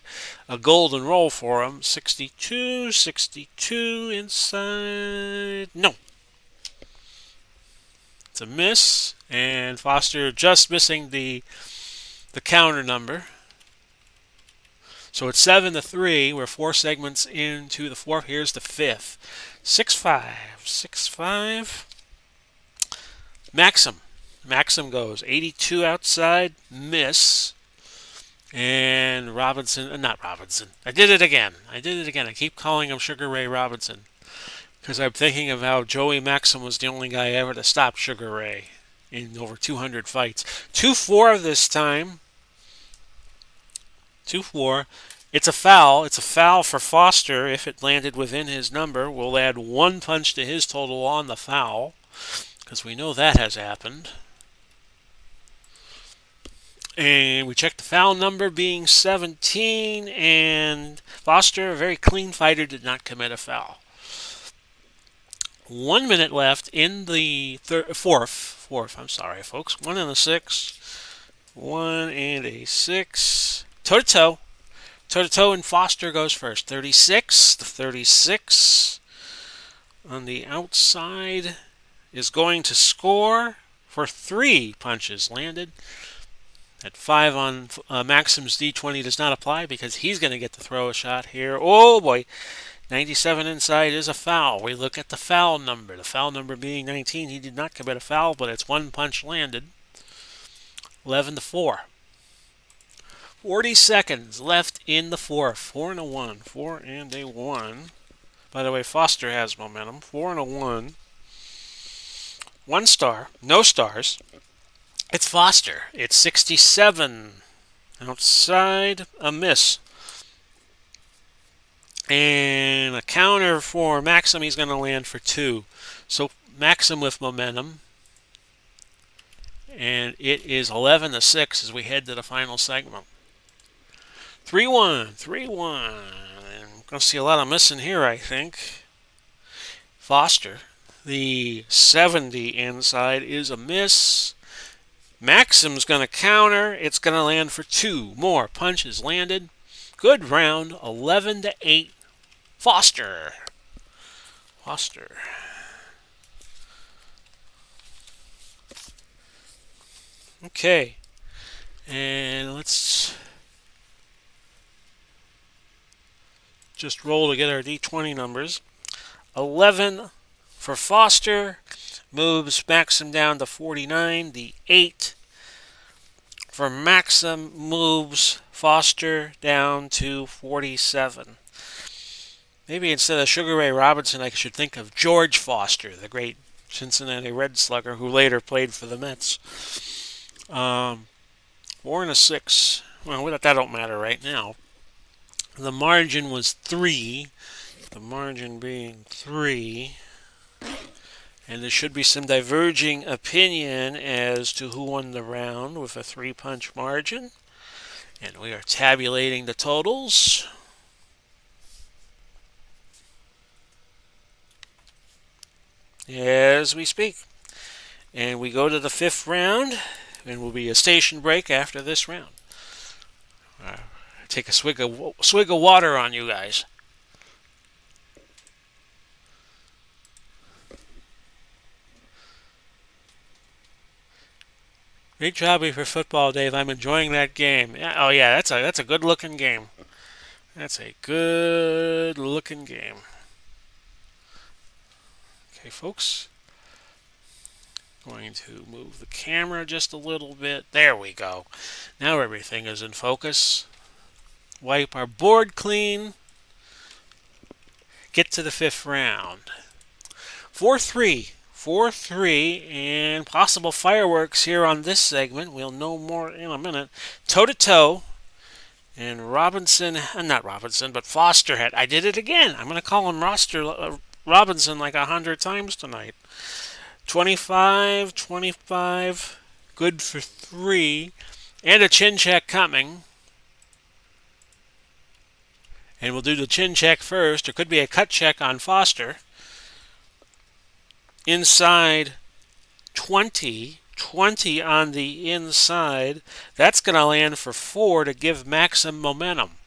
a golden roll for him. 62, 62 inside. No. It's a miss, and Foster just missing the counter number. So it's 7-3. We're 4 segments into the 4th. Here's the 5th. 6-5. 6-5. Maxim. Maxim goes 82 outside, miss. And Robinson, not Robinson. I did it again. I keep calling him Sugar Ray Robinson because I'm thinking of how Joey Maxim was the only guy ever to stop Sugar Ray in over 200 fights. 2-4 this time. 2-4. It's a foul. It's a foul for Foster if it landed within his number. We'll add 1 punch to his total on the foul because we know that has happened. And we check the foul number being 17, and Foster, a very clean fighter, did not commit a foul. 1 minute left in the fourth. I'm sorry, folks. 1 and a 6. 1 and a 6. Toe-to-toe. Toe-to-toe, and Foster goes first. 36. The 36 on the outside is going to score for 3 punches landed. At 5 on Maxim's D20 does not apply because he's going to get to throw a shot here. Oh boy, 97 inside is a foul. We look at the foul number. The foul number being 19. He did not commit a foul, but it's 1 punch landed. 11-4. 40 seconds left in the 4th. 4 and a 1. 4 and a 1. By the way, Foster has momentum. 4 and a 1. 1 star. No stars. It's Foster. It's 67. Outside, a miss. And a counter for Maxim. He's going to land for 2. So Maxim with momentum. And it is 11-6 as we head to the final segment. 3-1. 3-1. And I'm going to see a lot of missing here, I think. Foster. The 70 inside is a miss. Maxim's going to counter. It's going to land for 2 more punches landed. Good round. 11-8. Foster. Foster. Okay. And let's just roll to get our D20 numbers. 11 for Foster. Moves Maxim down to 49. The 8 for Maxim moves Foster down to 47. Maybe instead of Sugar Ray Robinson, I should think of George Foster, the great Cincinnati Red Slugger who later played for the Mets. 4 and a 6. Well, that don't matter right now. The margin was 3. The margin being 3. And there should be some diverging opinion as to who won the round with a 3-punch margin. And we are tabulating the totals. As we speak. And we go to the 5th round. And will be a station break after this round. Take a swig of water on you guys. Great job for football, Dave. I'm enjoying that game. Oh yeah, that's a good-looking game. That's a good-looking game. Okay, folks. Going to move the camera just a little bit. There we go. Now everything is in focus. Wipe our board clean. get to the 5th round. 4-3. 4-3, and possible fireworks here on this segment. We'll know more in a minute. Toe-to-toe, and not Robinson, but Foster had. I did it again. I'm going to call him Robinson like 100 times tonight. 25, 25, good for 3, and a chin check coming. And we'll do the chin check first. There could be a cut check on Foster. Inside 20 on the inside. That's going to land for 4 to give Maxim momentum.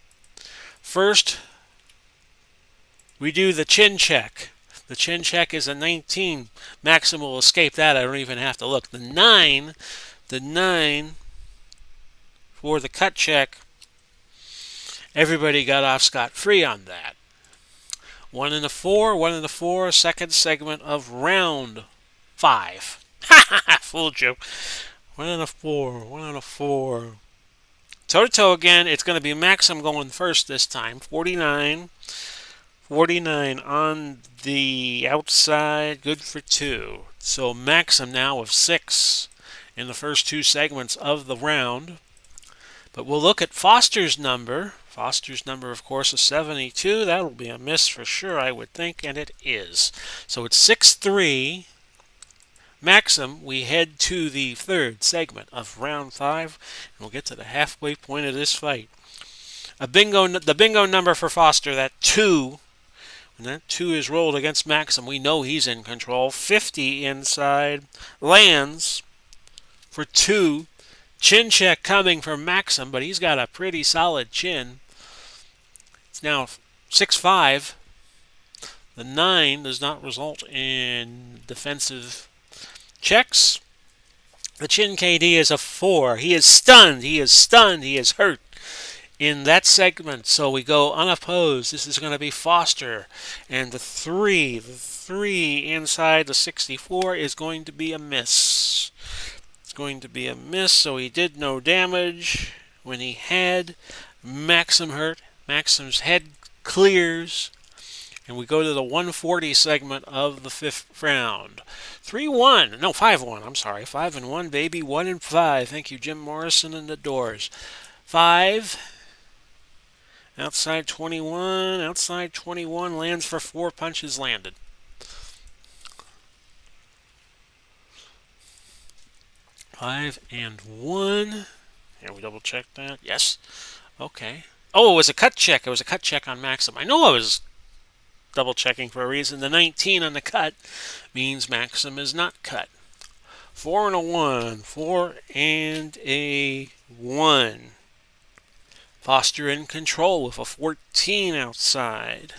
First, we do the chin check. The chin check is a 19. Maxim will escape that. I don't even have to look. The 9 for the cut check. Everybody got off scot-free on that. 1 and a 4, second segment of round 5. Ha! Fooled you. 1 and a 4. Toe-to-toe again. It's going to be Maxim going first this time. 49 on the outside. Good for 2. So Maxim now with 6 in the first 2 segments of the round. But we'll look at Foster's number. Foster's number, of course, is 72. That'll be a miss for sure, I would think, and it is. So it's 6-3. Maxim, we head to the 3rd segment of round 5, and we'll get to the halfway point of this fight. The bingo number for Foster, that 2. When that 2 is rolled against Maxim, we know he's in control. 50 inside, lands for 2. Chin check coming from Maxim, but he's got a pretty solid chin. It's now 6-5. The 9 does not result in defensive checks. The chin KD is a 4. He is stunned. He is hurt in that segment. So we go unopposed. This is going to be Foster. And the 3 inside the 64 is going to be a miss. Going to be a miss, so he did no damage when he had Maxim hurt. Maxim's head clears, and we go to the 140 segment of the 5th round. 5-1, I'm sorry. 5-1, baby. 1-5. Thank you, Jim Morrison and the Doors. 5, outside 21, lands for 4 punches landed. 5-1. Yeah, we double check that. Yes. Okay. Oh, it was a cut check. It was a cut check on Maxim. I know I was double checking for a reason. The 19 on the cut means Maxim is not cut. 4-1. 4-1. Foster in control with a 14 outside.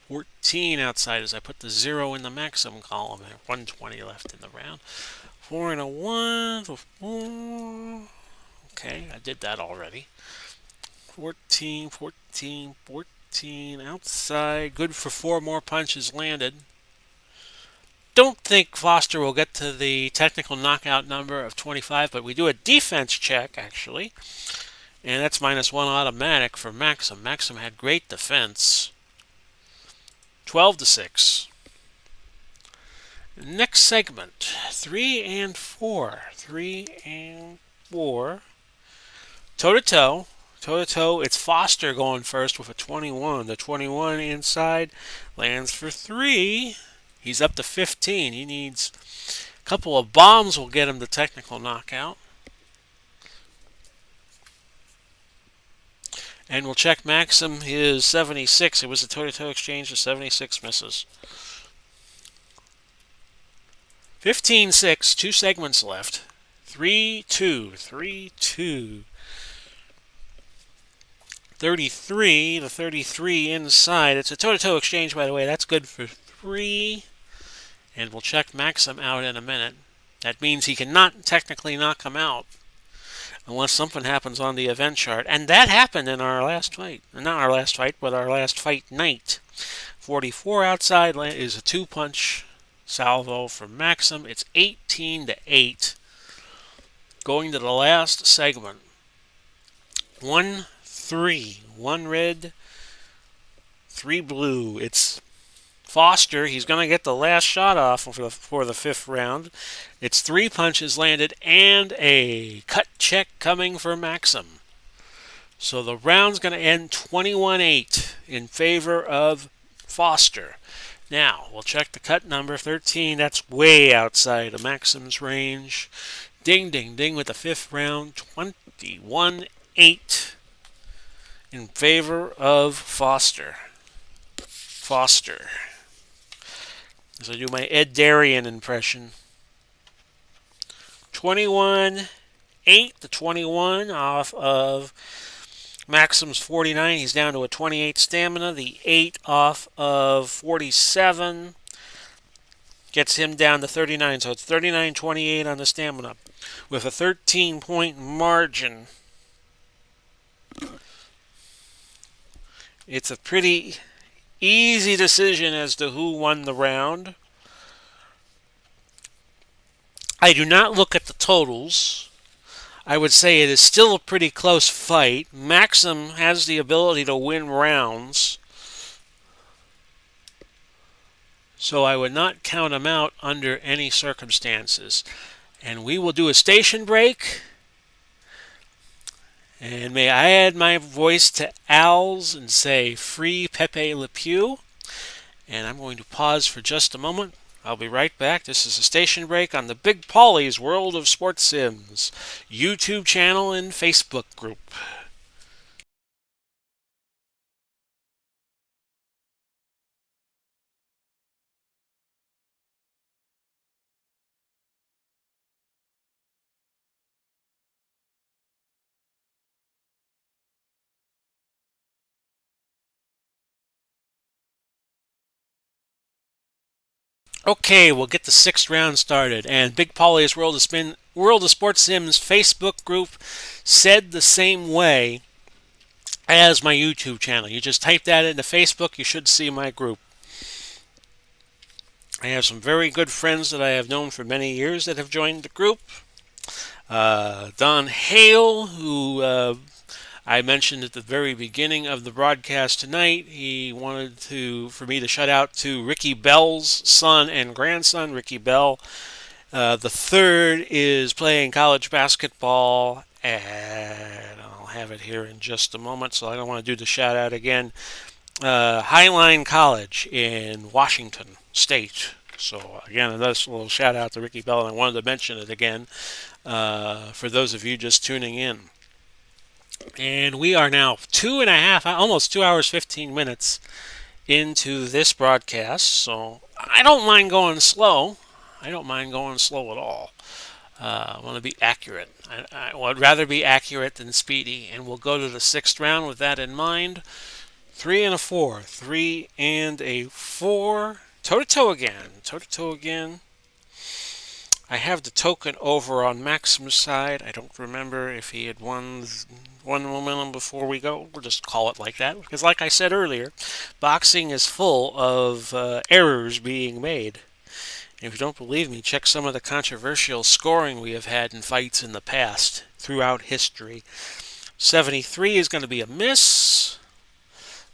14 outside as I put the 0 in the Maxim column. 120 left in the round. 4-1. 4. Okay, I did that already. 14 outside. Good for 4 more punches landed. Don't think Foster will get to the technical knockout number of 25, but we do a defense check, actually. And that's -1 automatic for Maxim. Maxim had great defense. 12-6. Next segment, 3-4. 3-4. Toe-to-toe. Toe-to-toe, it's Foster going first with a 21. The 21 inside lands for 3. He's up to 15. He needs a couple of bombs will get him the technical knockout. And we'll check Maxim, his 76. It was a toe-to-toe exchange, the 76 misses. 15-6, 2 segments left. 3-2, 3-2. 33, the 33 inside. It's a toe-to-toe exchange, by the way. That's good for 3. And we'll check Maxim out in a minute. That means he cannot technically knock him out unless something happens on the event chart. And that happened in our last fight. Not our last fight, but our last fight night. 44 outside is a 2-punch salvo from Maxim. It's 18-8. Going to the last segment. 1-3. 1 red, 3 blue. It's Foster. He's going to get the last shot off for the 5th round. It's 3 punches landed and a cut check coming for Maxim. So the round's going to end 21-8 in favor of Foster. Now, we'll check the cut number 13. That's way outside of Maxim's range. Ding, ding, ding with the 5th round. 21-8 in favor of Foster. Foster. As I do my Ed Darian impression. 21-8 to 21 off of Maxim's 49. He's down to a 28 stamina. The 8 off of 47 gets him down to 39. So it's 39-28 on the stamina with a 13-point margin. It's a pretty easy decision as to who won the round. I do not look at the totals. I would say it is still a pretty close fight. Maxim has the ability to win rounds, so I would not count him out under any circumstances. And we will do a station break. And may I add my voice to Al's and say, free Pepe Le Pew. And I'm going to pause for just a moment. I'll be right back. This is a station break on the Big Pauly's World of Sports Sims YouTube channel and Facebook group. Okay, we'll get the 6th round started. And Big Pauly's World of Sports Sims Facebook group said the same way as my YouTube channel. You just type that into Facebook, you should see my group. I have some very good friends that I have known for many years that have joined the group. Don Hale, who I mentioned at the very beginning of the broadcast tonight. He wanted for me to shout out to Ricky Bell's son and grandson. Ricky Bell, the third, is playing college basketball, and I'll have it here in just a moment, so I don't want to do the shout out again. Highline College in Washington State. So again, another little shout out to Ricky Bell, and I wanted to mention it again for those of you just tuning in. And we are now almost 2 hours, 15 minutes into this broadcast. So I don't mind going slow. I don't mind going slow at all. I want to be accurate. I would rather be accurate than speedy. And we'll go to the 6th round with that in mind. 3 and a 4. 3 and a 4. Toe-to-toe again. Toe-to-toe again. I have the token over on Maxim's side. I don't remember if he had won momentum before we go. We'll just call it like that. Because like I said earlier, boxing is full of errors being made. And if you don't believe me, check some of the controversial scoring we have had in fights in the past throughout history. 73 is going to be a miss.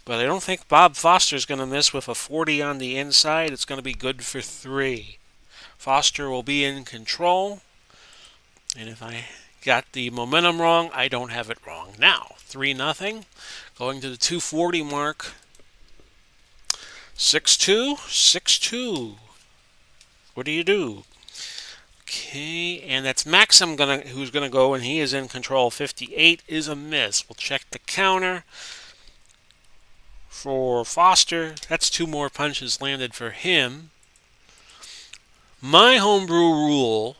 But I don't think Bob Foster is going to miss with a 40 on the inside. It's going to be good for 3. Foster will be in control, and if I got the momentum wrong, I don't have it wrong. Now, 3-0, going to the 240 mark. 6-2, 6-2. What do you do? Okay, and that's Maxim who's going to go, and he is in control. 58 is a miss. We'll check the counter for Foster. That's 2 more punches landed for him. My homebrew rule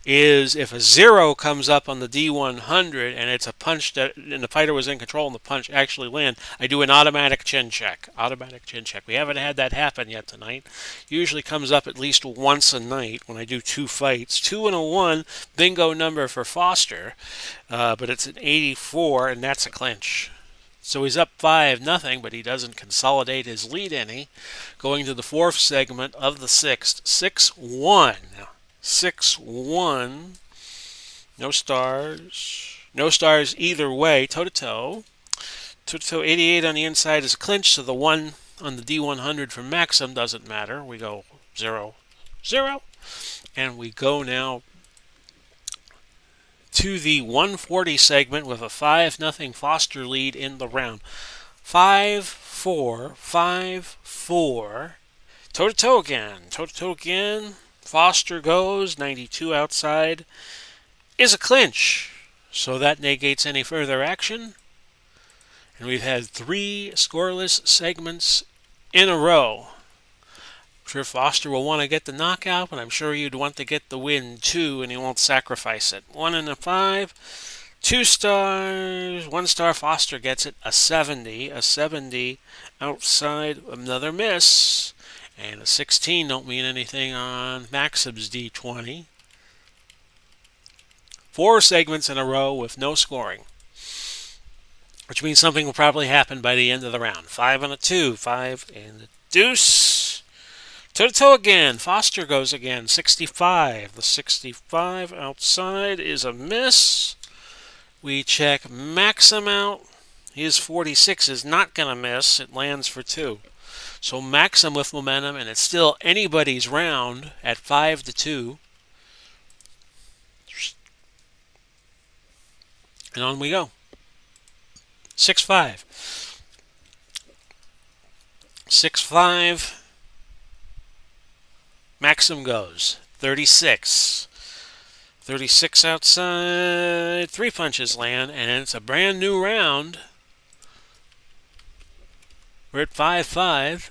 is if a 0 comes up on the D100 and it's a punch and the fighter was in control and the punch actually landed, I do an automatic chin check. Automatic chin check. We haven't had that happen yet tonight. Usually comes up at least once a night when I do 2 fights. 2 and a 1, bingo number for Foster, but it's an 84 and that's a clinch. So he's up 5-0, but he doesn't consolidate his lead any. Going to the 4th segment of the 6th. 6-1. 6-1. No stars. No stars either way. Toe-to-toe. Toe-to-toe 88 on the inside is a clinch, so the 1 on the D100 from Maxim doesn't matter. We go 0, 0. And we go now to the 140 segment with a 5-0 Foster lead in the round. 5-4, 5-4. Toe-to-toe again. Toe-to-toe again. Foster goes. 92 outside is a clinch. So that negates any further action. And we've had 3 scoreless segments in a row. I'm sure Foster will want to get the knockout, but I'm sure you'd want to get the win too, and he won't sacrifice it. 1 and a 5, 2 stars, 1 star. Foster gets it, a 70 outside, another miss, and a 16 don't mean anything on Maxim's D20. 4 segments in a row with no scoring, which means something will probably happen by the end of the round. 5 and a 2, 5 and a deuce. Toe-to-toe again. Foster goes again. 65. The 65 outside is a miss. We check Maxim out. His 46 is not going to miss. It lands for 2. So Maxim with momentum, and it's still anybody's round at 5-2. And on we go. 6-5. 6-5. Maxim goes. 36. 36 outside. 3 punches land, and it's a brand new round. We're at 5-5.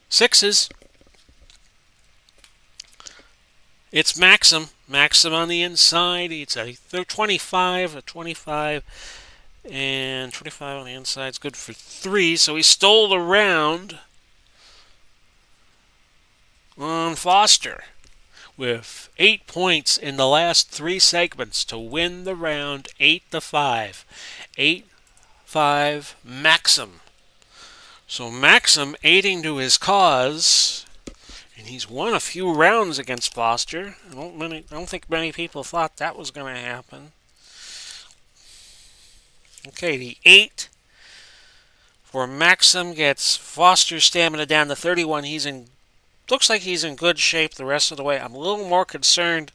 6s. It's Maxim. Maxim on the inside. It's a 25, a 25, and 25 on the inside is good for 3. So he stole the round on Foster with 8 points in the last 3 segments to win the round 8-5. 8-5 Maxim. So Maxim aiding to his cause, and he's won a few rounds against Foster. I don't think many people thought that was going to happen. Okay, the 8 for Maxim gets Foster's stamina down to 31. Looks like he's in good shape the rest of the way. I'm a little more concerned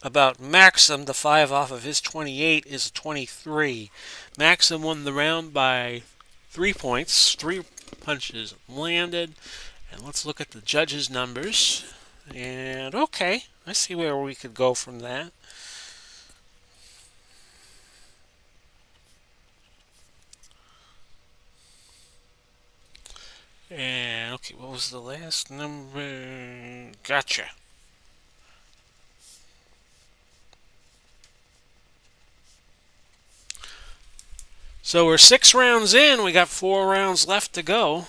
about Maxim. The 5 off of his 28 is a 23. Maxim won the round by 3 points. 3 punches landed. And let's look at the judges' numbers. And okay, I see where we could go from that. And okay, what was the last number? Gotcha. So we're 6 rounds in. We got 4 rounds left to go.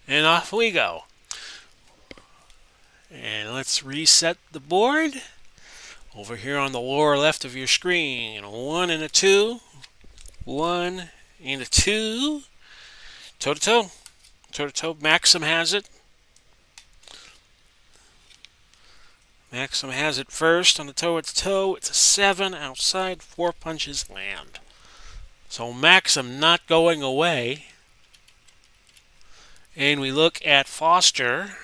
And off we go. And let's reset the board. Over here on the lower left of your screen, 1 and a 2. 1 and a 2. Toe-to-toe. Toe-to-toe. Maxim has it. Maxim has it first on the toe-to-toe. It's a 7 outside. 4 punches land. So Maxim not going away. And we look at Foster.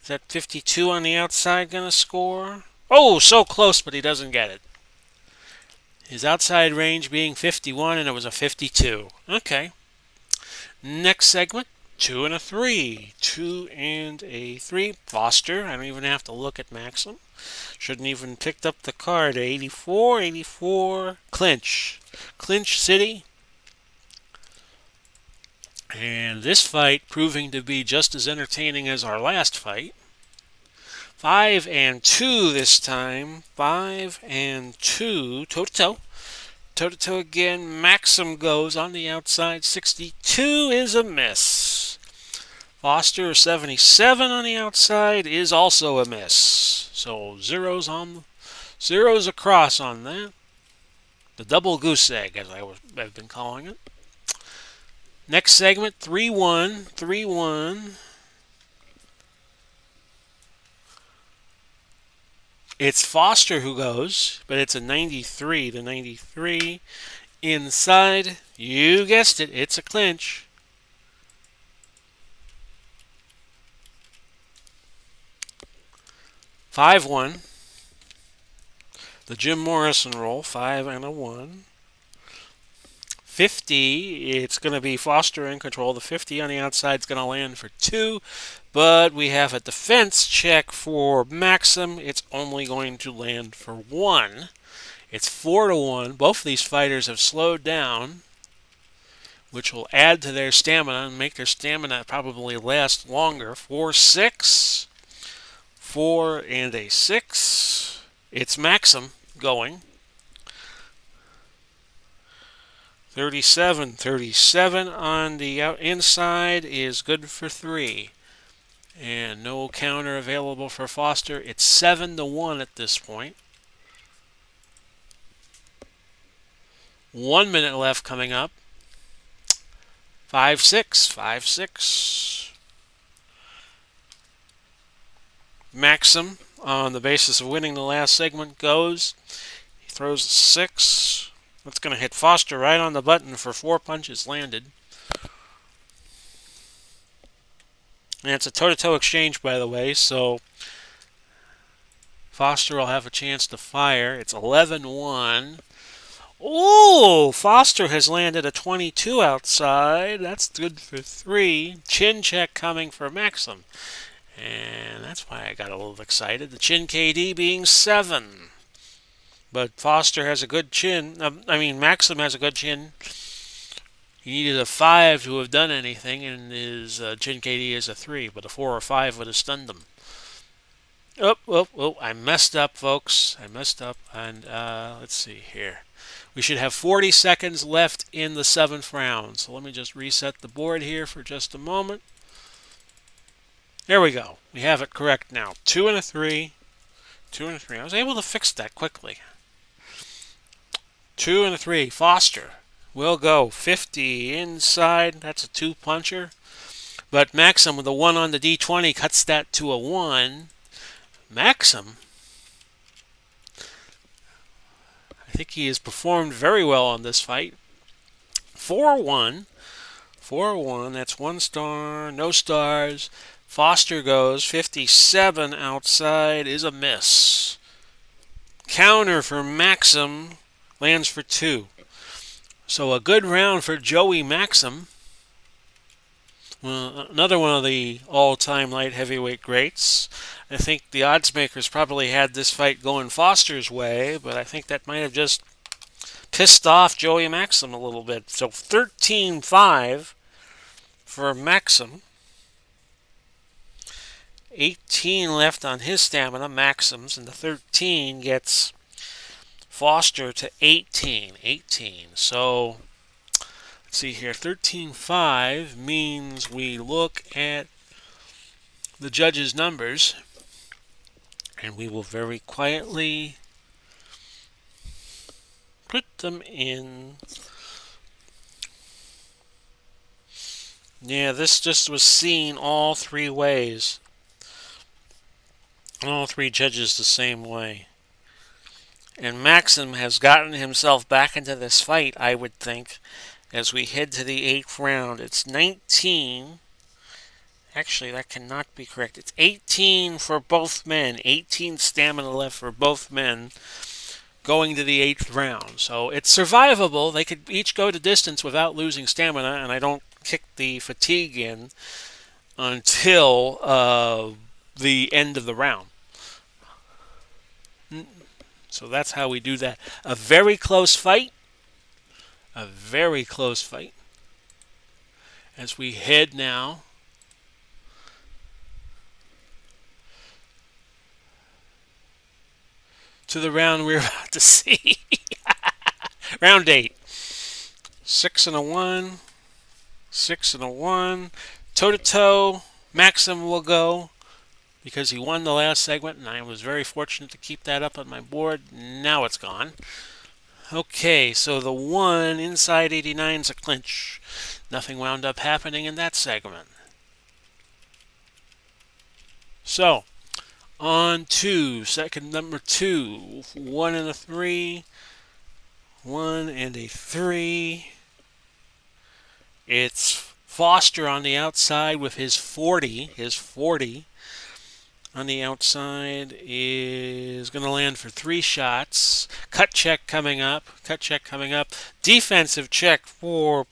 Is that 52 on the outside going to score? Oh, so close, but he doesn't get it. His outside range being 51, and it was a 52. Okay. Next segment, 2 and a 3. 2 and a 3. Foster. I don't even have to look at Maxim. Shouldn't even picked up the card. 84, 84. Clinch. Clinch City. And this fight proving to be just as entertaining as our last fight. 5 and 2 this time. 5 and 2. Toe-to-toe. Toe-to-toe again. Maxim goes on the outside. 62 is a miss. Foster, 77 on the outside, is also a miss. So zeros across on that. The double goose egg, as I've been calling it. Next segment, 3-1, 3-1. It's Foster who goes, but it's a 93 to 93. Inside, you guessed it, it's a clinch. 5-1. The Jim Morrison roll, 5 and a 1. 50, it's going to be Foster in control. The 50 on the outside is going to land for 2, but we have a defense check for Maxim. It's only going to land for 1. It's 4-1. Both of these fighters have slowed down, which will add to their stamina and make their stamina probably last longer. 4-6. 4 and a 6. It's Maxim going. 37 on the inside is good for 3. And no counter available for Foster. It's 7-1 at this point. 1 minute left coming up. 5-6, 5-6. Maxim, on the basis of winning the last segment, goes. He throws a 6. That's going to hit Foster right on the button for 4 punches landed. And it's a toe-to-toe exchange, by the way, so Foster will have a chance to fire. It's 11-1. Oh, Foster has landed a 22 outside. That's good for 3. Chin check coming for Maxim. And that's why I got a little excited. The chin KD being 7. But Foster has a good chin. Maxim has a good chin. He needed a 5 to have done anything, and his chin KD is a 3. But a 4 or 5 would have stunned him. Oh, I messed up, folks. I messed up. And let's see here. We should have 40 seconds left in the 7th round. So let me just reset the board here for just a moment. There we go. We have it correct now. 2 and a 3. 2 and a 3. I was able to fix that quickly. 2 and a 3. Foster will go 50 inside. That's a 2-puncher. But Maxim with a 1 on the D20 cuts that to a 1. Maxim, I think he has performed very well on this fight. 4-1. 4-1. That's 1 star. No stars. Foster goes. 57 outside is a miss. Counter for Maxim. Lands for 2. So a good round for Joey Maxim. Well, another one of the all-time light heavyweight greats. I think the odds makers probably had this fight going Foster's way, but I think that might have just pissed off Joey Maxim a little bit. So 13-5 for Maxim. 18 left on his stamina, Maxim's, and the 13 gets Foster to 18. So, let's see here. 13-5 means we look at the judges' numbers, and we will very quietly put them in. Yeah, this just was seen all 3 ways. All 3 judges the same way. And Maxim has gotten himself back into this fight, I would think, as we head to the 8th round. It's 19. Actually, that cannot be correct. It's 18 for both men. 18 stamina left for both men going to the 8th round. So it's survivable. They could each go to distance without losing stamina, and I don't kick the fatigue in until the end of the round. So that's how we do that. A very close fight. A very close fight. As we head now to the round we're about to see. Round 8. 6 and a 1. 6 and a 1. Toe-to-toe. Maxim will go, because he won the last segment, and I was very fortunate to keep that up on my board. Now it's gone. Okay, so the 1 inside 89 is a clinch. Nothing wound up happening in that segment. So, on to second number 2. 1 and a 3. 1 and a 3. It's Foster on the outside with his 40. His 40 on the outside is going to land for 3 shots. Cut check coming up. Cut check coming up. Defensive check for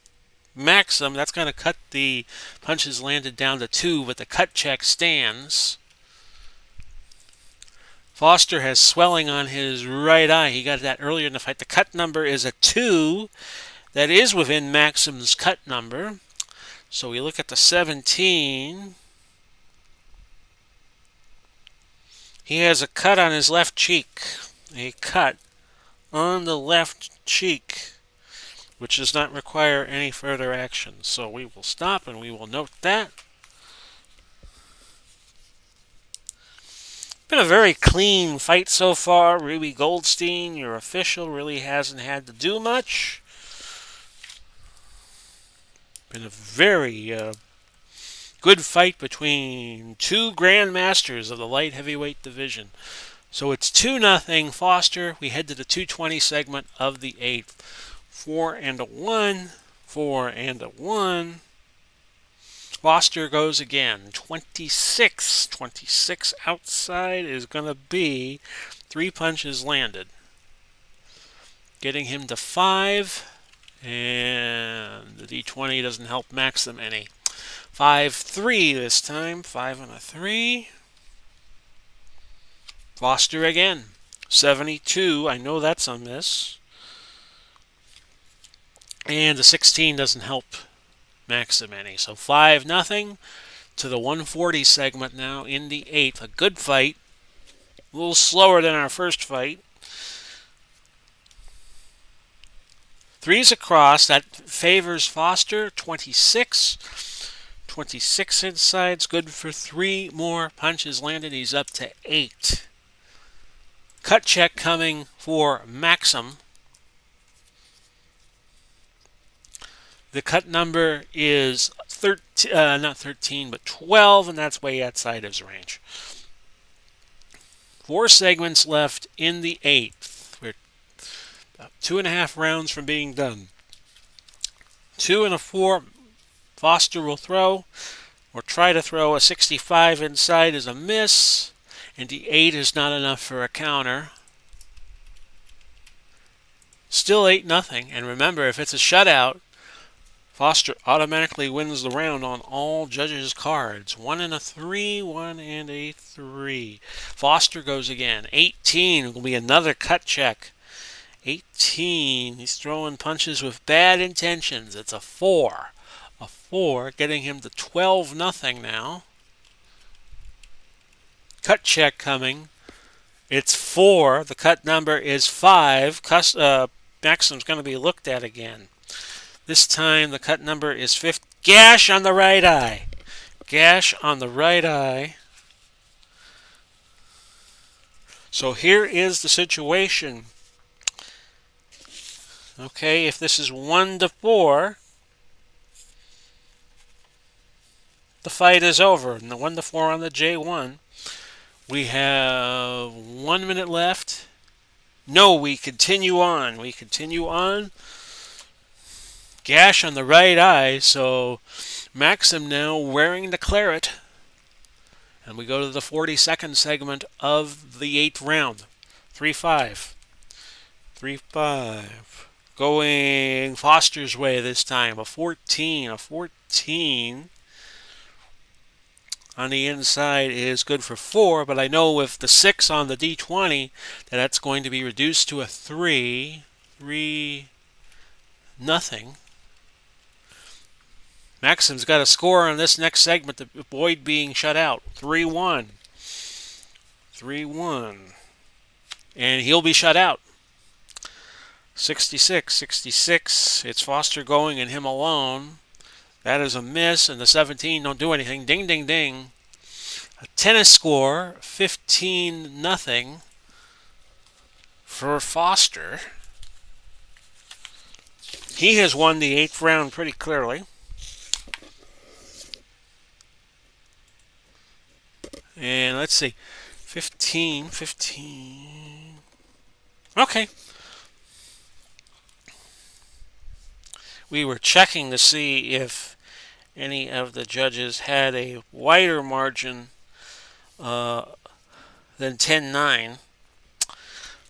Maxim. That's going to cut the punches landed down to 2, but the cut check stands. Foster has swelling on his right eye. He got that earlier in the fight. The cut number is a 2. That is within Maxim's cut number. So we look at the 17. He has a cut on his left cheek. A cut on the left cheek, which does not require any further action. So we will stop and we will note that. Been a very clean fight so far. Ruby Goldstein, your official, really hasn't had to do much. Been a very good fight between 2 grandmasters of the light heavyweight division. So it's 2-0 Foster. We head to the 220 segment of the 8th. 4 and a 1. 4 and a 1. Foster goes again. 26. 26 outside is going to be 3 punches landed. Getting him to 5. And the D20 doesn't help Maxim any. 5-3 this time. 5 and a 3. Foster again. 72. I know that's a miss. And the 16 doesn't help Maxim any. So 5-0 to the 140 segment now in the 8th. A good fight. A little slower than our first fight. 3's across. That favors Foster. 26. 26 inside's good for 3 more punches landed. He's up to 8. Cut check coming for Maxim. The cut number is 13, not 13, but 12, and that's way outside his range. 4 segments left in the 8th. We're about 2.5 rounds from being done. 2 and a 4. Foster will throw, or try to throw. A 65 inside is a miss, and the 8 is not enough for a counter. Still 8-0, and remember, if it's a shutout, Foster automatically wins the round on all judges' cards. 1 and a 3, 1 and a 3. Foster goes again. 18 will be another cut check. 18. He's throwing punches with bad intentions. It's a 4. A 4, getting him to 12-0 now. Cut check coming. It's 4. The cut number is 5. Maxim's going to be looked at again. This time the cut number is 5. Gash on the right eye. Gash on the right eye. So here is the situation. Okay, if this is 1-4, the fight is over. And the 1-4 on the J1. We have 1 minute left. No, we continue on. We continue on. Gash on the right eye, so Maxim now wearing the claret. And we go to the 42nd segment of the 8th round. 3-5. 3-5. Going Foster's way this time. A 14. A 14 on the inside is good for 4, but I know with the 6 on the D20 that's going to be reduced to a 3. 3-0. Maxim's got a score on this next segment to avoid being shut out. 3-1. 3-1. And he'll be shut out. 66. 66. It's Foster going and him alone. That is a miss, and the 17 don't do anything. Ding, ding, ding. A tennis score, 15-0 for Foster. He has won the 8th round pretty clearly. And let's see. 15. Okay. We were checking to see if any of the judges had a wider margin than 10-9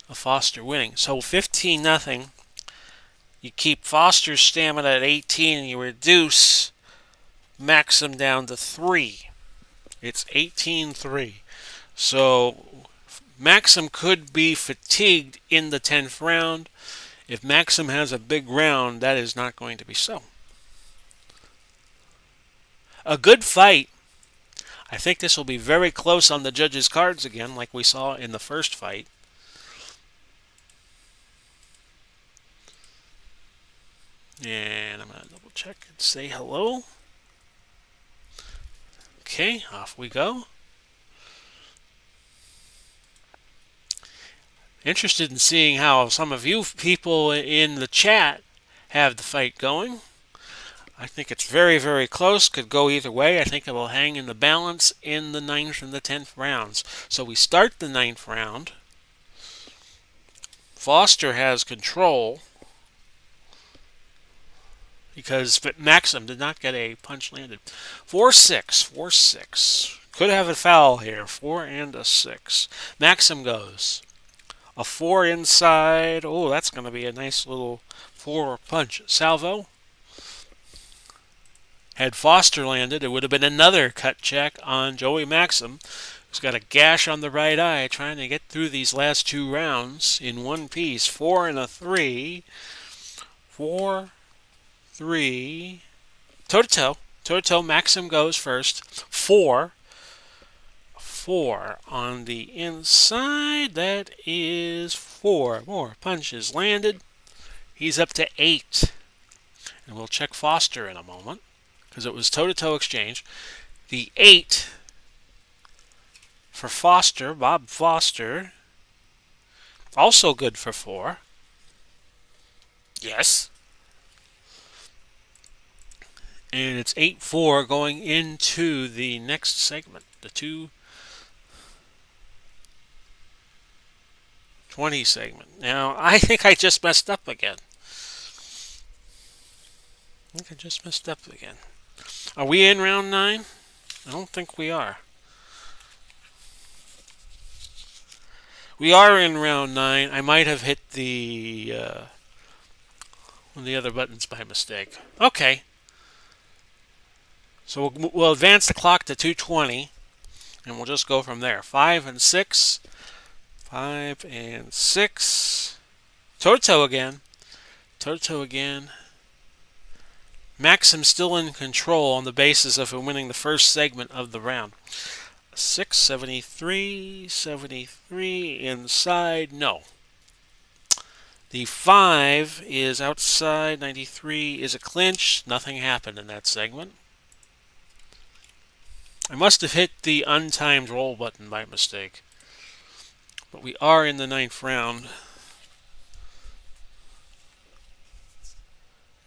of Foster winning. So 15-0. You keep Foster's stamina at 18 and you reduce Maxim down to 3. It's 18-3. So Maxim could be fatigued in the 10th round. If Maxim has a big round, that is not going to be so. A good fight. I think this will be very close on the judges' cards again, like we saw in the first fight. And I'm going to double check and say hello. Okay, off we go. Interested in seeing how some of you people in the chat have the fight going. I think it's very, very close. Could go either way. I think it will hang in the balance in the 9th and the 10th rounds. So we start the 9th round. Foster has control because Maxim did not get a punch landed. 4-6. Could have a foul here. 4 and a 6. Maxim goes. A 4 inside. Oh, that's going to be a nice little 4 punch. Salvo. Had Foster landed, it would have been another cut check on Joey Maxim, who's got a gash on the right eye, trying to get through these last 2 rounds in one piece. 4 and a 3. 4, 3. Toe-to-toe. Toe-to-toe. Maxim goes first. 4. 4 on the inside. That is 4 more punches landed. He's up to 8. And we'll check Foster in a moment because it was toe-to-toe exchange. The 8 for Foster, Bob Foster, also good for 4. Yes. And it's 8-4 going into the next segment, the 2:20 segment. Now, I think I just messed up again. Are we in round 9? I don't think we are. We are in round 9. I might have hit the one of the other buttons by mistake. Okay. So we'll advance the clock to 2:20, and we'll just go from there. 5 and 6. 5 and 6. Toe-to-toe again. Toe-to-toe again. Maxim still in control on the basis of him winning the first segment of the round. 6, 73, 73, inside, no. The 5 is outside, 93 is a clinch. Nothing happened in that segment. I must have hit the untimed roll button by mistake. But we are in the 9th round.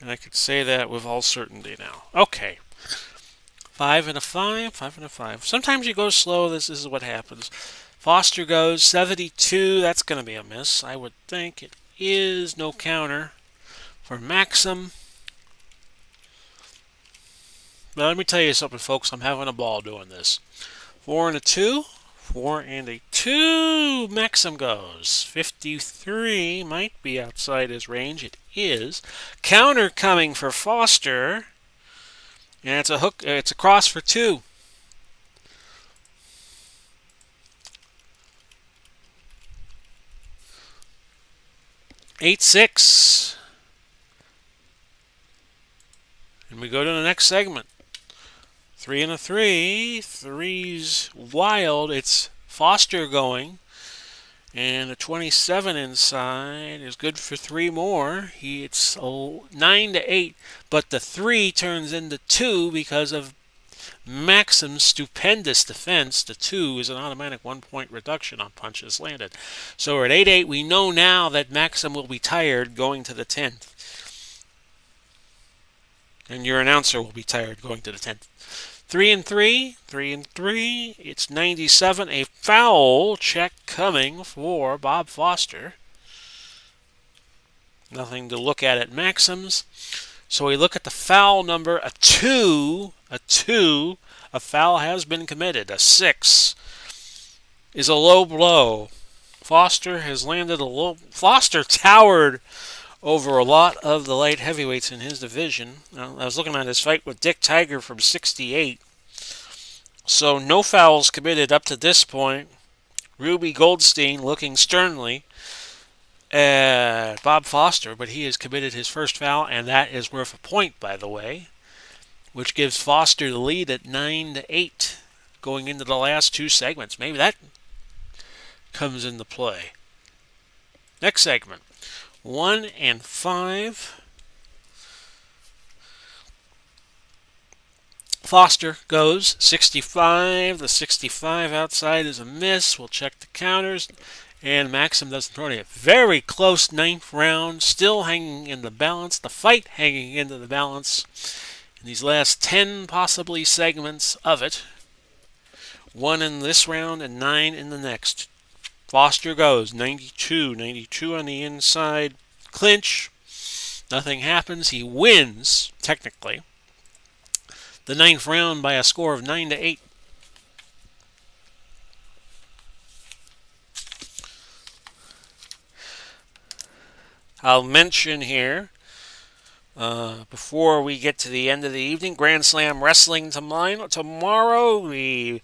And I could say that with all certainty now. Okay. 5 and a 5, 5 and a 5. Sometimes you go slow, this is what happens. Foster goes 72, that's going to be a miss. I would think it is. No counter for Maxim. But let me tell you something, folks. I'm having a ball doing this. 4 and a 2. 4 and a 2. Maxim goes. 53 might be outside his range. It is. Counter coming for Foster. And it's a hook. It's a cross for 2. Eight, 6. And we go to the next segment. 3 and a 3. 3's wild. It's Foster going. And a 27 inside is good for 3 more. It's 9 to 8. But the 3 turns into 2 because of Maxim's stupendous defense. The 2 is an automatic 1-point reduction on punches landed. So we're at 8-8. We know now that Maxim will be tired going to the 10th. And your announcer will be tired going to the 10th. 3 and 3. 3 and 3. It's 97. A foul check coming for Bob Foster. Nothing to look at Maxim's. So we look at the foul number, a 2. A 2. A foul has been committed. A 6 is a low blow. Foster has landed a low. Foster towered over a lot of the light heavyweights in his division. I was looking at his fight with Dick Tiger from 68. So no fouls committed up to this point. Ruby Goldstein looking sternly at Bob Foster, but he has committed his first foul, and that is worth a point, by the way, which gives Foster the lead at 9-8 going into the last 2 segments. Maybe that comes into play. Next segment, 1 and 5. Foster goes 65. The 65 outside is a miss. We'll check the counters. And Maxim doesn't throw it. Very close 9th round. Still hanging in the balance. The fight hanging into the balance in these last 10 possibly segments of it. 1 in this round and 9 in the next. Foster goes 92. 92 on the inside. Clinch. Nothing happens. He wins, technically, the 9th round by a score of 9-8. I'll mention here, before we get to the end of the evening, Grand Slam Wrestling tomorrow, the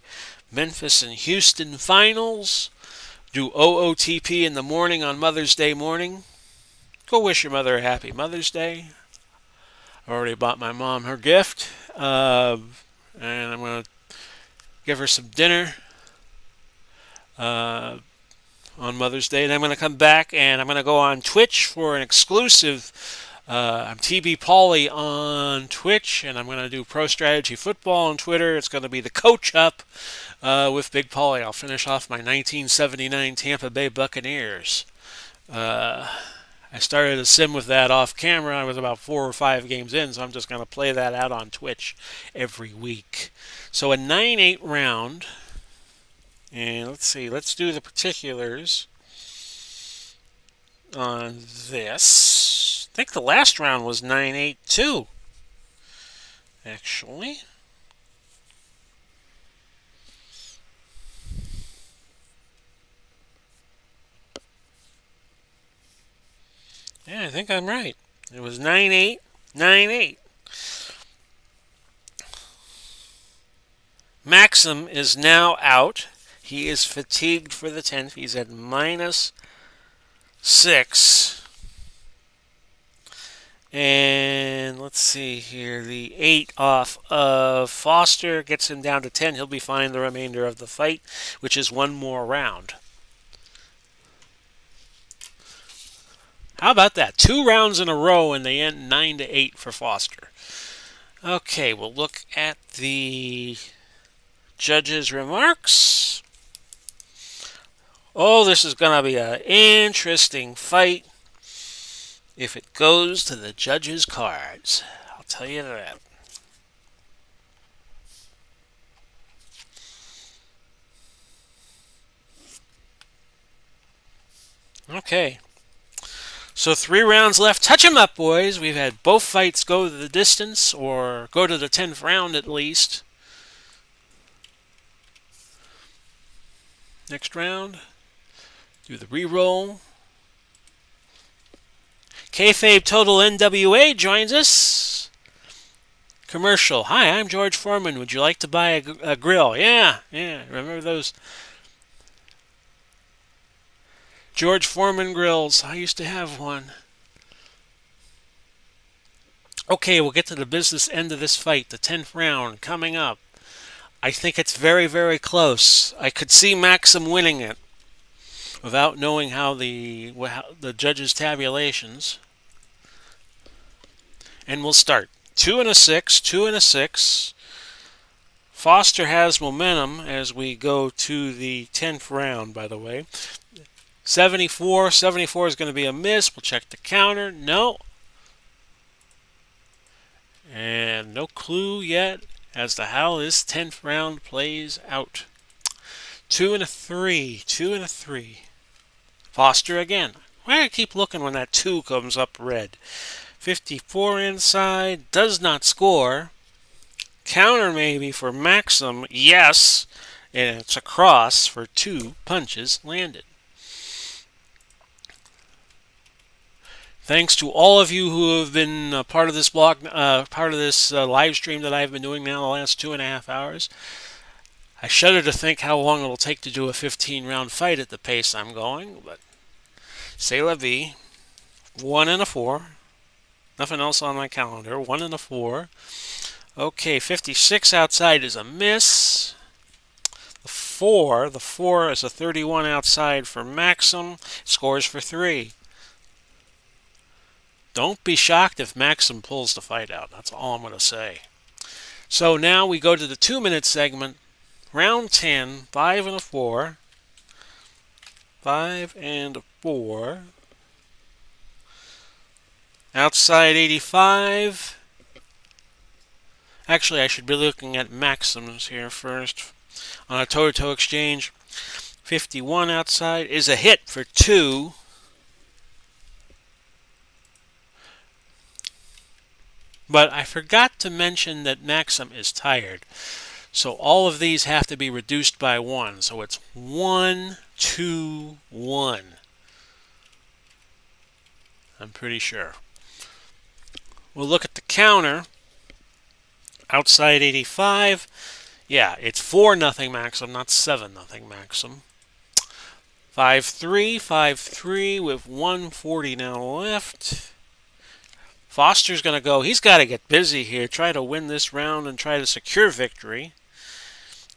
Memphis and Houston finals. Do OOTP in the morning on Mother's Day morning. Go wish your mother a happy Mother's Day. I already bought my mom her gift, and I'm going to give her some dinner on Mother's Day. And I'm going to come back and I'm going to go on Twitch for an exclusive. I'm TB Pauly on Twitch, and I'm going to do Pro Strategy Football on Twitter. It's going to be the Coach Up with Big Pauly. I'll finish off my 1979 Tampa Bay Buccaneers. I started a sim with that off camera. I was about 4 or 5 games in, so I'm just going to play that out on Twitch every week. So a 9-8 round. And let's see, let's do the particulars on this. I think the last round was 9-8 too, actually. Yeah, I think I'm right. It was 9-8, 9-8. Maxim is now out. He is fatigued for the 10th. He's at -6. And let's see here. The 8 off of Foster gets him down to 10. He'll be fine the remainder of the fight, which is 1 more round. How about that? 2 rounds in a row, and they end 9-8 for Foster. Okay, we'll look at the judges' remarks. Oh, this is going to be an interesting fight if it goes to the judges' cards. I'll tell you that. Okay. So 3 rounds left. Touch 'em up, boys. We've had both fights go the distance, or go to the 10th round at least. Next round. Do the re-roll. Kayfabe Total NWA joins us. Commercial. Hi, I'm George Foreman. Would you like to buy a grill? Yeah. Remember those George Foreman grills? I used to have one. Okay, we'll get to the business end of this fight. The 10th round coming up. I think it's very, very close. I could see Maxim winning it without knowing how the judges' tabulations. And we'll start. 2 and a 6, 2 and a 6. Foster has momentum as we go to the 10th round, by the way. 74. 74 is going to be a miss. We'll check the counter. No. And no clue yet as to how this 10th round plays out. 2 and a 3. 2 and a 3. Foster again. Why do I keep looking when that 2 comes up red? 54 inside. Does not score. Counter maybe for Maxim. Yes. And it's a cross for 2 punches landed. Thanks to all of you who have been part of this blog, part of this live stream that I've been doing now the last 2.5 hours. I shudder to think how long it'll take to do a 15-round fight at the pace I'm going, but c'est la vie. 1 and a 4. Nothing else on my calendar. 1 and a 4. Okay, 56 outside is a miss. The 4 is a 31 outside for Maxim. Scores for 3. Don't be shocked if Maxim pulls the fight out. That's all I'm going to say. So now we go to the 2-minute segment. Round 10, 5 and a 4. 5 and a 4. Outside 85. Actually, I should be looking at Maxims here first. On a toe-to-toe exchange, 51 outside is a hit for 2. But I forgot to mention that Maxim is tired. So all of these have to be reduced by 1. So it's 1, 2, 1. I'm pretty sure. We'll look at the counter. Outside 85. Yeah, it's 4-0 Maxim, not 7-0 Maxim. 5-3, 5-3 with 140 now left. Foster's going to go. He's got to get busy here, try to win this round and try to secure victory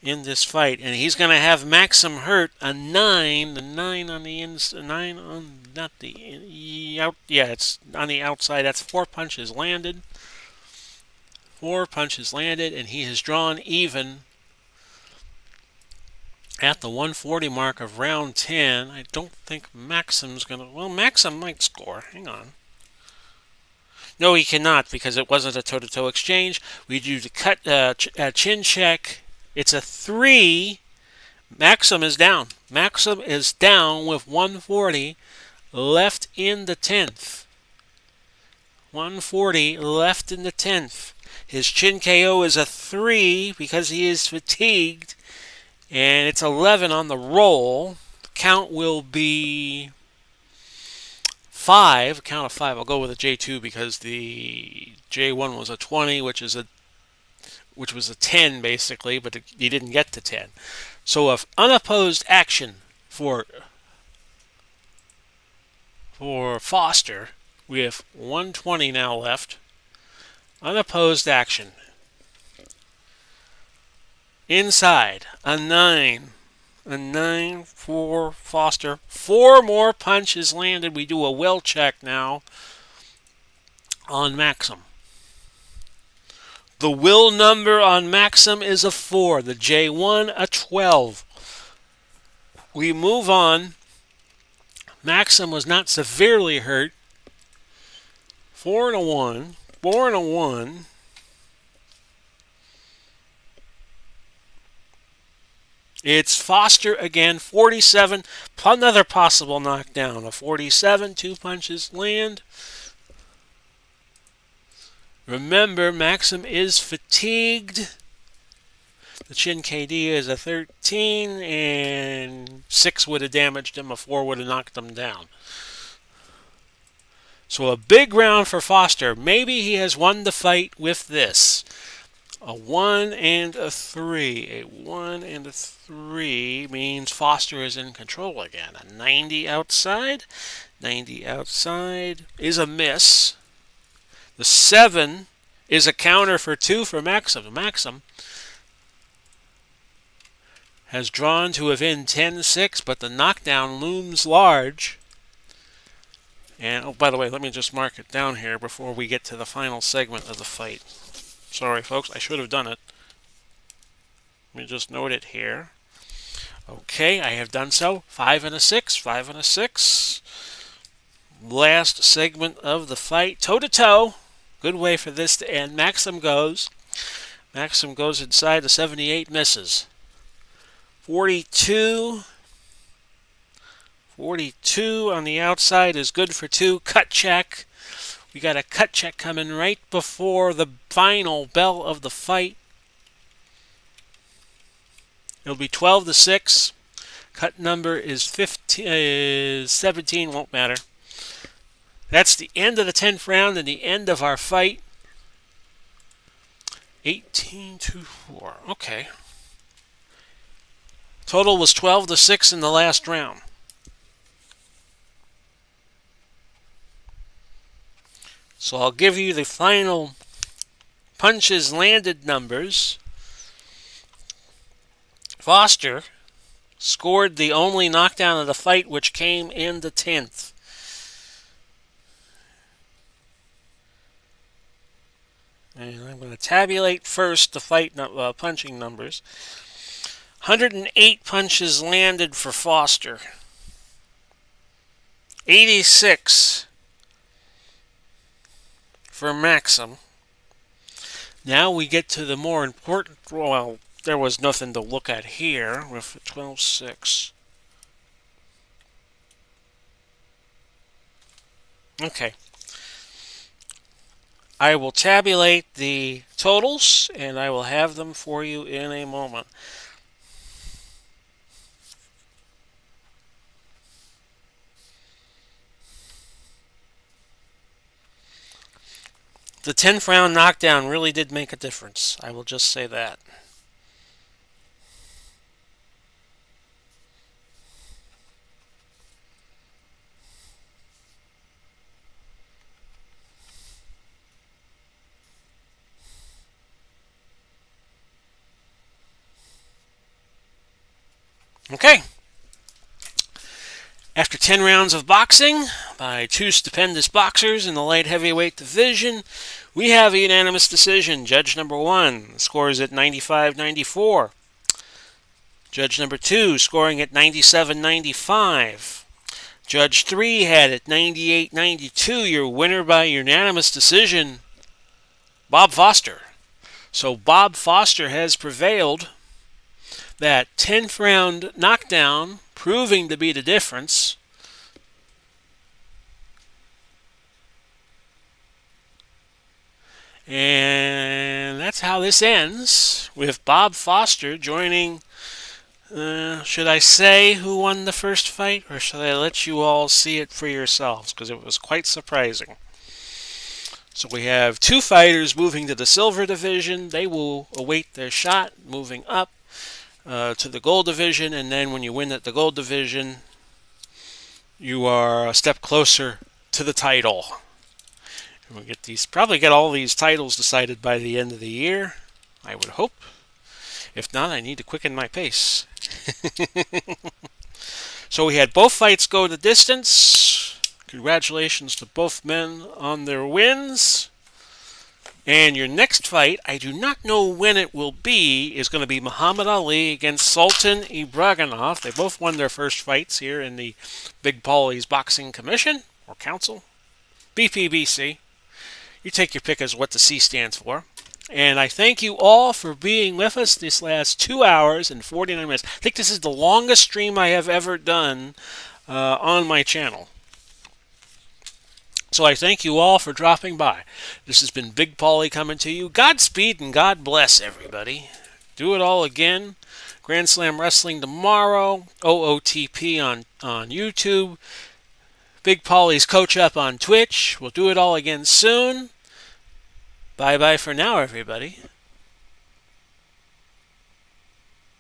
in this fight. And he's going to have Maxim hurt a 9. The 9 on the inside. 9 on, not the out. Yeah, it's on the outside. That's 4 punches landed. 4 punches landed, and he has drawn even at the 140 mark of round 10. I don't think Maxim's going to. Well, Maxim might score. Hang on. No, he cannot because it wasn't a toe-to-toe exchange. We do the cut chin check. It's a 3. Maxim is down. Maxim is down with 140 left in the 10th. 140 left in the 10th. His chin KO is a 3 because he is fatigued. And it's 11 on the roll. The count will be 5, count of 5. I'll go with a J2 because the J1 was a 20, which was a 10 basically, but he didn't get to 10. So if unopposed action for Foster, we have 120 now left. Unopposed action. Inside, a 9. A 9 for Foster. 4 more punches landed. We do a will check now on Maxim. The will number on Maxim is a 4. The J1 a 12. We move on. Maxim was not severely hurt. 4 and a 1. 4 and a 1. It's Foster again, 47, another possible knockdown. A 47, 2 punches land. Remember, Maxim is fatigued. The chin KD is a 13, and 6 would have damaged him, a 4 would have knocked him down. So a big round for Foster. Maybe he has won the fight with this. A 1 and a 3. A 1 and a 3 means Foster is in control again. A 90 outside. 90 outside is a miss. The 7 is a counter for 2 for Maxim. Maxim has drawn to within 10-6, but the knockdown looms large. And, oh, by the way, let me just mark it down here before we get to the final segment of the fight. Sorry, folks, I should have done it. Let me just note it here. Okay, I have done so. 5 and a 6, 5 and a 6. Last segment of the fight, toe-to-toe. Good way for this to end. Maxim goes inside the 78, misses. 42 on the outside is good for 2. Cut check. We got a cut check coming right before the final bell of the fight. It'll be 12-6. Cut number is 17. Won't matter. That's the end of the 10th round and the end of our fight. 18-4. Okay. Total was 12-6 in the last round. So I'll give you the final punches landed numbers. Foster scored the only knockdown of the fight, which came in the 10th. And I'm going to tabulate first the fight punching numbers. 108 punches landed for Foster. 86 for Maxim. Now we get to the more important, well, there was nothing to look at here with 12-6. Okay. I will tabulate the totals, and I will have them for you in a moment. The 10th round knockdown really did make a difference. I will just say that. Okay. After 10 rounds of boxing by 2 stupendous boxers in the light heavyweight division, we have a unanimous decision. Judge number 1 scores at 95-94. Judge number 2 scoring at 97-95. Judge 3 had it 98-92. Your winner by unanimous decision, Bob Foster. So Bob Foster has prevailed. That 10th round knockdown proving to be the difference. And that's how this ends, with Bob Foster joining. Should I say who won the first fight, or should I let you all see it for yourselves? Because it was quite surprising. So we have 2 fighters moving to the silver division. They will await their shot, moving up to the gold division, and then when you win at the gold division, you are a step closer to the title. And we'll probably get all these titles decided by the end of the year, I would hope. If not, I need to quicken my pace. So we had both fights go the distance. Congratulations to both men on their wins. And your next fight, I do not know when it will be, is going to be Muhammad Ali against Sultan Ibragimov. They both won their first fights here in the Big Pauly's Boxing Commission, or Council, BPBC. You take your pick as what the C stands for. And I thank you all for being with us this last 2 hours and 49 minutes. I think this is the longest stream I have ever done on my channel. So I thank you all for dropping by. This has been Big Pauly coming to you. Godspeed and God bless everybody. Do it all again. Grand Slam Wrestling tomorrow. OOTP on YouTube. Big Pauly's Coach Up on Twitch. We'll do it all again soon. Bye-bye for now, everybody.